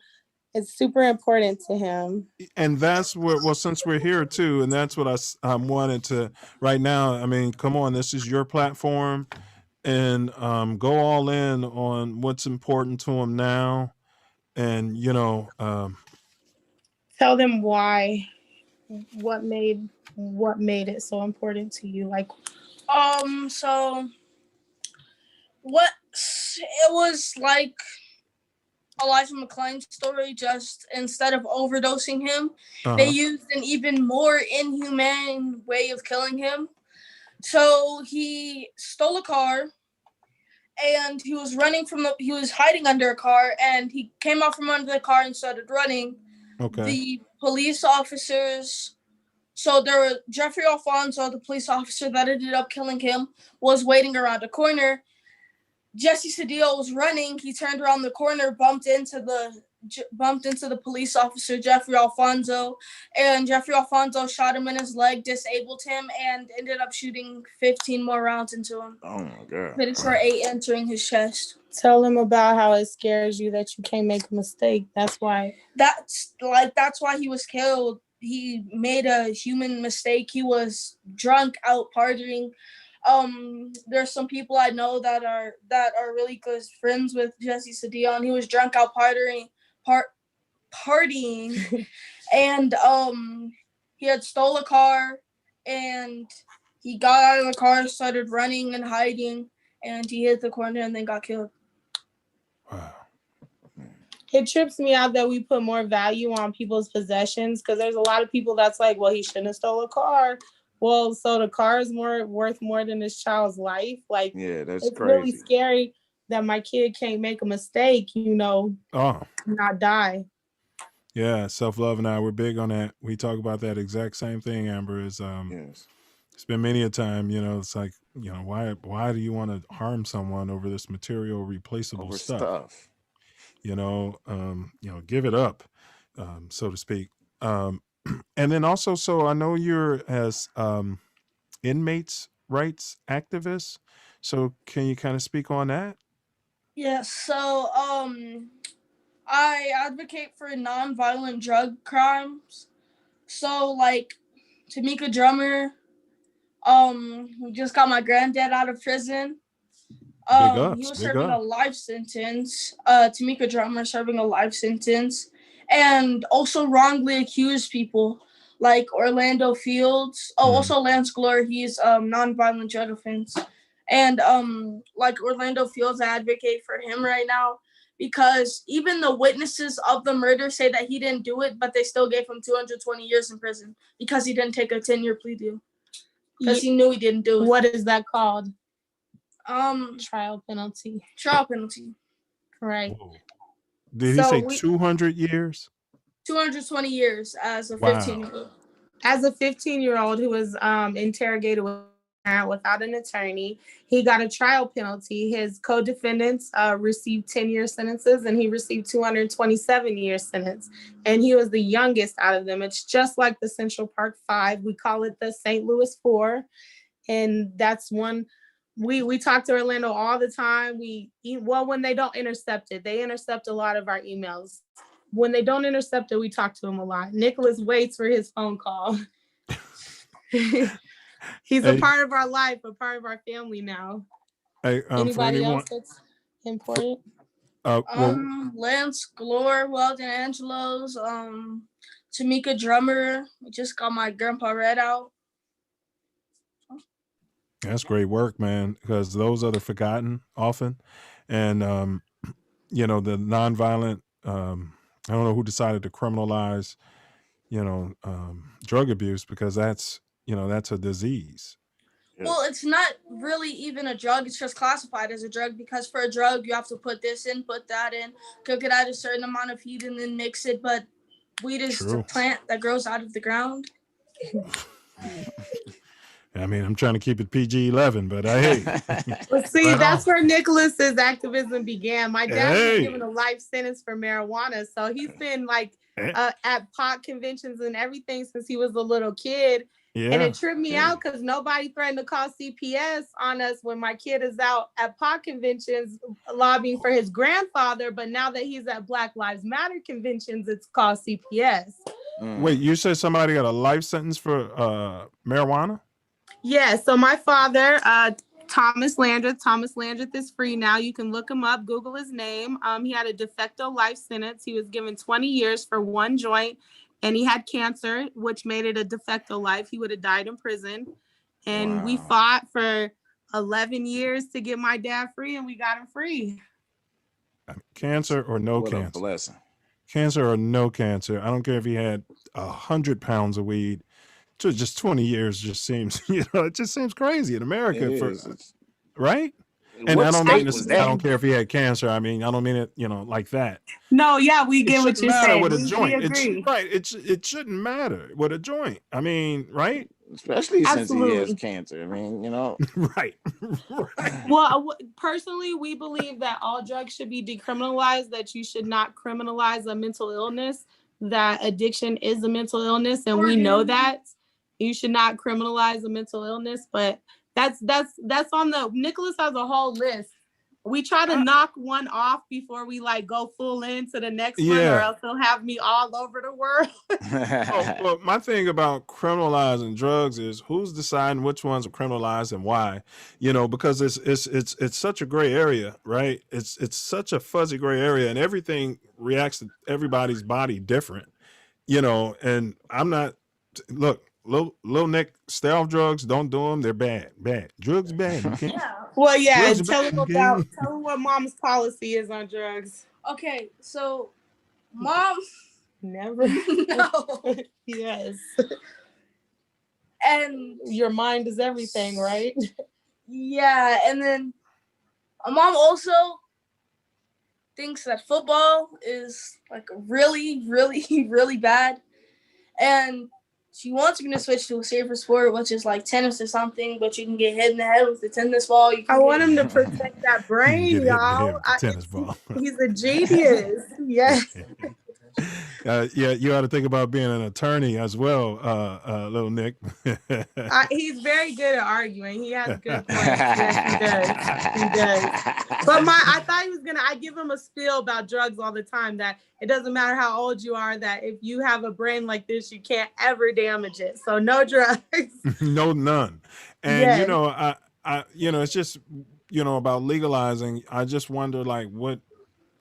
it's super important to him. And that's what, well, since we're here too, and that's what I wanted to right now. I mean, come on, this is your platform, and go all in on what's important to him now. And, you know, tell them why, what made it so important to you. Like, so What it was like Elijah McClain's story, just instead of overdosing him, they used an even more inhumane way of killing him. So he stole a car, and he was hiding under a car, and he came out from under the car and started running. Okay. The police officers, so there were Jeffrey Alfonso, the police officer that ended up killing him, was waiting around a corner. Jesse Cedillo was running. He turned around the corner, bumped into the police officer, Jeffrey Alfonso, and Jeffrey Alfonso shot him in his leg, disabled him, and ended up shooting 15 more rounds into him. Oh my God. But it's for 8 entering his chest. Tell him about how it scares you that you can't make a mistake. That's why. That's why he was killed. He made a human mistake. He was drunk out partying. There's some people I know that are really good friends with Jesse Cedillo, and he was drunk out partying, and he had stole a car, and he got out of the car, started running and hiding, and he hit the corner and then got killed. Wow. It trips me out that we put more value on people's possessions, because there's a lot of people that's like, well, he shouldn't have stole a car. Well, so the car is worth more than this child's life. Like, yeah, that's it's crazy. really scary that my kid can't make a mistake, not die. Yeah, Self Love and I, we're big on that. We talk about that exact same thing, Amber, is yes. It's been many a time, it's like, why do you want to harm someone over this material replaceable stuff? Give it up, so to speak. And then also, so I know you're as inmates rights activist. So can you kind of speak on that? Yes. So I advocate for nonviolent drug crimes. So like Tamika Drummer, who just got my granddad out of prison. He was serving a life sentence. Tamika Drummer serving a life sentence. And also wrongly accused people like Orlando Fields. Also Lance Glore, he's nonviolent drug offense. And like Orlando Fields, I advocate for him right now because even the witnesses of the murder say that he didn't do it, but they still gave him 220 years in prison because he didn't take a 10-year plea deal. Because he knew he didn't do it. What is that called? Trial penalty. Right. Whoa. Did he say 200 years? 220 years as a 15-year-old. As a 15-year-old who was interrogated without an attorney, he got a trial penalty. His co-defendants received 10-year sentences, and he received 227-year sentence. And he was the youngest out of them. It's just like the Central Park 5. We call it the St. Louis 4. And that's one. We talk to Orlando all the time. When they don't intercept it, they intercept a lot of our emails. When they don't intercept it, we talk to him a lot. Nicholas waits for his phone call. He's a part of our life, a part of our family now. Anybody else that's important? Lance Glore, Weldon Angelos, Tamika Drummer. I just got my grandpa Red out. That's great work, man, because those are the forgotten often. And, the nonviolent, I don't know who decided to criminalize, drug abuse, because that's a disease. Well, it's not really even a drug. It's just classified as a drug because for a drug, you have to put this in, put that in, cook it at a certain amount of heat, and then mix it. But weed is a plant that grows out of the ground. I mean, I'm trying to keep it PG-11, but Well, see, that's where Nicholas's activism began. My dad was given a life sentence for marijuana, so he's been at pot conventions and everything since he was a little kid. Yeah. And it tripped me out because nobody threatened to call CPS on us when my kid is out at pot conventions lobbying for his grandfather. But now that he's at Black Lives Matter conventions, it's called CPS. Wait, you said somebody got a life sentence for marijuana? Yeah, so my father, Thomas Landreth is free now. You can look him up, Google his name. He had a de facto life sentence. He was given 20 years for one joint, and he had cancer, which made it a de facto life. He would have died in prison. And we fought for 11 years to get my dad free, and we got him free. Cancer or no What cancer? a blessing. Cancer or no cancer. I don't care if he had 100 pounds of weed. Just 20 years just seems, it just seems crazy in America. Right? And What I don't mean state was I that? don't care if he had cancer. I mean, I don't mean it, like that. No, yeah, we get what you're saying. With a We joint. agree. It shouldn't matter with a joint. I mean, right? Especially since he has Absolutely. cancer. I mean, Right. Well, personally, we believe that all drugs should be decriminalized, that you should not criminalize a mental illness, that addiction is a mental illness, and we know that. You should not criminalize a mental illness, but that's on the, Nicholas has a whole list. We try to knock one off before we go full into the next one, or else they'll have me all over the world. Well, my thing about criminalizing drugs is who's deciding which ones are criminalized and why, because it's such a gray area, right? It's such a fuzzy gray area, and everything reacts to everybody's body different, and I'm not, look, Lil Nick, stay off drugs, don't do them, they're bad. Drugs bad. You can't. Well, yeah, Drugs tell bad. him what mom's policy is on drugs. Okay, so mom never. No. Yes. And your mind is everything, right? Yeah, and then mom also thinks that football is really, really, really bad, and she wants me to switch to a safer sport, which is tennis or something, but you can get hit in the head with the tennis ball. I want him to protect that brain, y'all. Tennis ball. He's a genius. Yes. Yeah, you ought to think about being an attorney as well, little Nick. He's very good at arguing. He has good points. Yes, he does. But I thought he was I give him a spiel about drugs all the time, that it doesn't matter how old you are, that if you have a brain like this, you can't ever damage it. So no drugs. No, none. And Yes. I it's just about legalizing. I just wonder what,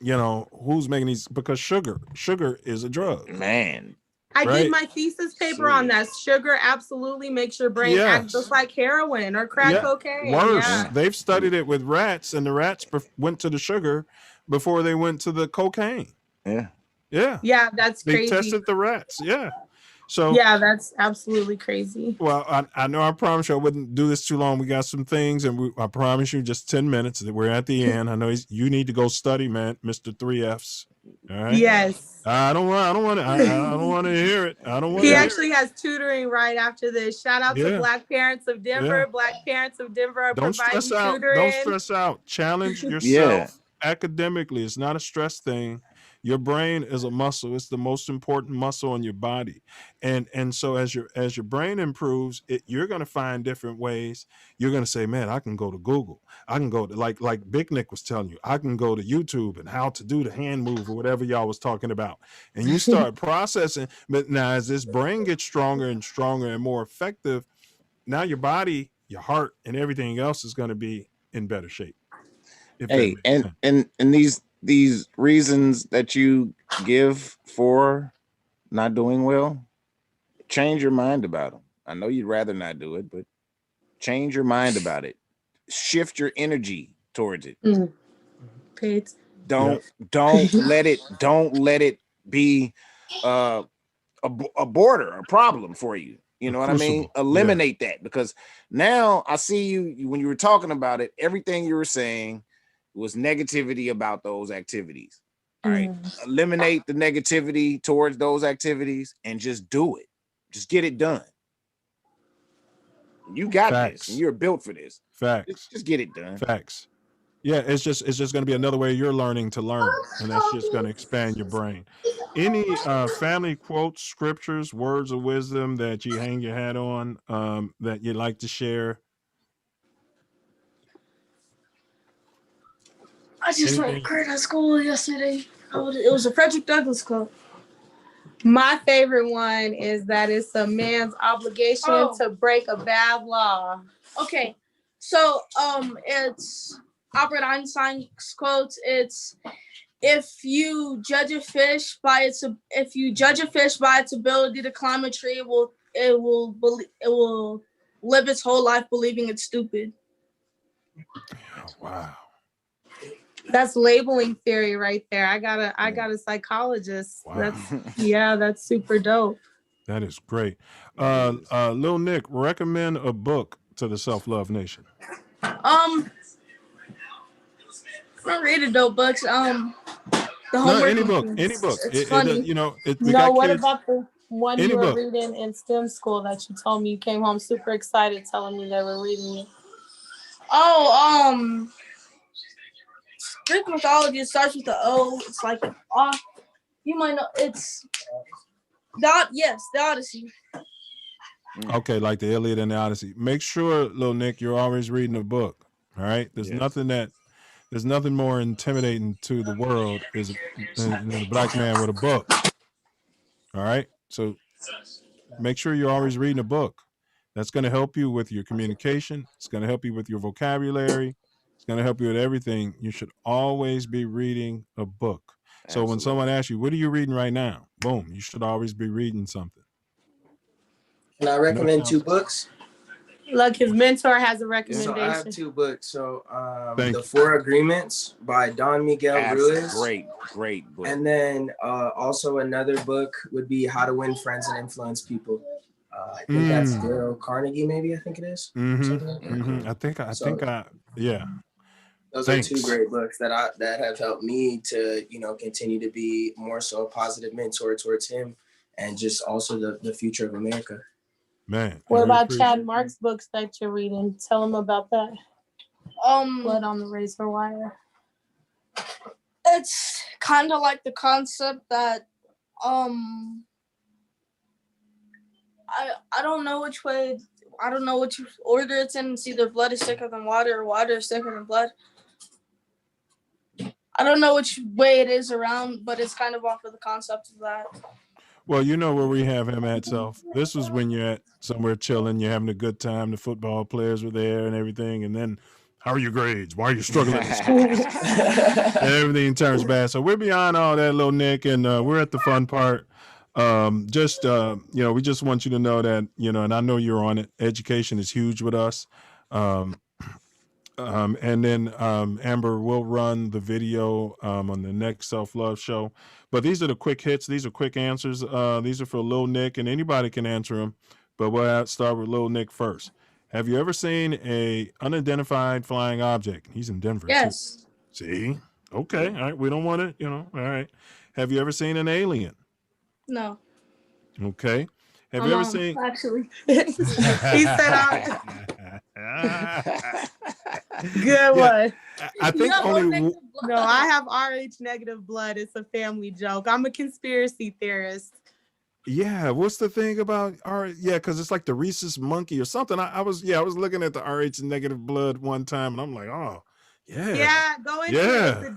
who's making these, because sugar is a drug, man. I right? did my thesis paper on that. Sugar absolutely makes your brain act just like heroin or crack cocaine. Worse. Yeah. They've studied it with rats, and the rats went to the sugar before they went to the cocaine. Yeah, that's crazy. They tested the rats. Yeah. So yeah, that's absolutely crazy. Well, I know I promised you I wouldn't do this too long. We got some things, and I promise you just 10 minutes. We're at the end. I know you need to go study, man, Mr. 3Fs. All right. Yes. I don't want to hear it. I don't want. He actually has tutoring right after this. Shout out to Black Parents of Denver. Yeah. Black Parents of Denver are Don't providing stress out. tutoring. Don't stress out. Challenge yourself academically. It's not a stress thing. Your brain is a muscle. It's the most important muscle in your body. And so as your brain improves, you're going to find different ways. You're going to say, man, I can go to Google. I can go to like Big Nick was telling you, I can go to YouTube and how to do the hand move or whatever y'all was talking about. And you start processing. But now as this brain gets stronger and stronger and more effective, now your body, your heart, and everything else is going to be in better shape. Hey, and these reasons that you give for not doing well, change your mind about them. I know you'd rather not do it, but change your mind about it. Shift your energy towards it. Don't let it be a border, a problem for you. You know what I mean? Eliminate that, because now I see you when you were talking about it, everything you were saying was negativity about those activities. All right. Eliminate the negativity towards those activities and just do it. Just get it done. You got this. And you're built for this. Facts. Just get it done. Facts. Yeah, it's just going to be another way you're learning to learn, and that's just going to expand your brain. Any family quotes, scriptures, words of wisdom that you hang your hat on that you'd like to share? I just learned great at school yesterday. It was a Frederick Douglass quote. My favorite one is that it's a man's obligation to break a bad law. Okay, so it's Albert Einstein's quote. It's if you judge a fish by its ability to climb a tree, it will live its whole life believing it's stupid. Wow. That's labeling theory right there. I got a psychologist. Wow. That's super dope. That is great. Lil Nick, recommend a book to the Self Love Nation. I'm reading dope books. The homework. Any book. It's funny. What about the one you were book. reading in STEM school that you told me you came home super excited telling me they were reading it? Greek mythology, it starts with the O. It's like you might know it's the Odyssey. Okay, like the Iliad and the Odyssey. Make sure, Lil Nick, you're always reading a book. All right. There's nothing more intimidating to the world than a black man with a book. All right. So make sure you're always reading a book. That's going to help you with your communication. It's going to help you with your vocabulary. It's going to help you with everything. You should always be reading a book. So when someone asks you, what are you reading right now? Boom, you should always be reading something. Can I recommend 2 books? Look, his mentor has a recommendation. So I have 2 books. So The 4 Agreements by Don Miguel Ruiz. Great book. And then also another book would be How to Win Friends and Influence People. I think that's Dale Carnegie, maybe I think it is. I think yeah. Those are 2 great books that have helped me to, continue to be more so a positive mentor towards him and just also the future of America. Man. What about Chad Mark's books that you're reading? Tell him about that. Blood on the Razor Wire. It's kind of like the concept that I don't know which way, I don't know which order it's in. It's either blood is thicker than water or water is thicker than blood. I don't know which way it is around, but it's kind of off of the concept of that. Well, you know where we have him at, Self. This was when you're at somewhere chilling, you're having a good time, the football players were there and everything, and then, how are your grades? Why are you struggling at school? And everything turns bad. So we're beyond all that, Lil Nick, and we're at the fun part. We just want you to know that, and I know you're on it. Education is huge with us. And then Amber will run the video on the next Self Love Show. But these are the quick hits. These are quick answers. These are for Lil Nick, and anybody can answer them. But we'll start with Lil Nick first. Have you ever seen a unidentified flying object? He's in Denver. Yes. Too. See? Okay. All right. We don't want it, All right. Have you ever seen an alien? No. Okay. Have you ever seen? Actually. He said, good one. I think No, I have RH negative blood. It's a family joke. I'm a conspiracy theorist. Yeah, what's the thing about because it's like the rhesus monkey or something. I was looking at the RH negative blood one time and I'm like, oh, yeah. Go into it. It's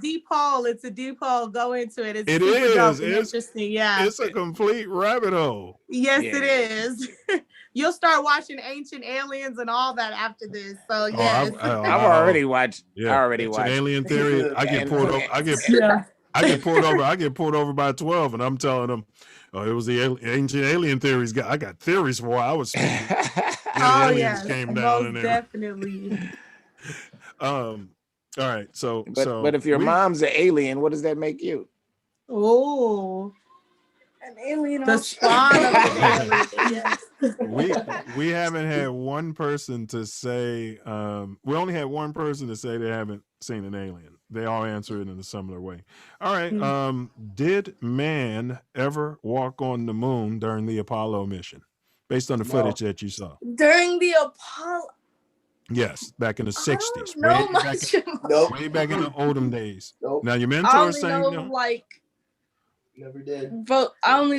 a deep hole. Go into it. It's super dope and interesting. Yeah. It's a complete rabbit hole. Yes, it is. You'll start watching Ancient Aliens and all that after this. So yes. I've already watched. Yeah. I already watched Alien Theory. I get pulled over. I get pulled over by 12, and I'm telling them, it was the Ancient Alien Theories. I got theories for why I was speaking. Aliens came down in there. Definitely. All right. But if your mom's an alien, what does that make you? Oh. An alien. The spawn of an alien. We haven't had one person to say we only had one person to say they haven't seen an alien. They all answer it in a similar way. All right. Did man ever walk on the moon during the Apollo mission? Based on the footage that you saw. During the Apollo. Yes, back in the 60s. Way back in the olden days. Nope. Now your mentor is saying never did. But I only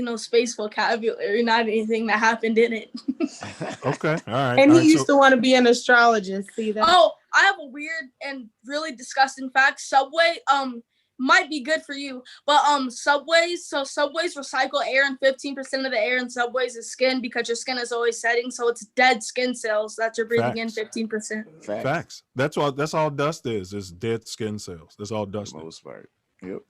know space vocabulary, not anything that happened in it. Okay, all right. And he used to want to be an astrologist. See that? Oh, I have a weird and really disgusting fact. Subway might be good for you, but subways recycle air, and 15% of the air in subways is skin because your skin is always setting, so it's dead skin cells that you're breathing in. 15%. Facts. That's all dust is. It's dead skin cells. That's all dust. Most part. Yep.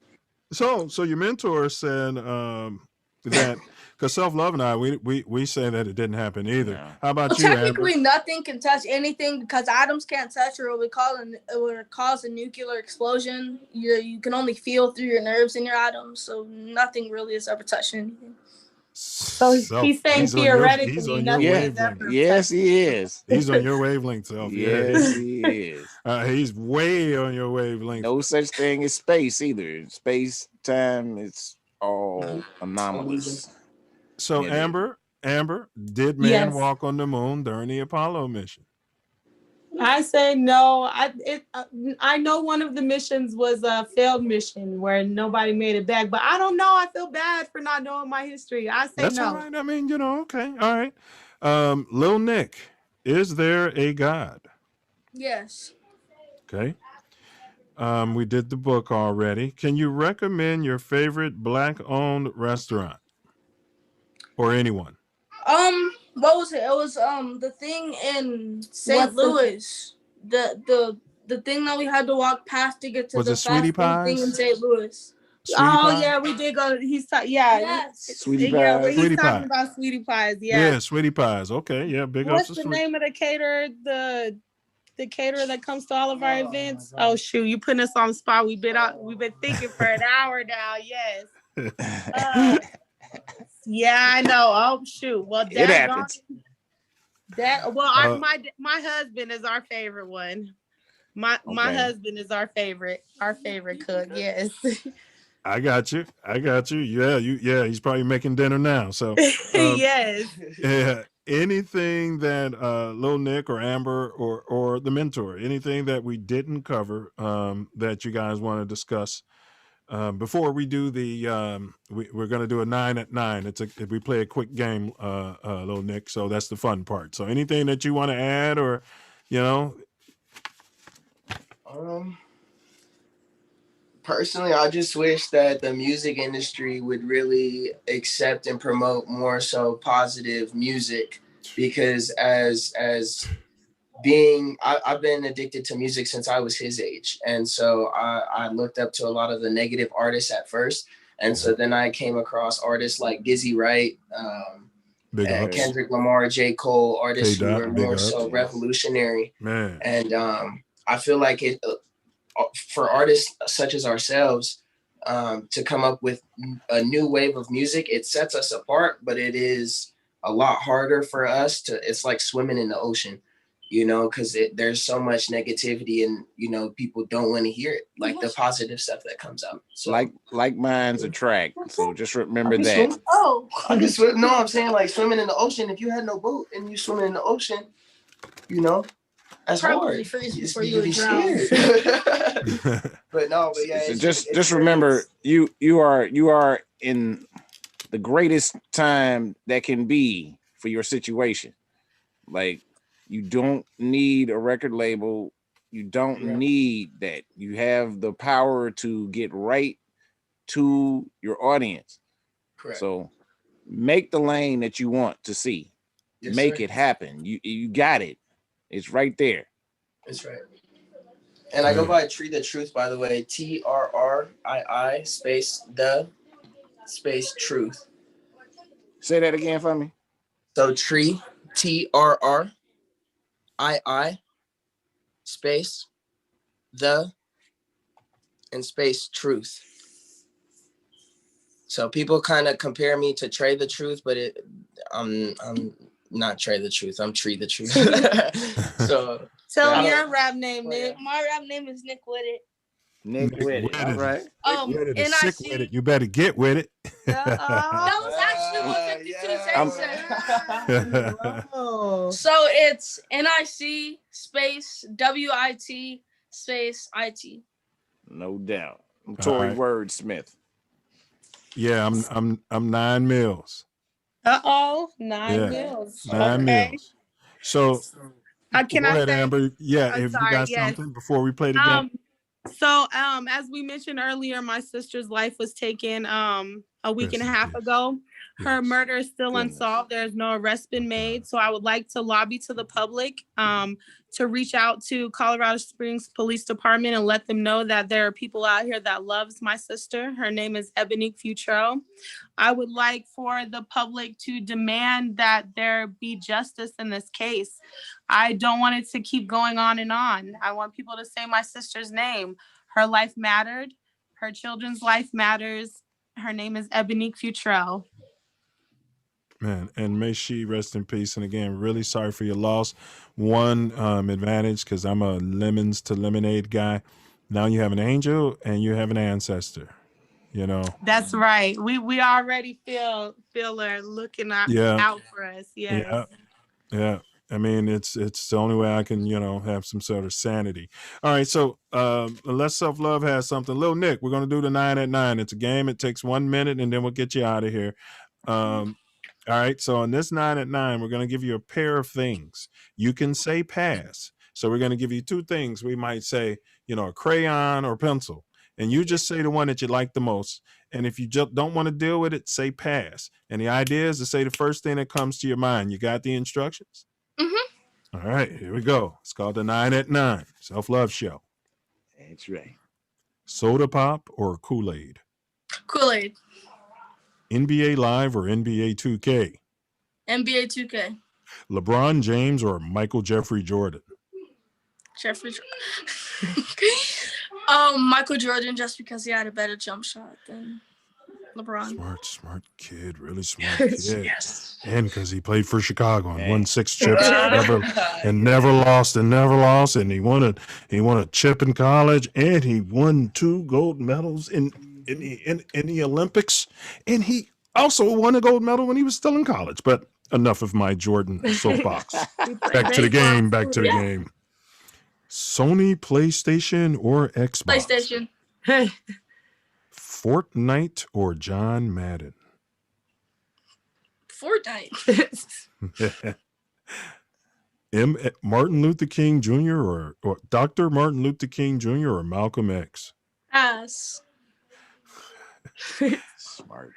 So your mentor said that Because Self Love and I, we say that it didn't happen either. No. How about Well, you, Amber? technically, nothing can touch anything because atoms can't touch, or it would cause a nuclear explosion. You can only feel through your nerves in your atoms, so nothing really has ever touched anything. So he's saying theoretically, he's on your nothing is wavelength. ever Yes, he is. He's on your wavelength, Self. Yes, he is. He's way on your wavelength. No such thing as space either. Space, time, it's all anomalous. So Yeah, Amber, did man Yes. walk on the moon during the Apollo mission? I say no. I know one of the missions was a failed mission where nobody made it back, but I don't know. I feel bad for not knowing my history. I say That's no. all right. I mean, okay. All right. Lil Nick, is there a God? Yes. Okay. We did the book already. Can you recommend your favorite Black-owned restaurant? Or anyone? What was it? It was the thing in St. Louis. The thing that we had to walk past to get to Was the it Sweetie fast food thing in Pies? St. Louis. Yeah, we did go. Yes. Sweetie Yeah, Pies. but he's Sweetie talking Pie. about Sweetie Pies. Yeah, Yeah. Sweetie Pies. Okay, yeah, big ups What's to the Sweetie. name of the caterer? The caterer that comes to all of our events. Oh shoot, you putting us on the spot. We've been thinking for an hour now. Yes. Yeah, I know. Oh shoot. Well, It happens. my husband is our favorite one. My Okay. husband is our favorite cook. Yes. I got you. Yeah, he's probably making dinner now. So Yes. yeah, anything that Lil Nick or Amber or the mentor, anything that we didn't cover that you guys want to discuss before we do the we're going to do a 9 at 9. We play a quick game, Lil Nick, so that's the fun part. So anything that you want to add, or Personally, I just wish that the music industry would really accept and promote more so positive music, because I've been addicted to music since I was his age. And so I looked up to a lot of the negative artists at first. And so then I came across artists like Gizzy Wright, and Kendrick Lamar, J. Cole, artists who were more so revolutionary. Man. And I feel like it for artists such as ourselves to come up with a new wave of music, it sets us apart, but it is a lot harder for us it's like swimming in the ocean, because there's so much negativity and, people don't want to hear it, like the positive stuff that comes out. So like minds attract. So just remember that. I can swim. No, I'm saying like swimming in the ocean. If you had no boat and you swimming in the ocean, that's Probably hard. freeze You'd before you would drown. scared. But So just remember, you are in the greatest time that can be for your situation. Like, you don't need a record label. You don't need that. You have the power to get right to your audience. Correct. So make the lane that you want to see. Yes, Make sir. it happen. You got it. It's right there. That's right. And I go by Tree the Truth, by the way. TRRII space the space truth. Say that again for me. So Tree, TRRII space the and space truth. So people kind of compare me to Trey the Truth, but I'm not Trey the Truth. I'm Tree the Truth. So Tell your rap name, Nick. My rap name is Nick With It. Nick with it. All right. Sick with it. You better get with it. That was actually what 52 Cent said. So it's NIC space WIT space IT. No doubt. I'm Tory right. Wordsmith. Yeah, I'm 9 mils. 9 Yeah. mils. 9 Okay. mils. So Can go I ahead, say, Amber. Yeah, I'm if sorry, you got yes. something before we play the game. So as we mentioned earlier, my sister's life was taken a week and a half ago. Her murder is still Goodness. unsolved. There's no arrest been made. So I would like to lobby to the public to reach out to Colorado Springs Police Department and let them know that there are people out here that loves my sister. Her name is Ebonique Futrell. I would like for the public to demand that there be justice in this case. I don't want it to keep going on and on. I want people to say my sister's name. Her life mattered. Her children's life matters. Her name is Ebonique Futrell. Man, and may she rest in peace. And again, really sorry for your loss. One advantage, because I'm a lemons to lemonade guy. Now you have an angel and you have an ancestor. You know. That's right. We already feel her looking out for us. Yes. Yeah. I mean, it's the only way I can, have some sort of sanity. All right, so unless Self Love has something, Lil Nick, we're gonna do the 9 at 9. It's a game. It takes 1 minute, and then we'll get you out of here. All right, so on this 9 at 9, we're going to give you a pair of things. You can say pass. So we're going to give you two things. We might say, a crayon or pencil. And you just say the one that you like the most. And if you just don't want to deal with it, say pass. And the idea is to say the first thing that comes to your mind. You got the instructions? Mm-hmm. All right, here we go. It's called the 9 at 9 Self Love Show. That's right. Soda pop or Kool-Aid? Kool-Aid. NBA Live or NBA 2K? NBA 2K. LeBron James or Michael Jeffrey Jordan? Jeffrey Jordan. Michael Jordan, just because he had a better jump shot than LeBron. Smart kid, really smart kid. Yes. And because he played for Chicago and won 6 chips, never lost, and he won a chip in college, and he won 2 gold medals in the Olympics, and he also won a gold medal when he was still in college. But enough of my Jordan soapbox. Back to the game. Sony, PlayStation, or Xbox? PlayStation. Fortnite or John Madden? Fortnite. Martin Luther King Jr. or Dr. Martin Luther King Jr. or Malcolm X? Pass. Smart.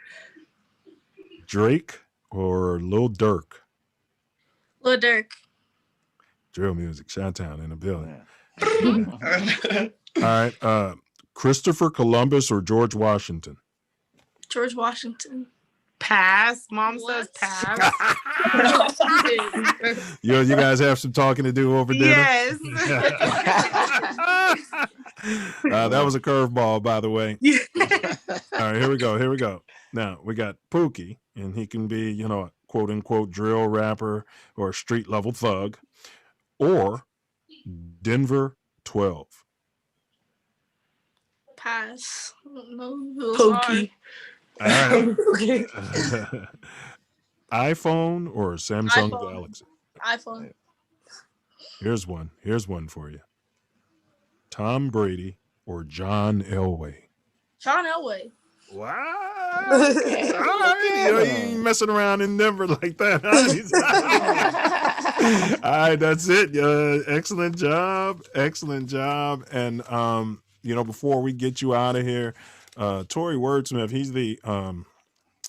Drake or Lil Durk? Lil Durk. Drill music, Chi-Town in the building. All right. Christopher Columbus or George Washington? George Washington. Pass. Mom says pass. You guys have some talking to do over dinner? Yes. That was a curveball, by the way. All right, here we go. Now, we got Pookie, and he can be, a quote-unquote drill rapper or a street-level thug, or Denver 12. Pass. I don't know. Pookie. All right. iPhone or Samsung Galaxy? iPhone. Here's one for you. Tom Brady or John Elway? John Elway. Wow. All right. You ain't messing around in Denver like that. Huh? All right, that's it. Excellent job. And before we get you out of here, Tory Wordsmith, he's the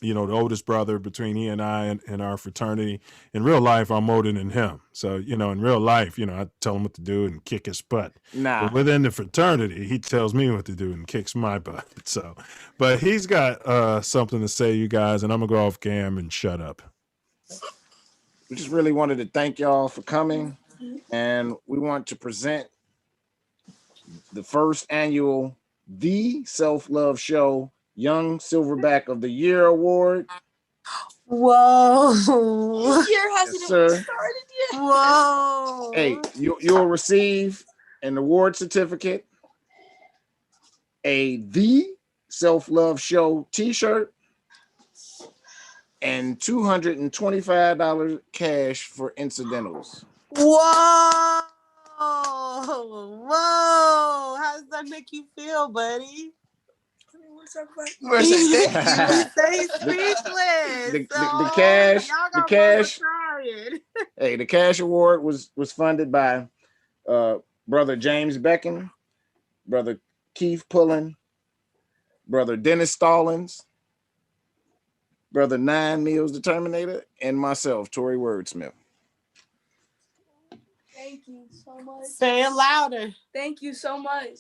the oldest brother between he and I and our fraternity. In real life, I'm older than him. So, in real life, I tell him what to do and kick his butt. Nah. But within the fraternity, he tells me what to do and kicks my butt. So, but he's got something to say, you guys, and I'm going to go off cam and shut up. We just really wanted to thank y'all for coming, and we want to present the first annual The Self Love Show Young Silverback of the Year Award. Whoa. This year hasn't even started yet. Whoa. Hey, you'll receive an award certificate, a The Self Love Show t-shirt, and $225 cash for incidentals. Whoa. How does that make you feel, buddy? Stay speechless. The cash. Hey, the cash award was funded by brother James Becken, brother Keith Pullen, brother Dennis Stallings, brother 9 Meals the Terminator, and myself, Tory Wordsmith. Thank you so much. Say it louder. Thank you so much.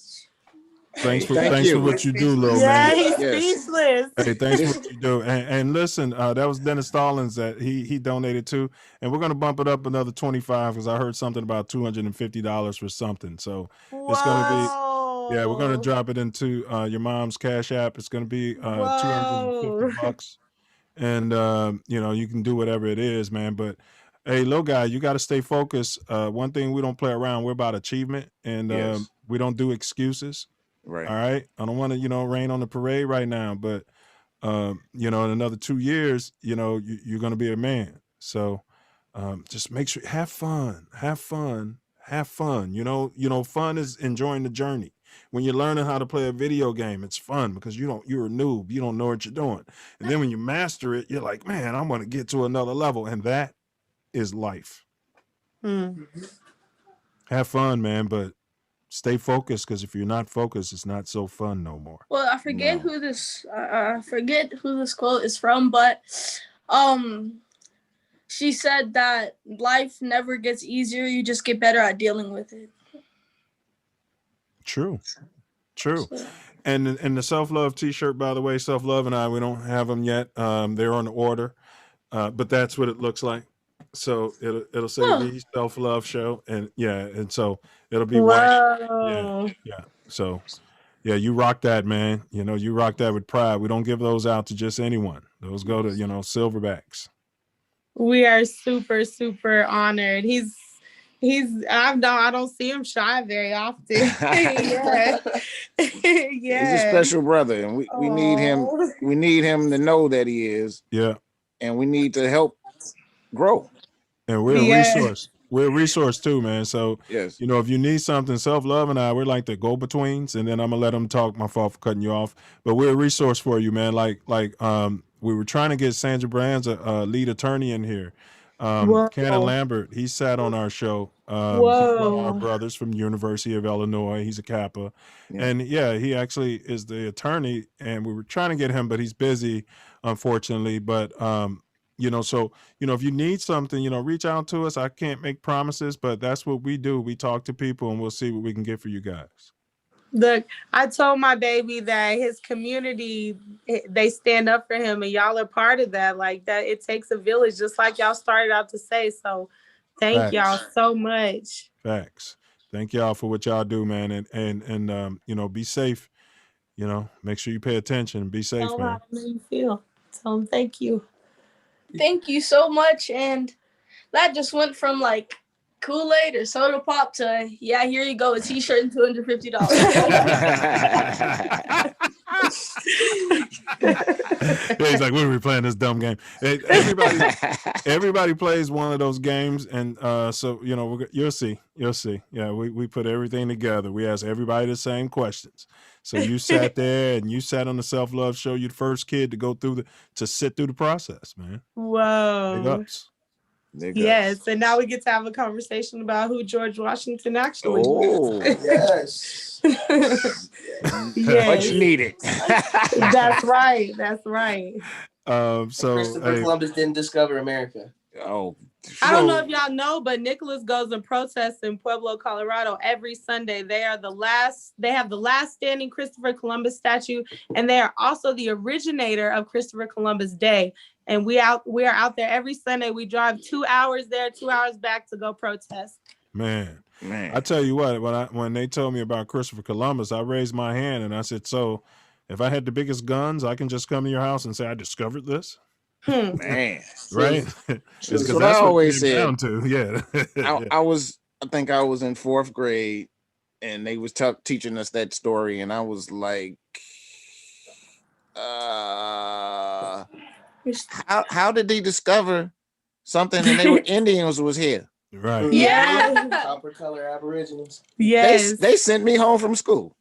Thanks for Thank you. what you do, little Yeah, man. he's Yes. speechless. Hey, thanks for what you do. And listen, that was Dennis Stallings that he donated to, and we're gonna bump it up another 25 because I heard something about $250 for something. So it's gonna be, yeah, we're gonna drop it into your mom's Cash App. It's gonna be $250, and you know, you can do whatever it is, man. But hey, little guy, you got to stay focused. One thing, we don't play around. We're about achievement, and Yes. we don't do excuses. Right. All right. I don't want to, rain on the parade right now, but in another 2 years, you're going to be a man. So just make sure, have fun. Fun is enjoying the journey. When you're learning how to play a video game, it's fun because you're a noob. You don't know what you're doing. And then when you master it, you're like, man, I want to get to another level. And that is life. Have fun, man, but stay focused, because if you're not focused, it's not so fun no more. Well, I forget who this quote is from, but she said that life never gets easier. You just get better at dealing with it. True. And the Self Love T-shirt, by the way, Self Love and I, we don't have them yet. They're on order, but that's what it looks like. So it'll say the Self Love Show, and so it'll be white. Yeah. So you rock that, man. You rock that with pride. We don't give those out to just anyone. Those go to silverbacks. We are super, super honored. I don't see him shy very often. Yeah. He's a special brother, and we need him. We need him to know that he is. Yeah. And we need to help grow. And we're a resource. We're a resource too, man. So, yes, if you need something, Self Love and I, we're like the go-betweens, and then I'm gonna let them talk. My fault for cutting you off, but we're a resource for you, man. Like we were trying to get Sandra Brands, a lead attorney, in here. Cannon Lambert, he sat on our show. He's one of our brothers from University of Illinois. He's a Kappa, and he actually is the attorney. And we were trying to get him, but he's busy, unfortunately. But so if you need something, reach out to us. I can't make promises, but that's what we do. We talk to people, and we'll see what we can get for you guys. Look, I told my baby that his community, they stand up for him, and y'all are part of that. Like that, it takes a village, just like y'all started out to say. So thank y'all so much. Facts. Thank y'all for what y'all do, man. And be safe. Make sure you pay attention and be safe, Tell man. how you feel. Tell him thank you. Thank you so much. And that just went from like Kool-Aid or soda pop to here you go, a t-shirt and $250. He's like, when are we playing this dumb game? Everybody plays one of those games, and so you'll see. Yeah, we put everything together. We ask everybody the same questions. So you sat there and you sat on the Self Love Show. You're the first kid to go through to sit through the process, man. Whoa. Big ups. Yes, and now we get to have a conversation about who George Washington actually is. Yes. Much needed. That's right. So Christopher Columbus didn't discover America. I don't know if y'all know, but Nicholas goes and protests in Pueblo, Colorado every Sunday. They have the last standing Christopher Columbus statue, and they are also the originator of Christopher Columbus Day. And we are out there every Sunday. We drive 2 hours there, 2 hours back to go protest. Man. I tell you what, when they told me about Christopher Columbus, I raised my hand and I said, so if I had the biggest guns, I can just come to your house and say, I discovered this. Man. Right? That's what I always said. Down to. Yeah. I think I was in 4th grade and they was teaching us that story. And I was like, how did they discover something and they were Indians was here? Right. Yeah. Copper color Aborigines. Yes. They sent me home from school.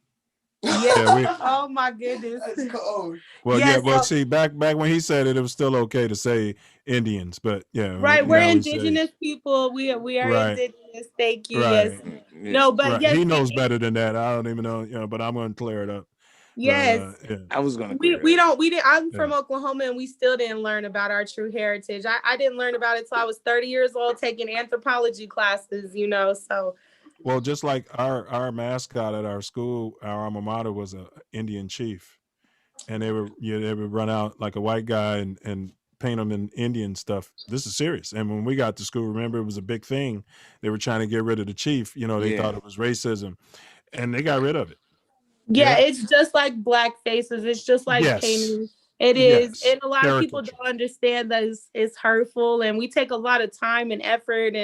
Yeah. Oh my goodness. That's cold. Well, see, back when he said it, it was still okay to say Indians, but right, we're indigenous people. We are indigenous. Thank you. Right. Yes. No, but right. yes, he knows better than that. I don't even know, but I'm going to clear it up. Yes. Yeah. I was gonna. We didn't. I'm Yeah. from Oklahoma, and we still didn't learn about our true heritage. I didn't learn about it till I was 30 years old, taking anthropology classes. So Well, just like our mascot at our school, our alma mater was a Indian chief, and they would run out like a white guy and paint them in Indian stuff. This is serious. And when we got to school, remember, it was a big thing. They were trying to get rid of the chief. They thought it was racism, and they got rid of it. yeah, it's just like black faces. It's just like Yes. painting. It is, Yes. and a lot of people don't understand that it's hurtful, and we take a lot of time and effort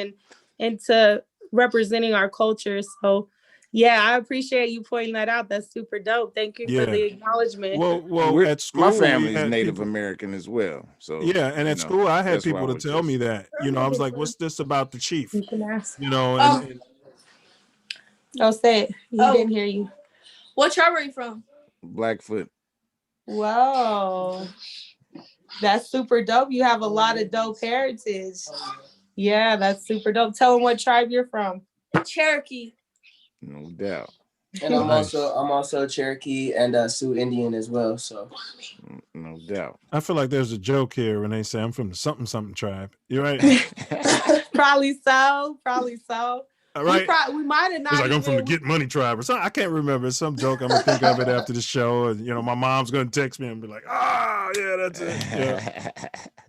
into representing our culture. So, yeah, I appreciate you pointing that out. That's super dope. Thank you for the acknowledgement. Well, at school, my family we is had Native people- American as well. So Yeah, and at school, I had that's why people I to was tell me that. I was like, "What's this about the chief?" You can ask. And Don't say it. He didn't hear you. What tribe are you from? Blackfoot. Whoa. That's super dope. You have a lot of dope heritage. Yeah, that's super dope. Tell them what tribe you're from. Cherokee. No doubt. And I'm also Cherokee and Sioux Indian as well. So no doubt. I feel like there's a joke here when they say I'm from the something tribe. You're right. Probably so. All right. We might have not. It's like I'm from the Get Money tribe or something. I can't remember. It's some joke. I'm gonna think of it after the show, and my mom's gonna text me and be like, "Ah, yeah, that's it." Yeah.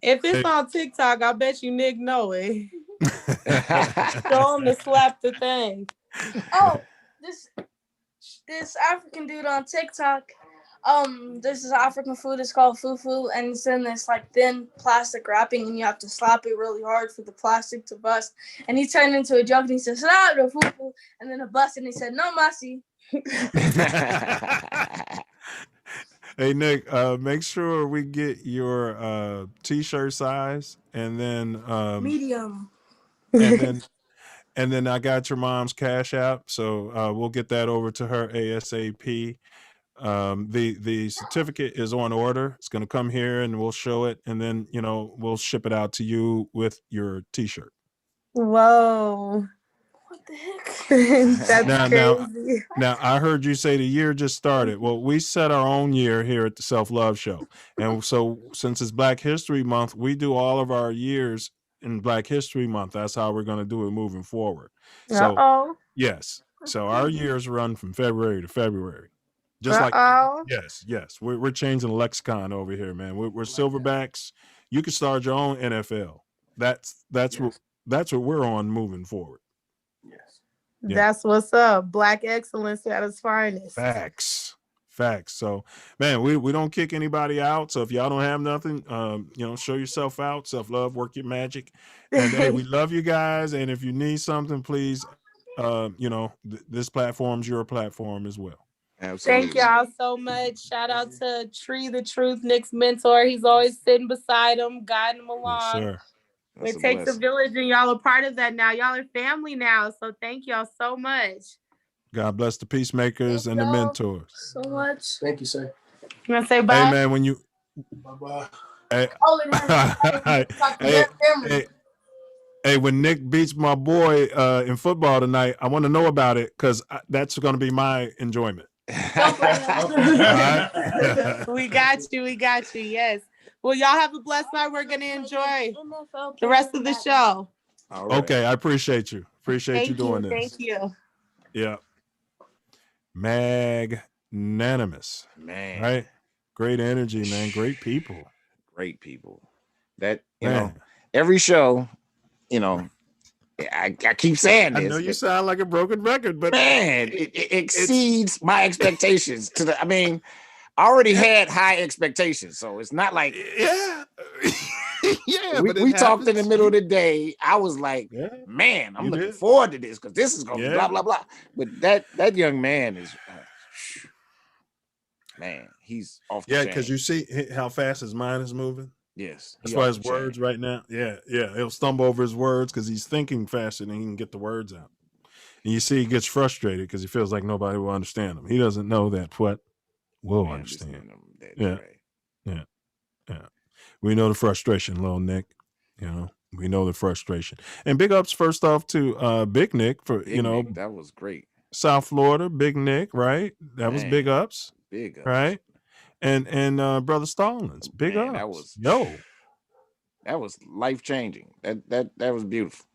If it's on TikTok, I bet you Nick know it. Show him to slap the thing. Oh, this African dude on TikTok. This is African food. It's called fufu, and it's in this like thin plastic wrapping, and you have to slap it really hard for the plastic to bust. And he turned into a joke, and he said, "Slap the fufu," and then it busted, and he said, "No mercy." Hey Nick, make sure we get your t-shirt size, and then Medium. and then I got your mom's Cash App, so we'll get that over to her ASAP. The certificate is on order. It's going to come here, and we'll show it, and then we'll ship it out to you with your t-shirt. Whoa. What the heck? That's crazy. Now, I heard you say the year just started. Well, we set our own year here at the Self Luv Show. And so since it's Black History Month, we do all of our years in Black History Month. That's how we're going to do it moving forward. So, yes. So our years run from February to February. Just like, yes. We're changing the lexicon over here, man. We're silverbacks. You can start your own NFL. That's what we're on moving forward. Yeah. That's what's up. Black excellence at its finest. Facts. So, man, we don't kick anybody out. So if y'all don't have nothing, show yourself out, self-love, work your magic. And hey, we love you guys. And if you need something, please, this platform's your platform as well. Absolutely. Thank y'all so much. Shout out to Tree the Truth, Nick's mentor. He's always sitting beside him, guiding him along. Yes, sir. It takes a village, and y'all are part of that now. Y'all are family now. So thank y'all so much. God bless the peacemakers and the mentors. So much. Thank you, sir. You want to say bye? Hey, man, when you... Bye-bye. Hey, when Nick beats my boy in football tonight, I want to know about it, because that's going to be my enjoyment. We got you. Yes. Well, y'all have a blessed night. We're going to enjoy the rest of the show. Right. Okay, I appreciate you. Appreciate you doing this. Thank you. Yeah. Magnanimous. Man. Right? Great energy, man. Great people. Great people. That, every show, I keep saying this. I know you sound like a broken record, but man, it exceeds my expectations. I already had high expectations, so it's not like we talked in the middle of the day. I was like, man, I'm looking forward to this, because this is gonna be blah blah blah. But that young man is man, he's off the chain. because you see how fast his mind is moving. Yes, that's why his words right now. Yeah, he'll stumble over his words because he's thinking faster than he can get the words out. And you see, he gets frustrated because he feels like nobody will understand him. He doesn't know that what will understand him. Yeah. We know the frustration, little Nick. We know the frustration. And big ups first off to Big Nick for Nick, that was great. South Florida, Big Nick, right? That was big ups. Big ups. Right? And Brother Stallings, big Man, ups. That was life changing. That was beautiful.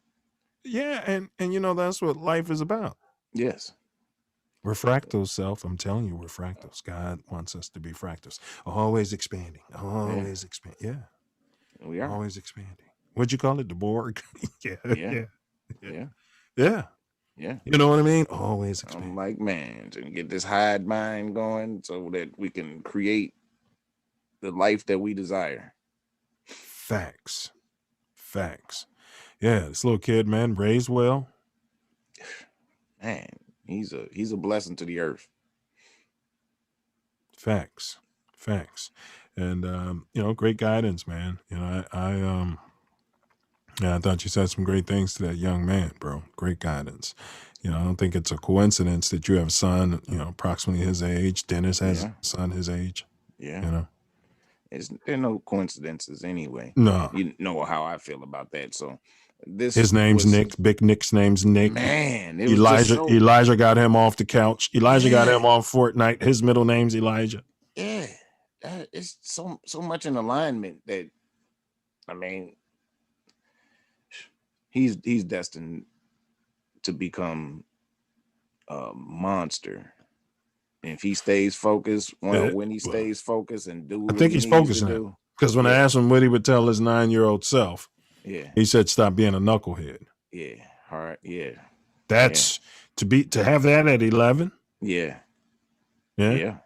Yeah, and you know that's what life is about. Yes. We're fractals, self. I'm telling you, we're fractals. God wants us to be fractals. Always expanding. Always expand. Yeah. We are. Always expanding. What'd you call it? The Borg? Yeah. Yeah. You know what I mean? Always expanding. Like, man, to get this hive mind going so that we can create the life that we desire. Facts. Yeah, this little kid, man, raised well. Man, he's a blessing to the earth. Facts. And you know, great guidance, man. You know, I thought you said some great things to that young man, bro. Great guidance. You know, I don't think it's a coincidence that you have a son, you know, approximately his age. Dennis has a son his age. Yeah. You know. There are no coincidences anyway. No. You know how I feel about that. So his name's Nick. Big Nick's name's Nick. Man, Elijah got him off the couch. Elijah got him on Fortnite. His middle name's Elijah. Yeah. It's so much in alignment that, I mean, he's destined to become a monster. And if he stays focused, when he stays focused and do, I think he's focusing because when I asked him what he would tell his 9-year-old self, he said, "Stop being a knucklehead." Yeah, hard. Yeah, that's to have that at 11. Yeah. I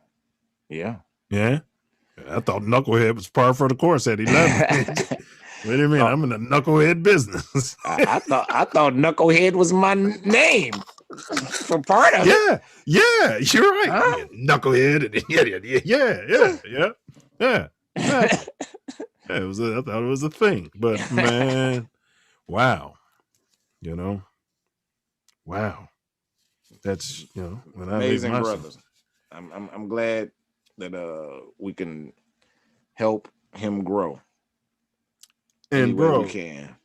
thought knucklehead was par for the course at 11. What do you mean? I'm in the knucklehead business. I thought knucklehead was my name. For part of it. Yeah, you're right. Huh? Knucklehead. Yeah. I thought it was a thing, but man, wow. You know, wow. That's when amazing I brothers. I'm glad that we can help him grow. And bro, we can.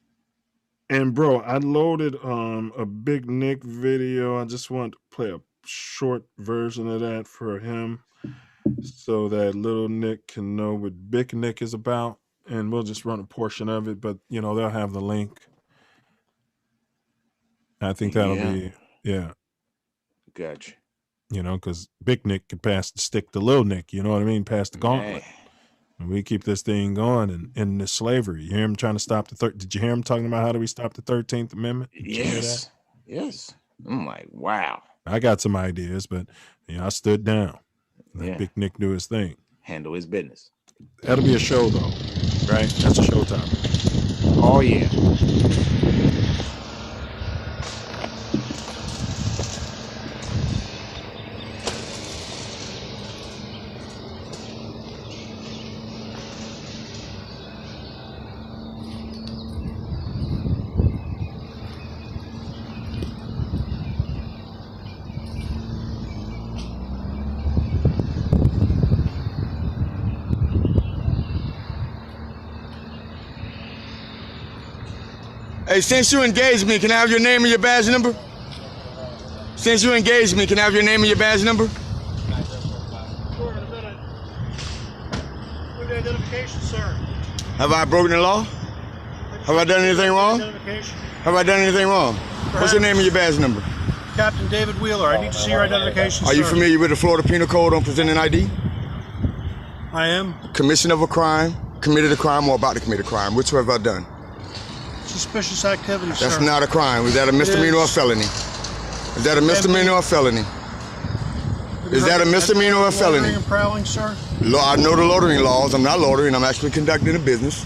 And bro, I loaded a Big Nick video. I just want to play a short version of that for him so that little Nick can know what Big Nick is about. And we'll just run a portion of it, but they'll have the link. I think that'll be Gotcha. Because Big Nick could pass the stick to Little Nick, you know what I mean? Pass the gauntlet. And we keep this thing going in the slavery. You hear him trying to stop did you hear him talking about how do we stop the 13th Amendment? Yes. I'm like, wow. I got some ideas, but I stood down. Big Nick do his thing. Handle his business. That'll be a show though, right? That's a show topic. Oh yeah. Hey, since you engaged me, can I have your name and your badge number? Since you engaged me, can I have your name and your badge number? Sure, in a minute. Good identification, sir. Have I broken the law? Have I done anything wrong? Have I done anything wrong? What's your name and your badge number? Captain David Wheeler. I need to see your identification, Are you familiar with the Florida Penal Code on presenting ID? I am. Commission of a crime, committed a crime, or about to commit a crime. Which have I done? Suspicious activity, sir. That's not a crime. Is that a misdemeanor or a felony? Is that a misdemeanor or a felony? Is that a misdemeanor or a felony? Loitering and prowling, sir? I know the loitering laws. I'm not loitering. I'm actually conducting a business.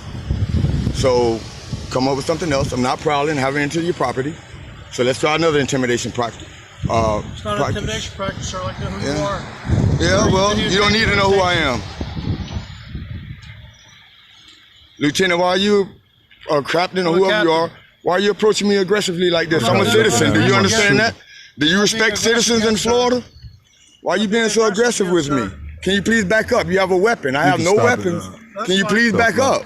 So come up with something else. I'm not prowling, having into your property. So let's try another intimidation practice. It's not an intimidation practice, sir. I like to know who you are. Yeah, well, you don't need to know who I am. Lieutenant, why are you, or captain, or whoever you are, why are you approaching me aggressively like this? I'm a citizen. Do you understand that? Do you respect citizens in Florida? Why are you being so aggressive with me? Can you please back up? You have a weapon. I have no weapons. Can you please back up?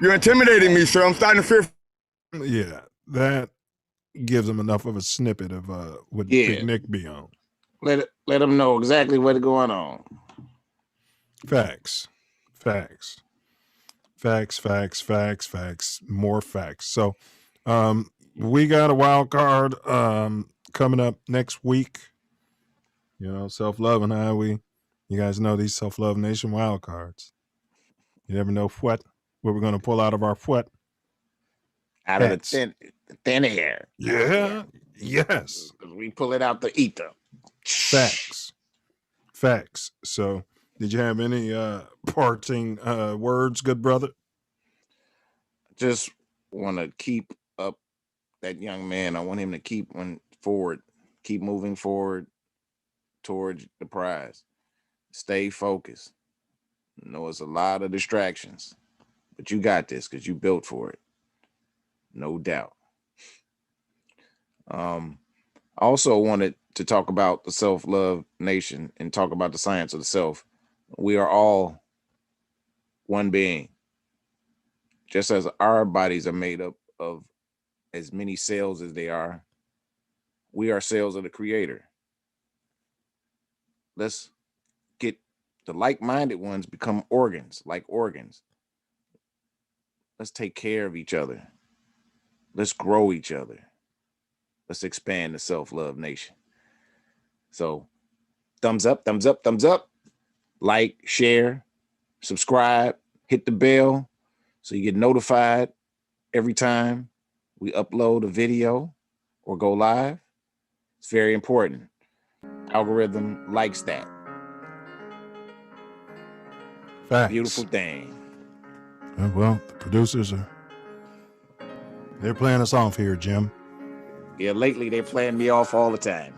You're intimidating me, sir. I'm starting to fear. Yeah, that gives them enough of a snippet of what Big Nick be on. Let them know exactly what's going on. Facts. More facts. So we got a wild card coming up next week. You know, Self Love and I, you guys know these Self Love Nation wild cards. You never know what we're going to pull out of our foot. Out of the thin air. Yeah. Yes. We pull it out the ether. Facts. So, did you have any parting words, good brother? Just want to keep up that young man. I want him to keep moving forward towards the prize. Stay focused. I know it's a lot of distractions, but you got this because you built for it. No doubt. Also wanted to talk about the Self Love Nation and talk about the science of the self. We are all one being. Just as our bodies are made up of as many cells as they are, we are cells of the Creator. Let's get the like-minded ones become organs, like organs. Let's take care of each other. Let's grow each other. Let's expand the Self-Love Nation. So, thumbs up. Like, share, subscribe, hit the bell so you get notified every time we upload a video or go live. It's very important. Algorithm likes that. Facts. Beautiful thing. Well, the producers they're playing us off here, Jim. Yeah, lately they're playing me off all the time.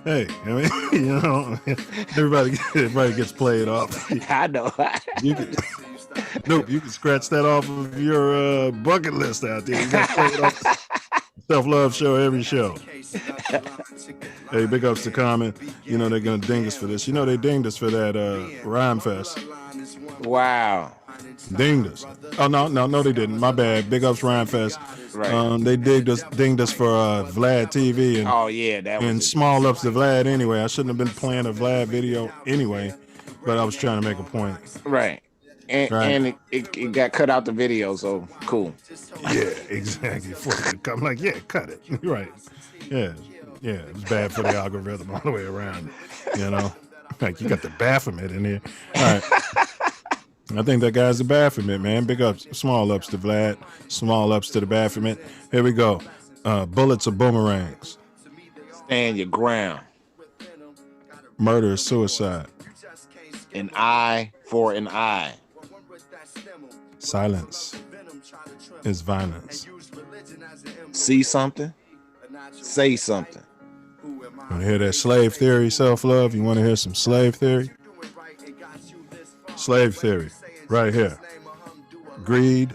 Hey, I mean, you know, everybody gets played off. I know. You can scratch that off of your bucket list out there. You got to play it off. Self Love Show every show. Hey, big ups to Common. You know they're gonna ding us for this. You know they dinged us for that Rhyme Fest. Wow. Dinged us. Oh no, they didn't. My bad. Big ups Rhyme Fest. Right. They dinged us for Vlad TV and oh yeah, that was and small ups to Vlad anyway. I shouldn't have been playing a Vlad video anyway, but I was trying to make a point. Right. And it got cut out the video, so cool. Yeah, exactly. I'm like, yeah, cut it. You're right. Yeah, it was bad for the algorithm all the way around. You know, like you got the Baphomet in here. All right. I think that guy's the Baphomet, man. Big ups, small ups to Vlad, small ups to the Baphomet. Here we go. Bullets are boomerangs. Stand your ground. Murder is suicide. An eye for an eye. Silence is violence. See something? Say something. You want to hear that slave theory, self-love? You want to hear some slave theory? Slave theory, right here. Greed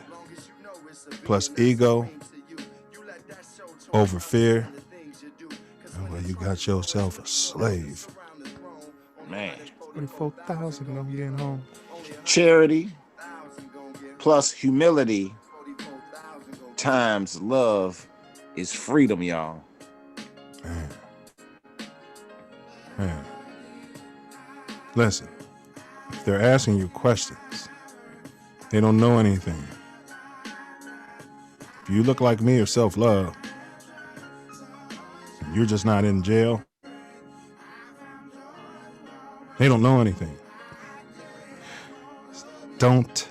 plus ego over fear. And well, you got yourself a slave. Man. 24,000 and I'm getting home. Charity plus humility times love is freedom, y'all. Man. Listen, if they're asking you questions, they don't know anything. If you look like me or self-love, and you're just not in jail, they don't know anything. Don't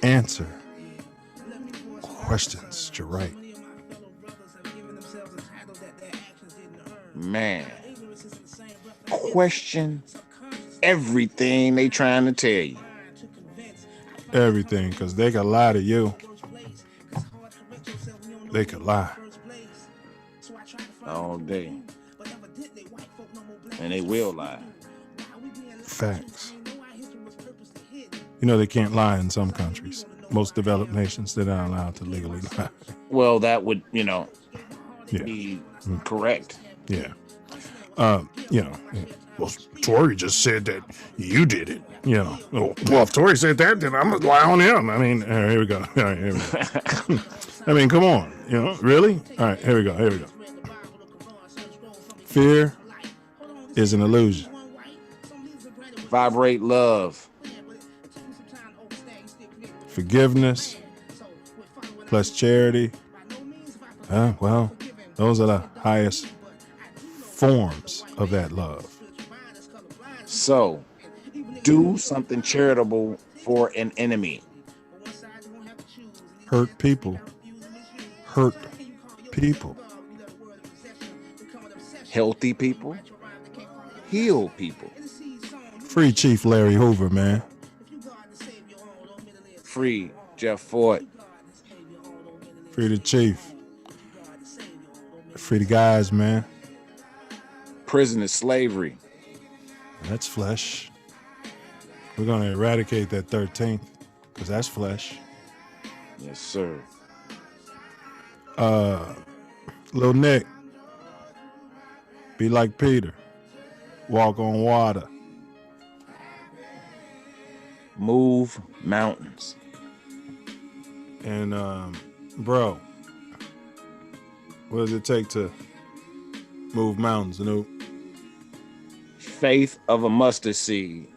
answer questions. You're right. Man. Question everything they trying to tell you. Everything, because they could lie to you. They could lie. All day. And they will lie. Facts. You know they can't lie in some countries. Most developed nations, they're not allowed to legally lie. Well, that would, be correct. Yeah. You know, well, Tory just said that you did it. You know, well, if Tory said that, then I'm gonna lie on him. I mean, here we go. All right, here we go. I mean, come on. You know, really? All right, here we go. Here we go. Fear is an illusion. Vibrate love. Forgiveness plus charity. Well, those are the highest forms of that love. So, do something charitable for an enemy. Hurt people. Hurt people. Healthy people. Heal people. Free Chief Larry Hoover, man. Free Jeff Ford. Free the Chief. Free the guys, man. Prison is slavery. That's flesh. We're going to eradicate that 13th because that's flesh. Yes, sir. Lil Nick. Be like Peter. Walk on water. Move mountains. And, bro, what does it take to move mountains, Anoop? Faith of a mustard seed.